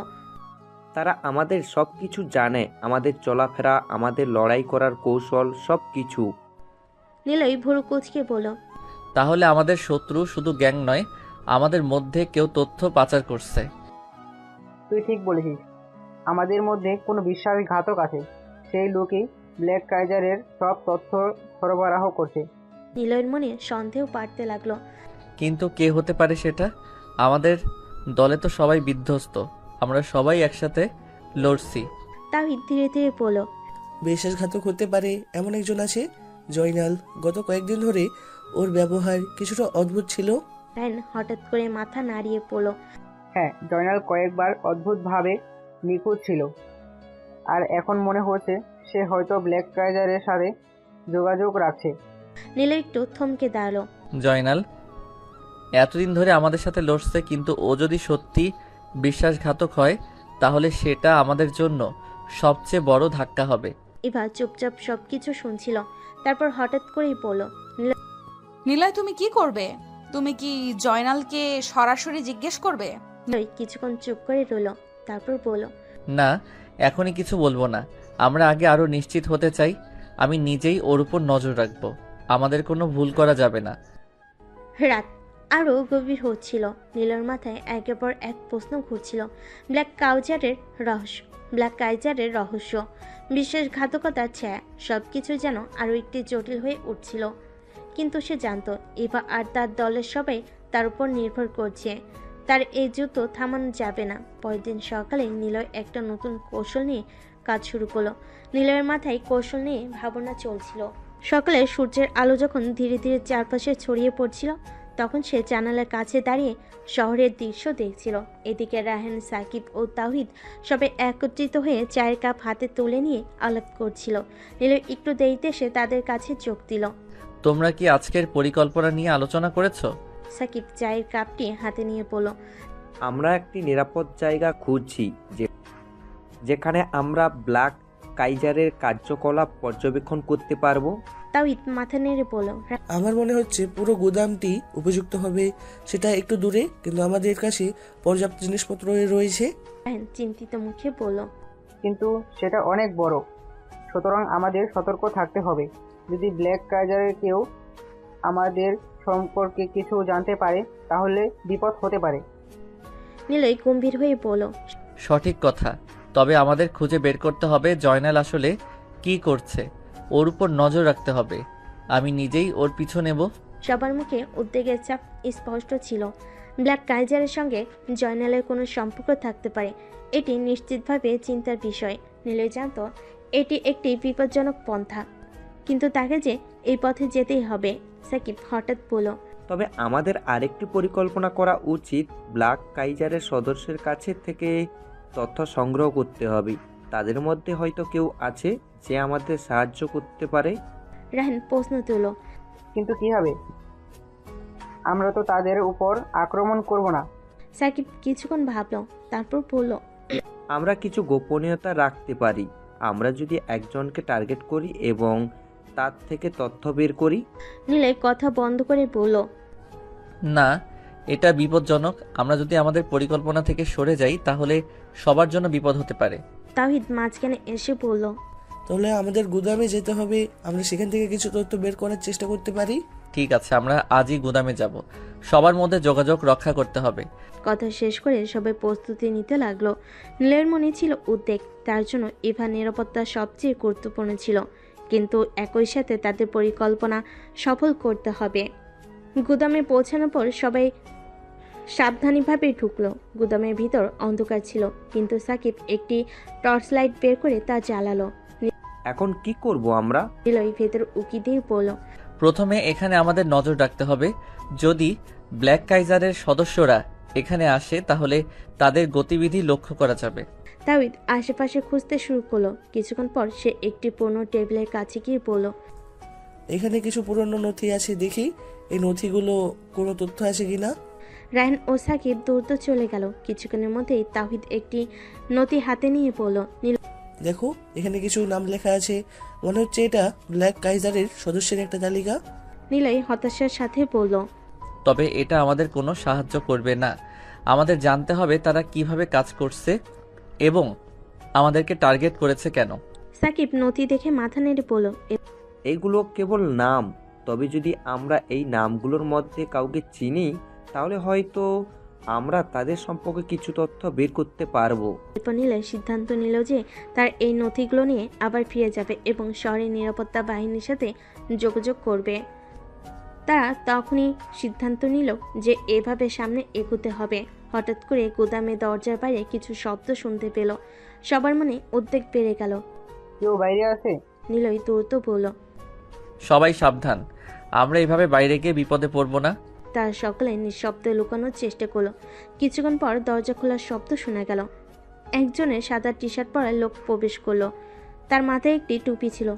তারা আমাদের সব কিছু জানে, আমাদের চলাফেরা, আমাদের লড়াই করার কৌশল, সব কিছু। নিলয় ভুরু কুচকে বলল, তাহলে আমাদের শত্রু শুধু গ্যাং নয়, আমাদের মধ্যে কেউ তথ্য পাচার করছে। তুই ঠিক বলেছিস, আমাদের মধ্যে কোনো বিশ্বাসঘাতক আছে। সেই লোকই ব্ল্যাক কাইজারের সব তথ্য সরবরাহ করছে। নিলয়ের মনে সন্দেহ বাড়তে লাগলো। কিন্তু কে হতে পারে সেটা? আমাদের দলে তো সবাই বিধ্বস্ত, আমরা সবাই একসাথে লড়ছি। তাহিদ ধীরে ধীরে বলল, বিশ্বাসঘাতক হতে পারে এমন একজন আছে, জয়নাল। গত কয়েকদিন ধরে ওর ব্যবহার কিছুটা অদ্ভুত ছিল। রায়ন হঠাৎ করে মাথা নাড়িয়ে পড়ল, হ্যাঁ, জয়নাল কয়েকবার অদ্ভুতভাবে নিখুঁত ছিল, আর এখন মনে হচ্ছে সে হয়তো ব্ল্যাক কাইজারের সাথে যোগাযোগ রাখছে। নিলয় একটু থমকে দাঁড়ালো। জয়নাল এতদিন ধরে আমাদের সাথে লড়ছে, কিন্তু ও যদি সত্যি বিশ্বাসঘাতক হয় তাহলে সেটা আমাদের জন্য সবচেয়ে বড় ধাক্কা হবে। ইভা চুপচাপ সবকিছু শুনছিল, তারপর হঠাৎ করেই বলল, নিলয়, তুমি কি করবে? তুমি কি জয়নালকে সরাসরি জিজ্ঞেস করবে? নিলয় কিছুক্ষণ চুপ করে রইল, তারপর বলল, না, এখনই কিছু বলবো না। আমরা আগে আরো নিশ্চিত হতে চাই। আমি নিজেই ওর উপর নজর রাখবো, আমাদের কোনো ভুল করা যাবে না। রাত আরও গভীর হচ্ছিল। নীলর মাথায় একের পর এক প্রশ্ন ঘুরছিল। ব্ল্যাক কাইজারের রহস্য, বিশ্বাসঘাতকতার ছায়া, সবকিছু যেন আরও একটি জটিল হয়ে উঠছিল। কিন্তু সে জানতো ইভা আর তার দলের সবাই তার উপর নির্ভর করছে। তার এই যুদ্ধ থামানো যাবে না। পরের দিন সকালে নিলয় একটা নতুন কৌশল নিয়ে কাজ শুরু করলো। নিলয়ের মাথায় কৌশল নিয়ে ভাবনা চলছিল। সকালে সূর্যের আলো যখন ধীরে ধীরে চারপাশে ছড়িয়ে পড়ছিল, তখন সে জানালার কাছে দাঁড়িয়ে শহরের দৃশ্য দেখছিল। এদিকে রাহান, সাকিব ও তাহিদ সবাই একত্রিত হয়ে চায়ের কাপ হাতে তুলে নিয়ে আলাপ করছিল। নিলয় একটু দেরিতে সে তাদের কাছে চোখ দিল। তোমরা কি আজকের পরিকল্পনা নিয়ে আলোচনা করেছো? সাকিব চায়ের কাপটি হাতে নিয়ে বলল, আমরা একটি নিরাপদ জায়গা খুঁজছি, যেখানে আমরা ব্ল্যাক কাইজারের কার্যকলাপ পর্যবেক্ষণ করতে পারবো? তাওহিদ মাথা নেড়ে বলল। আমার মনে হচ্ছে পুরো গুদামটি উপযুক্ত হবে, সেটা একটু দূরে, কিন্তু আমাদের কাছে পর্যাপ্ত জিনিসপত্র রয়েছে। রায়হান চিন্তিত মুখে বলল। কিন্তু সেটা অনেক বড়, সুতরাং আমাদের সতর্ক থাকতে হবে। যদি ব্ল্যাক কাইজারের কেউ আমাদের সম্পর্কে কিছু জানতে পারে তাহলে বিপদ হতে পারে। নিলয় গম্ভীর হয়ে বলল। সঠিক কথা, তবে আমাদের খুঁজে বের করতে হবে জয়নাল আসলে কি করছে। ওর উপর নজর রাখতে হবে। আমি নিজেই ওর পিছু নেব। সবার মুখে উদ্বেগের চাপ স্পষ্ট ছিল। ব্ল্যাক কাইজারের সঙ্গে জয়নালের কোনো সম্পর্ক থাকতে পারে, এটি নিশ্চিতভাবে চিন্তার বিষয়। নিলয় জানত এটি একটি বিপজ্জনক পন্থা, কিন্তু তাকে যে এই পথে যেতেই হবে। সাকিব হঠাৎ বলল। তবে আমাদের আরেকটি পরিকল্পনা করা উচিত। ব্ল্যাক কাইজারের সদস্যের কাছে থেকে তথ্য সংগ্রহ করতে হবে। তাদের মধ্যে হয়তো কেউ আছে যে আমাদের সাহায্য করতে পারে। রায়হান প্রশ্ন তুলল। কিন্তু কিভাবে? আমরা তো তাদের উপর আক্রমণ করব না। সাকিব কিছুক্ষণ ভাবল, তারপর বলল। আমরা কিছু গোপনীয়তা রাখতে পারি। আমরা যদি একজনকে টার্গেট করি এবং তার থেকে তথ্য বের করি। নিলয় কথা বন্ধ করে বলল। না, এটা বিপজ্জনক। আমরা যদি আমাদের পরিকল্পনা থেকে সরে যাই তাহলে সবার জন্য বিপদ হতে পারে। তাওহিদ মাঝখানে এসে বলল। তাহলে আমাদের গুদামে যেতে হবে, আমরা সেখান থেকে কিছু তথ্য বের করার চেষ্টা করতে পারি। ঠিক আছে, আমরা আজই গুদামে যাব। সবার মধ্যে যোগাযোগ রক্ষা করতে হবে। কথা শেষ করে সবাই প্রস্তুতি নিতে লাগলো। নীলের মনে ছিল উদ্বেগ, তার জন্য ইভা নিরাপত্তা সবচেয়ে গুরুত্বপূর্ণ ছিল, কিন্তু একই সাথে তাদের পরিকল্পনা সফল করতে হবে। গুদামে পৌঁছানোর পর সবাই সাবধানীভাবে ঢুকলো। গুদামের ভিতর অন্ধকার ছিল, কিন্তু সাকিব একটি টর্চ লাইট বের করে তা জ্বালালো। এখন কি করব আমরা? নিলয় ভেতর উকি দিয়ে বলল। প্রথমে এখানে আমাদের নজর রাখতে হবে। যদি ব্ল্যাক কাইজারের সদস্যরা এখানে আসে তাহলে তাদের গতিবিধি লক্ষ্য করা যাবে। তাওহিদ আশেপাশে খুঁজতে শুরু করলো। কিছুক্ষণ পর সে একটি পুরনো টেবিলের কাছে গিয়ে বলল। এখানে কিছু পুরনো নথি আছে, দেখি এই নথিগুলো কোনো তথ্য আছে কিনা। রায়হান ও সাকিব দ্রুত চলে গেল। কিছুক্ষণের মধ্যেই তাওহিদ একটি নথি হাতে নিয়ে বলল। দেখো, এখানে কিছু নাম লেখা আছে, মনে হচ্ছে এটা ব্ল্যাক কাইজারের সদস্যের একটা তালিকা। নিলয় হতাশার সাথে বলল। তবে এটা আমাদের কোনো সাহায্য করবে না। আমাদের জানতে হবে তারা কিভাবে কাজ করছে এবং আমাদেরকে টার্গেট করেছে কেন। সাকিব নথি দেখে মাথা নেড়ে বলল। এইগুলো কেবল নাম, তবে যদি আমরা এই নামগুলোর মধ্যে কাউকে চিনি তাহলে হয়তো আমরা তাদের সম্পর্কে কিছু তথ্য বের করতে পারবো। এরপর নিলয় সিদ্ধান্ত নিল যে তার এই নথিগুলো নিয়ে আবার ফিরে যাবে এবং শহরের নিরাপত্তা বাহিনীর সাথে যোগাযোগ করবে। তারা তখনই সিদ্ধান্ত নিল যে এভাবে সামনে এগোতে হবে। হঠাৎ করে গুদামে দরজার বাইরে কিছু শব্দ শুনতে পেল। সবার মনে উদ্বেগ বেড়ে গেল। কেউ বাইরে আছে? নিলয় দ্রুত বলল। সবাই সাবধান, আমরা এভাবে বাইরে গিয়ে বিপদে পড়ব না। তার সকলে নিঃশব্দে লুকানোর চেষ্টা করলো। কিছুক্ষণ পর দরজা খোলার শব্দ শোনা গেল। একজনের সাদা টি শার্ট পরা লোক প্রবেশ করলো। তার মাথায় একটি টুপি ছিল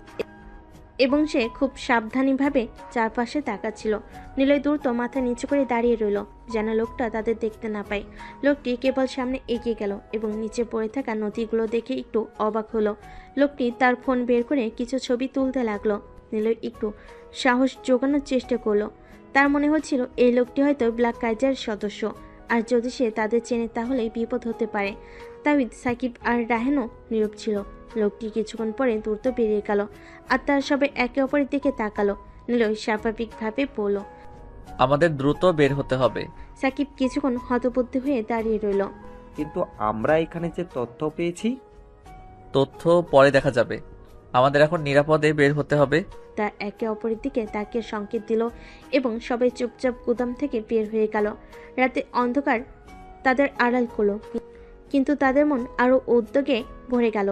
এবং সে খুব সাবধানীভাবে চারপাশে তাকাচ্ছিল। নিলয় দ্রুত মাথা নিচু করে দাঁড়িয়ে রইল, যেন লোকটা তাদের দেখতে না পায়। লোকটি কেবল সামনে এগিয়ে গেল এবং নিচে পড়ে থাকা নথিগুলো দেখে একটু অবাক হলো। লোকটি তার ফোন বের করে কিছু ছবি তুলতে লাগলো। নিলয় একটু সাহস জোগানোর চেষ্টা করলো। তার মনে হচ্ছিল এই লোকটি হয়তো ব্ল্যাক কাইজারের সদস্য, আর যদি সে তাদের চেনে তাহলে বিপদ হতে পারে। তাওহিদ, সাকিব আর রায়হানও নীরব ছিল। লোকটি কিছুক্ষণ পরে দ্রুত বেরিয়ে গেল, আর তার সবাই একে অপরের দিকে তাকালো। নিলয় স্বাভাবিকভাবে বলল। আমাদের দ্রুত বের হতে হবে। সাকিব কিছুক্ষণ হতবুদ্ধি হয়ে দাঁড়িয়ে রইল। কিন্তু আমরা এখানে যে তথ্য পেয়েছি। তথ্য পরে দেখা যাবে, আমাদের এখন নিরাপদে বের হতে হবে। তা একে অপরের দিকে তাকিয়ে সংকেত দিল এবং সবাই চুপচাপ গুদাম থেকে বের হয়ে গেল। রাতে অন্ধকার তাদের আড়াল করলো, কিন্তু তাদের মন আরো উদ্যোগে ভরে গেল।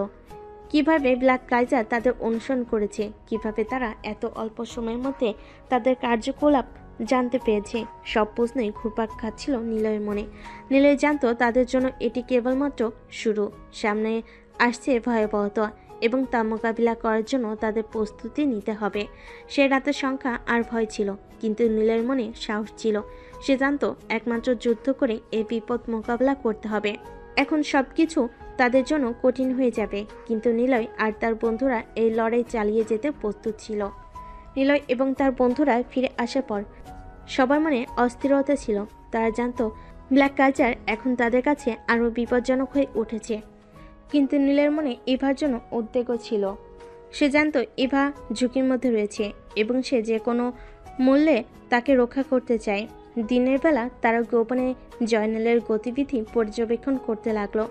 কিভাবে ব্ল্যাক কাইজার তাদের অনুসরণ করেছে, কিভাবে তারা এত অল্প সময়ের মধ্যে তাদের কার্যকলাপ জানতে পেরেছে, সব প্রশ্নই ঘুরপাক খাচ্ছিল নিলয়ের মনে। নিলয় জানতো তাদের জন্য এটি কেবলমাত্র শুরু। সামনে আসছে ভয়াবহতা এবং তা মোকাবিলা করার জন্য তাদের প্রস্তুতি নিতে হবে। সে রাতের সংখ্যা আর ভয় ছিল, কিন্তু নীলের মনে সাহস ছিল। সে জানতো একমাত্র যুদ্ধ করে এই বিপদ মোকাবিলা করতে হবে। এখন সব কিছু তাদের জন্য কঠিন হয়ে যাবে, কিন্তু নিলয় আর তার বন্ধুরা এই লড়াই চালিয়ে যেতে প্রস্তুত ছিল। নিলয় এবং তার বন্ধুরা ফিরে আসার পর সবার মনে অস্থিরতা ছিল। তারা জানতো ব্ল্যাক কালচার এখন তাদের কাছে আরও বিপজ্জনক হয়ে উঠেছে। কিন্তু নীলের মনে ইভার জন্য উদ্বেগও ছিল। সে জানতো ইভা ঝুঁকির মধ্যে রয়েছে এবং সে যে কোনো মূল্যে তাকে রক্ষা করতে চায়। দিনের বেলা তারা গোপনে জয়নালের গতিবিধি পর্যবেক্ষণ করতে লাগলো।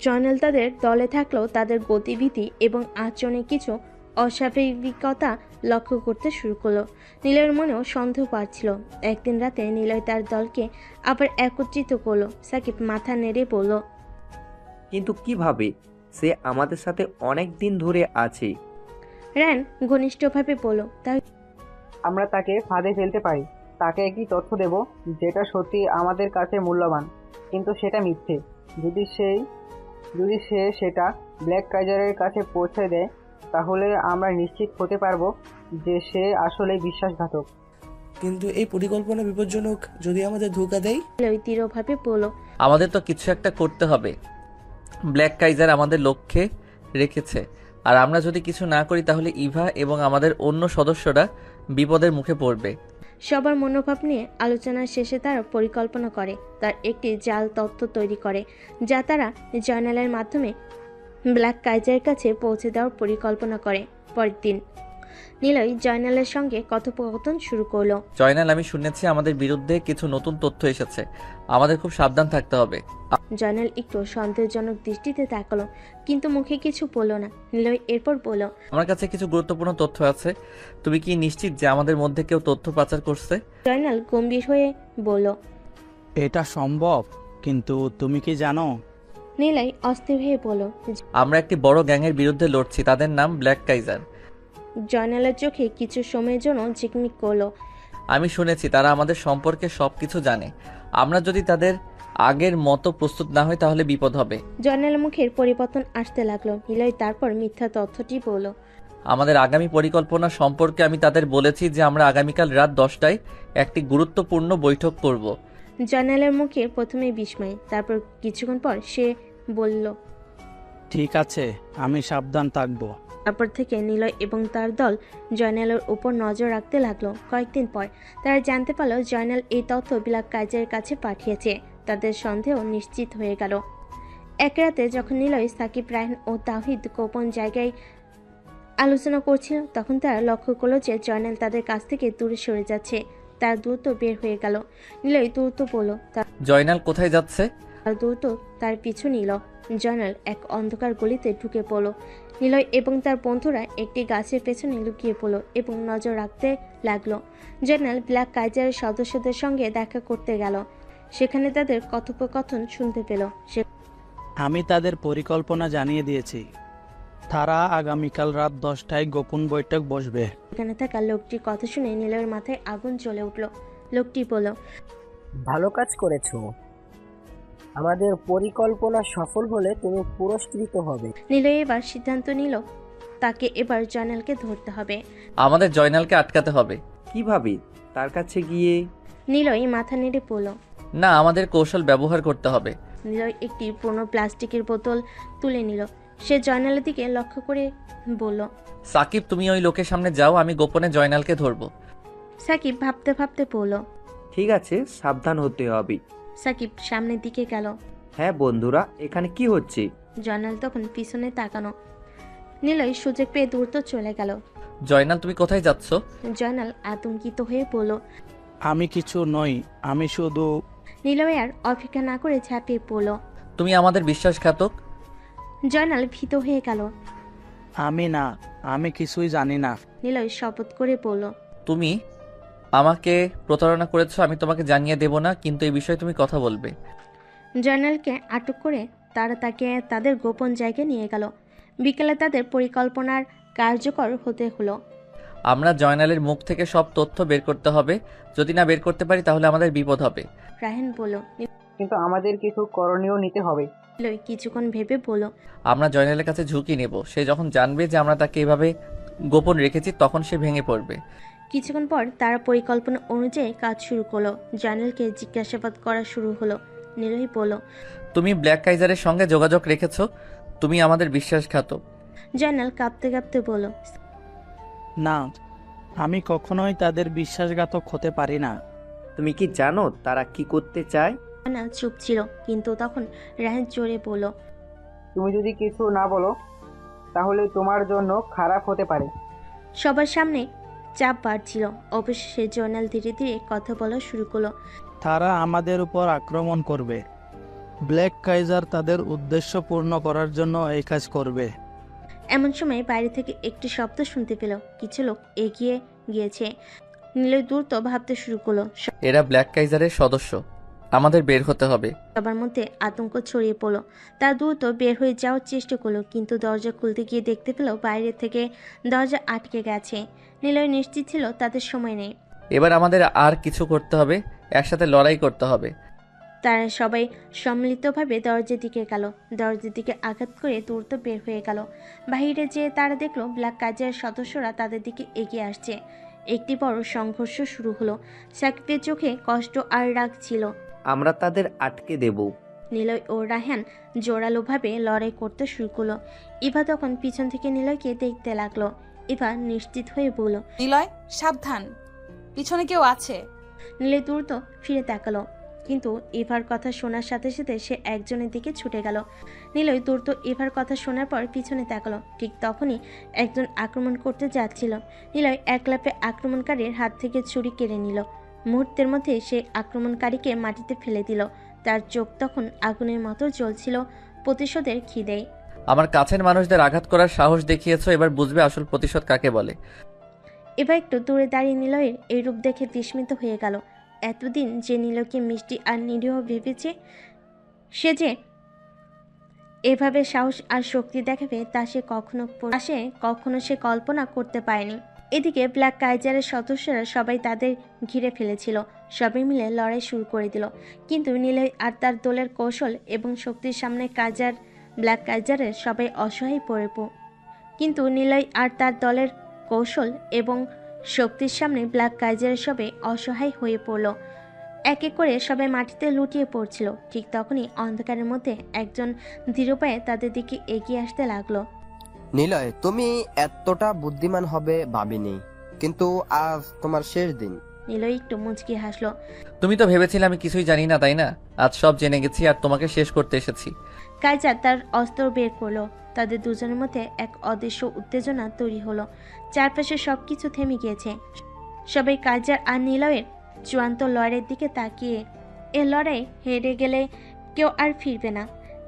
জয়নাল তাদের দলে থাকলেও তাদের গতিবিধি এবং আচরণে কিছু অস্বাভাবিকতা লক্ষ্য করতে শুরু করলো। নীলের মনেও সন্দেহ বাড়ছিল। একদিন রাতে নীলয় তার দলকে আবার একত্রিত করলো। সাকিব মাথা নেড়ে বলল, কিন্তু কিভাবে? সে আমাদের সাথে অনেক দিন ধরে আছে। রায়ান ঘনিষ্ঠভাবে বলল, তাই আমরা তাকে ফাঁদে ফেলতে পারি। তাকে একটি তথ্য দেব যেটা সত্যি আমাদের কাছে মূল্যবান, কিন্তু সেটা মিথ্যে। যদি সে সেটা ব্ল্যাক কাইজারের কাছে পৌঁছে দেয়, তাহলে আমরা নিশ্চিত হতে পারবো যে সে আসলে বিশ্বাসঘাতক। কিন্তু এই পরিকল্পনা বিপজ্জনক। যদি আমাদের ধোঁকা দেয়? নীলয় দৃঢ়ভাবে বলল, আমাদের তো কিছু একটা করতে হবে। ব্ল্যাক কাইজার আমাদের লক্ষ্যে রেখেছে, আর আমরা যদি কিছু না করি তাহলে ইভা এবং আমাদের অন্য সদস্যরা বিপদের মুখে পড়বে। সবার মনোভাব নিয়ে আলোচনার শেষে তারা পরিকল্পনা করে। তার একটি জাল তথ্য তৈরি করে যা তারা জয়নালের মাধ্যমে ব্ল্যাক কাইজারের কাছে পৌঁছে দেওয়ার পরিকল্পনা করে। পরের দিন নীলয় জয়নালের সঙ্গে কথোপকথন শুরু করলো। জয়নাল, আমি শুনেছি আমাদের বিরুদ্ধে কিছু নতুন তথ্য এসেছে। আমাদের খুব সাবধান থাকতে হবে। জয়নাল একটু সন্দেহজনক দৃষ্টিতে তাকালো, কিন্তু মুখে কিছু বলল না। নীলয় এরপর বলল, আমার কাছে কিছু গুরুত্বপূর্ণ তথ্য আছে। তুমি কি নিশ্চিত যে আমাদের মধ্যে কেউ তথ্য পাচার করছে? জয়নাল গম্ভীর হয়ে বলল, এটা সম্ভব, কিন্তু তুমি কি জানো? নীলয় অস্থির হয়ে বলল। আমরা একটি বড় গ্যাংয়ের বিরুদ্ধে লড়ছি, তাদের নাম ব্ল্যাক কাইজার। জয়নালের চোখে কিছু সময়ের জন্য ঝিকমিক করলো। আমি শুনেছি তারা আমাদের সম্পর্কে সবকিছু জানে। আমরা যদি তাদের আগের মতো প্রস্তুত না হই তাহলে বিপদ হবে। জয়নালের মুখের পরিবর্তন আসতে লাগলো। নীলয় তারপর মিথ্যা তথ্যটি বলল, আমাদের আগামী পরিকল্পনা সম্পর্কে আমি তাদের বলেছি যে আমরা আগামীকাল রাত 10টায় একটি গুরুত্বপূর্ণ বৈঠক করব। জয়নালের মুখে প্রথমে বিস্ময়, তারপর কিছুক্ষণ পর সে বলল, ঠিক আছে, আমি সাবধান থাকবো। তারপর থেকে নীলয় এবং তার দল জয়নালের উপর নজর রাখতে লাগলো। কয়েকদিন পর তারা জানতে পারলো জয়নাল এই তথ্য ব্ল্যাক কাইজারের কাছে পাঠিয়েছে। তাদের সন্দেহ নিশ্চিত হয়ে গেল। এক রাতে যখন নীলয়, সাকিব, রায়হান ও তাওহিদ গোপন জায়গায় আলোচনা করছিল, তখন তারা লক্ষ্য করলো যে জয়নাল তাদের কাছ থেকে দূরে সরে যাচ্ছে। তার দ্রুত বের হয়ে গেল। নীলয় দ্রুত বলল, জয়নাল কোথায় যাচ্ছে? তার দ্রুত তার পিছু নিল। জয়নাল এক অন্ধকার গলিতে ঢুকে পড়ল। নীলয় এবং তার বন্ধুরা একটি গাছের পেছনে লুকিয়ে পড়ল এবং নজর রাখতে লাগলো। জয়নাল ব্ল্যাক কাইজারের সদস্যদের সঙ্গে দেখা করতে গেল। সেখানে তাদের কথোপকথন শুনতে পেল। আমি তাদের পরিকল্পনা জানিয়ে দিয়েছি। তারা আগামীকাল রাত 10টায় গোপন বৈঠক বসবে। সেখানে থাকা লোকটির কথা শুনে নীলয়ের মাথায় আগুন জ্বলে উঠল। লোকটি বলল, ভালো কাজ করেছো। আমাদের পরিকল্পনা সফল হলে তুমি পুরস্কৃত হবে। নীলয় এবার সিদ্ধান্ত নিল তাকে এবার জয়নালকে ধরতে হবে। আমাদের জয়নালকে আটকাতে হবে। কিভাবে? তার কাছে গিয়ে? নীলয় মাথা নেড়ে পড়ল, না, আমাদের কৌশল ব্যবহার করতে হবে। নীলয় একটি পুরনো প্লাস্টিকের বোতল তুলে নিল। সে জয়নালের দিকে লক্ষ্য করে বলল, সাকিব, তুমি ওই লোকের সামনে যাও, আমি গোপনে জয়নালকে ধরবো। সাকিব ভাবতে ভাবতে বলল, ঠিক আছে, সাবধান হতে হবে। সাকিব সামনের দিকে গেল। হ্যাঁ বন্ধুরা, এখানে কি হচ্ছে? জয়নাল তখন পিছনে তাকানো। নীলয় সুযোগ পেয়ে দ্রুত চলে গেল। জয়নাল, তুমি কোথায় যাচ্ছ? জয়নাল আতঙ্কিত হয়ে বলল, আমি কিছু নই, আমি শুধু। নীলয় আর অপেক্ষা না করে ঝাঁপিয়ে পড়ল। তুমি আমাদের বিশ্বাসঘাতক। জয়নাল ভীত হয়ে গেল। আমি না, আমি কিছুই জানি না। নীলয় শপথ করে বলল, তুমি আমাকে প্রতারণা করেছো, আমি তোমাকে জানিয়ে দেব না, কিন্তু এই বিষয়ে তুমি কথা বলবে। জয়নালকে আটক করে তারা তাকে তাদের গোপন জায়গায় নিয়ে গেল। বিকেলে তাদের পরিকল্পনার কার্যকর হতে হলো। আমরা জয়নালের মুখ থেকে সব তথ্য বের করতে হবে। যদি না বের করতে পারি তাহলে আমাদের বিপদ হবে। রায়হান বলল, কিন্তু আমাদের কিছু করণীয় নিতে হবে। নীলয় কিছুক্ষণ ভেবে বলল, আমরা জয়নালের কাছে ঝুঁকি নেব। সে যখন জানবে যে আমরা তাকে এভাবে গোপন রেখেছি তখন সে ভেঙে পড়বে। কিছুক্ষণ পর তারা পরিকল্পনা অনুযায়ী কাজ শুরু করলো। জয়নালকে জিজ্ঞাসাবাদ করা শুরু হলো। নীলয় বলল, তুমি ব্ল্যাক কাইজারের সঙ্গে যোগাযোগ রেখেছো, তুমি আমাদের বিশ্বাসঘাতক। জয়নাল কাঁপতে কাঁপতে বলল, না, আমি কখনোই তাদের বিশ্বাসঘাতক হতে পারি না। তুমি কি জানো তারা কি করতে চায়? জয়নাল চুপ ছিল, কিন্তু তখন রাহেন জোরে বলল, তুমি যদি কিছু না বলো তাহলে তোমার জন্য খারাপ হতে পারে। সবার সামনে চাপ বাড়ছিল। অবশেষে জয়নাল ধীরে ধীরে কথা বলা শুরু করলো। তারা আমাদের উপর আক্রমণ করবে। ব্ল্যাক কাইজার তাদের উদ্দেশ্য পূর্ণ করার জন্য এই কাজ করবে। এমন সময় বাইরে থেকে একটি শব্দ শুনতে পেল। কিছু লোক এগিয়ে গিয়েছে। নিলয় দ্রুত ভাবতে শুরু করলো। এরা ব্ল্যাক কাইজারের সদস্য, আমাদের বের হতে হবে। সবার মধ্যে আতঙ্ক ছড়িয়ে পড়লো। তার দ্রুত বের হয়ে যাওয়ার চেষ্টা করলো, কিন্তু দরজা খুলতে গিয়ে দেখতে পেল বাইরে থেকে দরজা আটকে গেছে। নিলয় নিশ্চিত ছিল তাদের সময় নেই। এবার আমাদের আর কিছু করতে হবে, একসাথে লড়াই করতে হবে। তারা সবাই সম্মিলিতভাবে দরজার দিকে গেল। দরজার দিকে আঘাত করে দ্রুত বের হয়ে গেল। বাহিরে যেয়ে তারা দেখলো ব্ল্যাক কাইজারের সদস্যরা তাদের দিকে এগিয়ে আসছে। একটি বড় সংঘর্ষ শুরু হলো। সাকিবের চোখে কষ্ট আর রাগ ছিল। আমরা তাদের আটকে দেব। নিলয় ও রায়হান জোরালোভাবে লড়াই করতে শুরু করলো। ইভা তখন পিছন থেকে নিলয়কে দেখতে লাগলো। ইভা নিশ্চিত হয়ে বলল, নিলয় সাবধান, পিছনে কেউ আছে। নিলয় দ্রুত ফিরে তাকালো, কিন্তু ইভার কথা শোনার সাথে সাথে সে একজনের দিকে ছুটে গেল। নিলয় দ্রুত ইভার কথা শোনার পর পিছনে তাকালো। ঠিক তখনই একজন আক্রমণ করতে যাচ্ছিল। নিলয় এক লাফে আক্রমণকারীর হাত থেকে ছুরি কেড়ে নিল। মুহূর্তের মধ্যে সে আক্রমণকারীকে মাটিতে ফেলে দিল। তার চোখ তখন আগুনের মতো জ্বলছিল প্রতিশোধের খিদেয়। আমার কাছের মানুষদের আঘাত করার সাহস দেখিয়েছো, এবার বুঝবে আসল প্রতিশোধ কাকে বলে। এবার একটু দূরে দাঁড়িয়ে নিলয়ের এই রূপ দেখে বিস্মিত হয়ে গেল। এতদিন যে নীলকে মিষ্টি আর নিরীহ ভেবেছে, সে যে এভাবে সাহস আর শক্তি দেখাবে তা সে কখনো কল্পনা করতে পারেনি। এদিকে ব্ল্যাক কাইজারের সদস্যরা সবাই তাদের ঘিরে ফেলেছিল। সবাই মিলে লড়াই শুরু করে দিল, কিন্তু নিলয় আর তার দলের কৌশল এবং শক্তির সামনে ব্ল্যাক কাইজারের সবাই অসহায় কিন্তু নিলয় আর তার দলের কৌশল এবং শক্তির সামনে ব্ল্যাক কাইজারের সবাই অসহায় হয়ে পড়ল। এক এক করে সবাই মাটিতে লুটিয়ে পড়ছিল। ঠিক তখনই অন্ধকারের মধ্যে একজন ধীর পায়ে তাদের দিকে এগিয়ে আসতে লাগলো। নিলয়, তুমি এতটা বুদ্ধিমান হবে ভাবিনি, কিন্তু আজ তোমার শেষ দিন। নিলয় একটু মুচকি হাসলো। তুমি তো ভেবেছিলে আমি কিছুই জানি না, তাই না? আজ সব জেনে গেছি আর তোমাকে শেষ করতে এসেছি। কাইজার তার অস্ত্র বের করলো। তাদের দুজনের মধ্যে এক অদৃশ্য উত্তেজনা তৈরি হলো। চারপাশে সবকিছু থেমে গিয়েছে। সবাই কাইজার আর নিলয়ের চূড়ান্ত লড়াইয়ের দিকে তাকিয়ে। এ লড়াই হেরে গেলে কেউ আর ফিরবে না।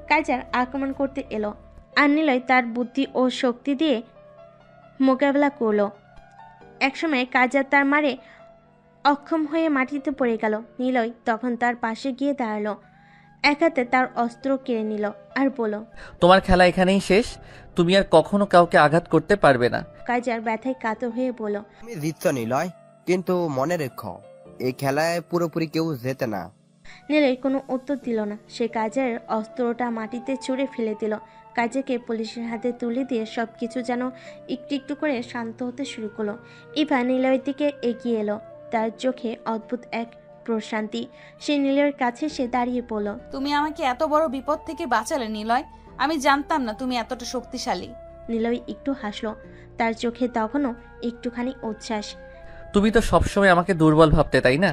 কাইজার আক্রমণ করতে এলো, আর নিলয় তার বুদ্ধি ও শক্তি দিয়ে মোকাবেলা করলো। একসময় কাইজার তার মারে অক্ষম হয়ে মাটিতে পড়ে গেল। নিলয় তখন তার পাশে গিয়ে দাঁড়ালো, এক হাতে তার অস্ত্র কেড়ে নিল আর বলল, তোমার খেলা এখানেই শেষ, তুমি আর কখনো কাউকে আঘাত করতে পারবে না। কাইজার ব্যথায় কাতর হয়ে বলল, তুমি জিতছ নিলয়, কিন্তু মনে রেখো এই খেলায় পুরোপুরি কেউ জেতে না। নিলয় কোনো উত্তর দিল না। সে কাইজারের অস্ত্রটা মাটিতে ছুঁড়ে ফেলে দিল। কাইজারকে পুলিশের হাতে তুলে দিয়ে সবকিছু যেন একটু একটু করে শান্ত হতে শুরু করলো। ইভা নিলয়ের দিকে এগিয়ে এলো, তার চোখে অদ্ভুত এক প্রশান্তি। সে নিলয়ের কাছে সে দাঁড়িয়ে পড়ল। তুমি আমাকে এত বড় বিপদ থেকে বাঁচালে নিলয়, আমি জানতাম না তুমি এতটা শক্তিশালী। নিলয় একটু হাসলো, তার চোখে তখনও একটুখানি উচ্ছ্বাস। তুমি তো সবসময় আমাকে দুর্বল ভাবতে, তাই না?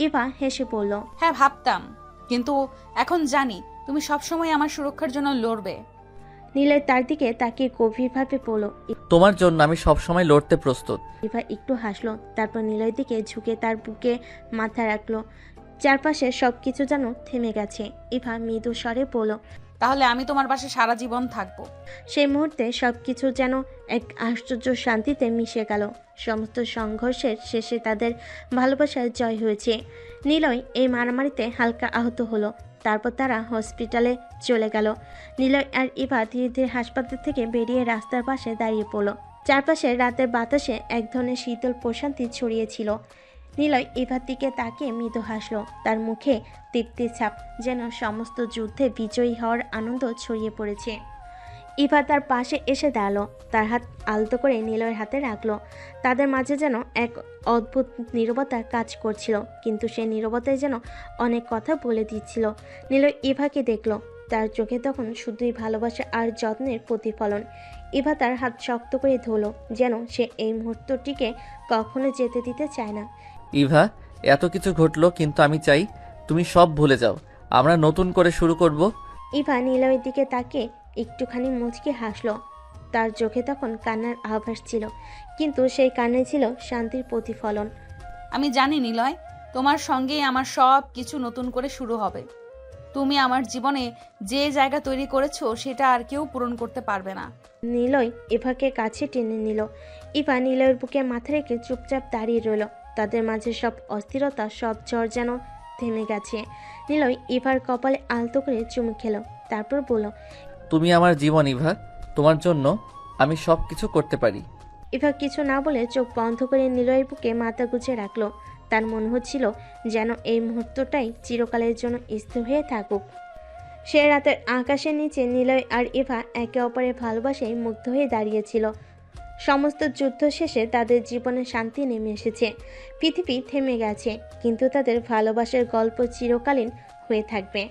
ইভা হেসে বলল, হ্যাঁ ভাবতাম, কিন্তু এখন জানি তুমি সবসময় আমার সুরক্ষার জন্য লড়বে। নিলয় তার দিকে তাকিয়ে গভীরভাবে বলল, তোমার জন্য আমি সবসময় লড়তে প্রস্তুত। ইভা একটু হাসলো, তারপর নিলয়ের দিকে ঝুঁকে তার বুকে মাথা রাখলো। চারপাশে সবকিছু যেন থেমে গেছে। ইভা মৃদু স্বরে বলল, তাহলে আমি তোমার পাশে সারা জীবন থাকবো। সেই মুহূর্তে সবকিছু যেন এক আশ্চর্য শান্তিতে মিশে গেল। সমস্ত সংঘর্ষের শেষে তাদের ভালোবাসার জয় হয়েছে। নিলয় এই মারামারিতে হালকা আহত হলো। তারপর তারা হসপিটালে চলে গেল। নিলয় আর ইভা ধীরে ধীরে হাসপাতাল থেকে বেরিয়ে রাস্তার পাশে দাঁড়িয়ে পড়ল। চারপাশে রাতের বাতাসে এক ধরনের শীতল প্রশান্তি ছড়িয়েছিল। নিলয় ইভার দিকে তাকিয়ে মৃদু হাসলো, তার মুখে তৃপ্তির ছাপ, যেন সমস্ত যুদ্ধে বিজয়ী হওয়ার আনন্দ ছড়িয়ে পড়েছে। ইভা তার পাশে এসে দাঁড়ালো, তার হাত আলতো করে নিলয়ের হাতে রাখলো। তাদের মাঝে যেন এক অদ্ভুত নীরবতা কাজ করছিল, কিন্তু সেই নীরবতায় যেন অনেক কথা বলে দিচ্ছিল। নিলয় ইভাকে দেখলো, তার চোখে তখন শুধুই ভালোবাসা আর যত্নের প্রতিফলন। ইভা তার হাত শক্ত করে ধরলো, যেন সে এই মুহূর্তটিকে কখনো যেতে দিতে চায় না। ইভা, এত কিছু ঘটলো, কিন্তু আমি চাই তুমি সব ভুলে যাও। আমরা নতুন করে শুরু করব। ইভা নিলয়ের দিকে তাকে একটুখানি মুচকি হাসলো। তার চোখে তখন কান্নার আভাস ছিল, কিন্তু সেই কান্নায় ছিল শান্তির প্রতিফলন। আমি জানি নিলয়, তোমার সঙ্গেই আমার সব কিছু নতুন করে শুরু হবে। তুমি আমার জীবনে যে জায়গা তৈরি করেছো সেটা আর কেউ পূরণ করতে পারবে না। নিলয় ইভাকে কাছে টেনে নিল। ইভা নিলয়ের বুকে মাথা রেখে চুপচাপ দাঁড়িয়ে রইল। তাদের মাঝে সব অস্থিরতা, সব ঝড় যেন থেমে গেছে। নিলয় ইভার কপালে আলতো করে চুমু খেলো, তারপর বলল, তুমি আমার জীবন ইভা, তোমার জন্য আমি সব কিছু করতে পারি। ইভা কিছু না বলে চোখ বন্ধ করে নিলয়ের বুকে মাথা গুজে রাখলো। তার মনে হচ্ছিল যেন এই মুহূর্তটাই চিরকালের জন্য স্থির হয়ে থাকুক। সে রাতের আকাশের নিচে নিলয় আর ইভা একে অপরের ভালোবাসায় মুগ্ধ হয়ে দাঁড়িয়েছিল। সমস্ত যুদ্ধ শেষে তাদের জীবনে শান্তি নেমে এসেছে। পৃথিবী থেমে গেছে, কিন্তু তাদের ভালোবাসার গল্প চিরকালীন হয়ে থাকবে।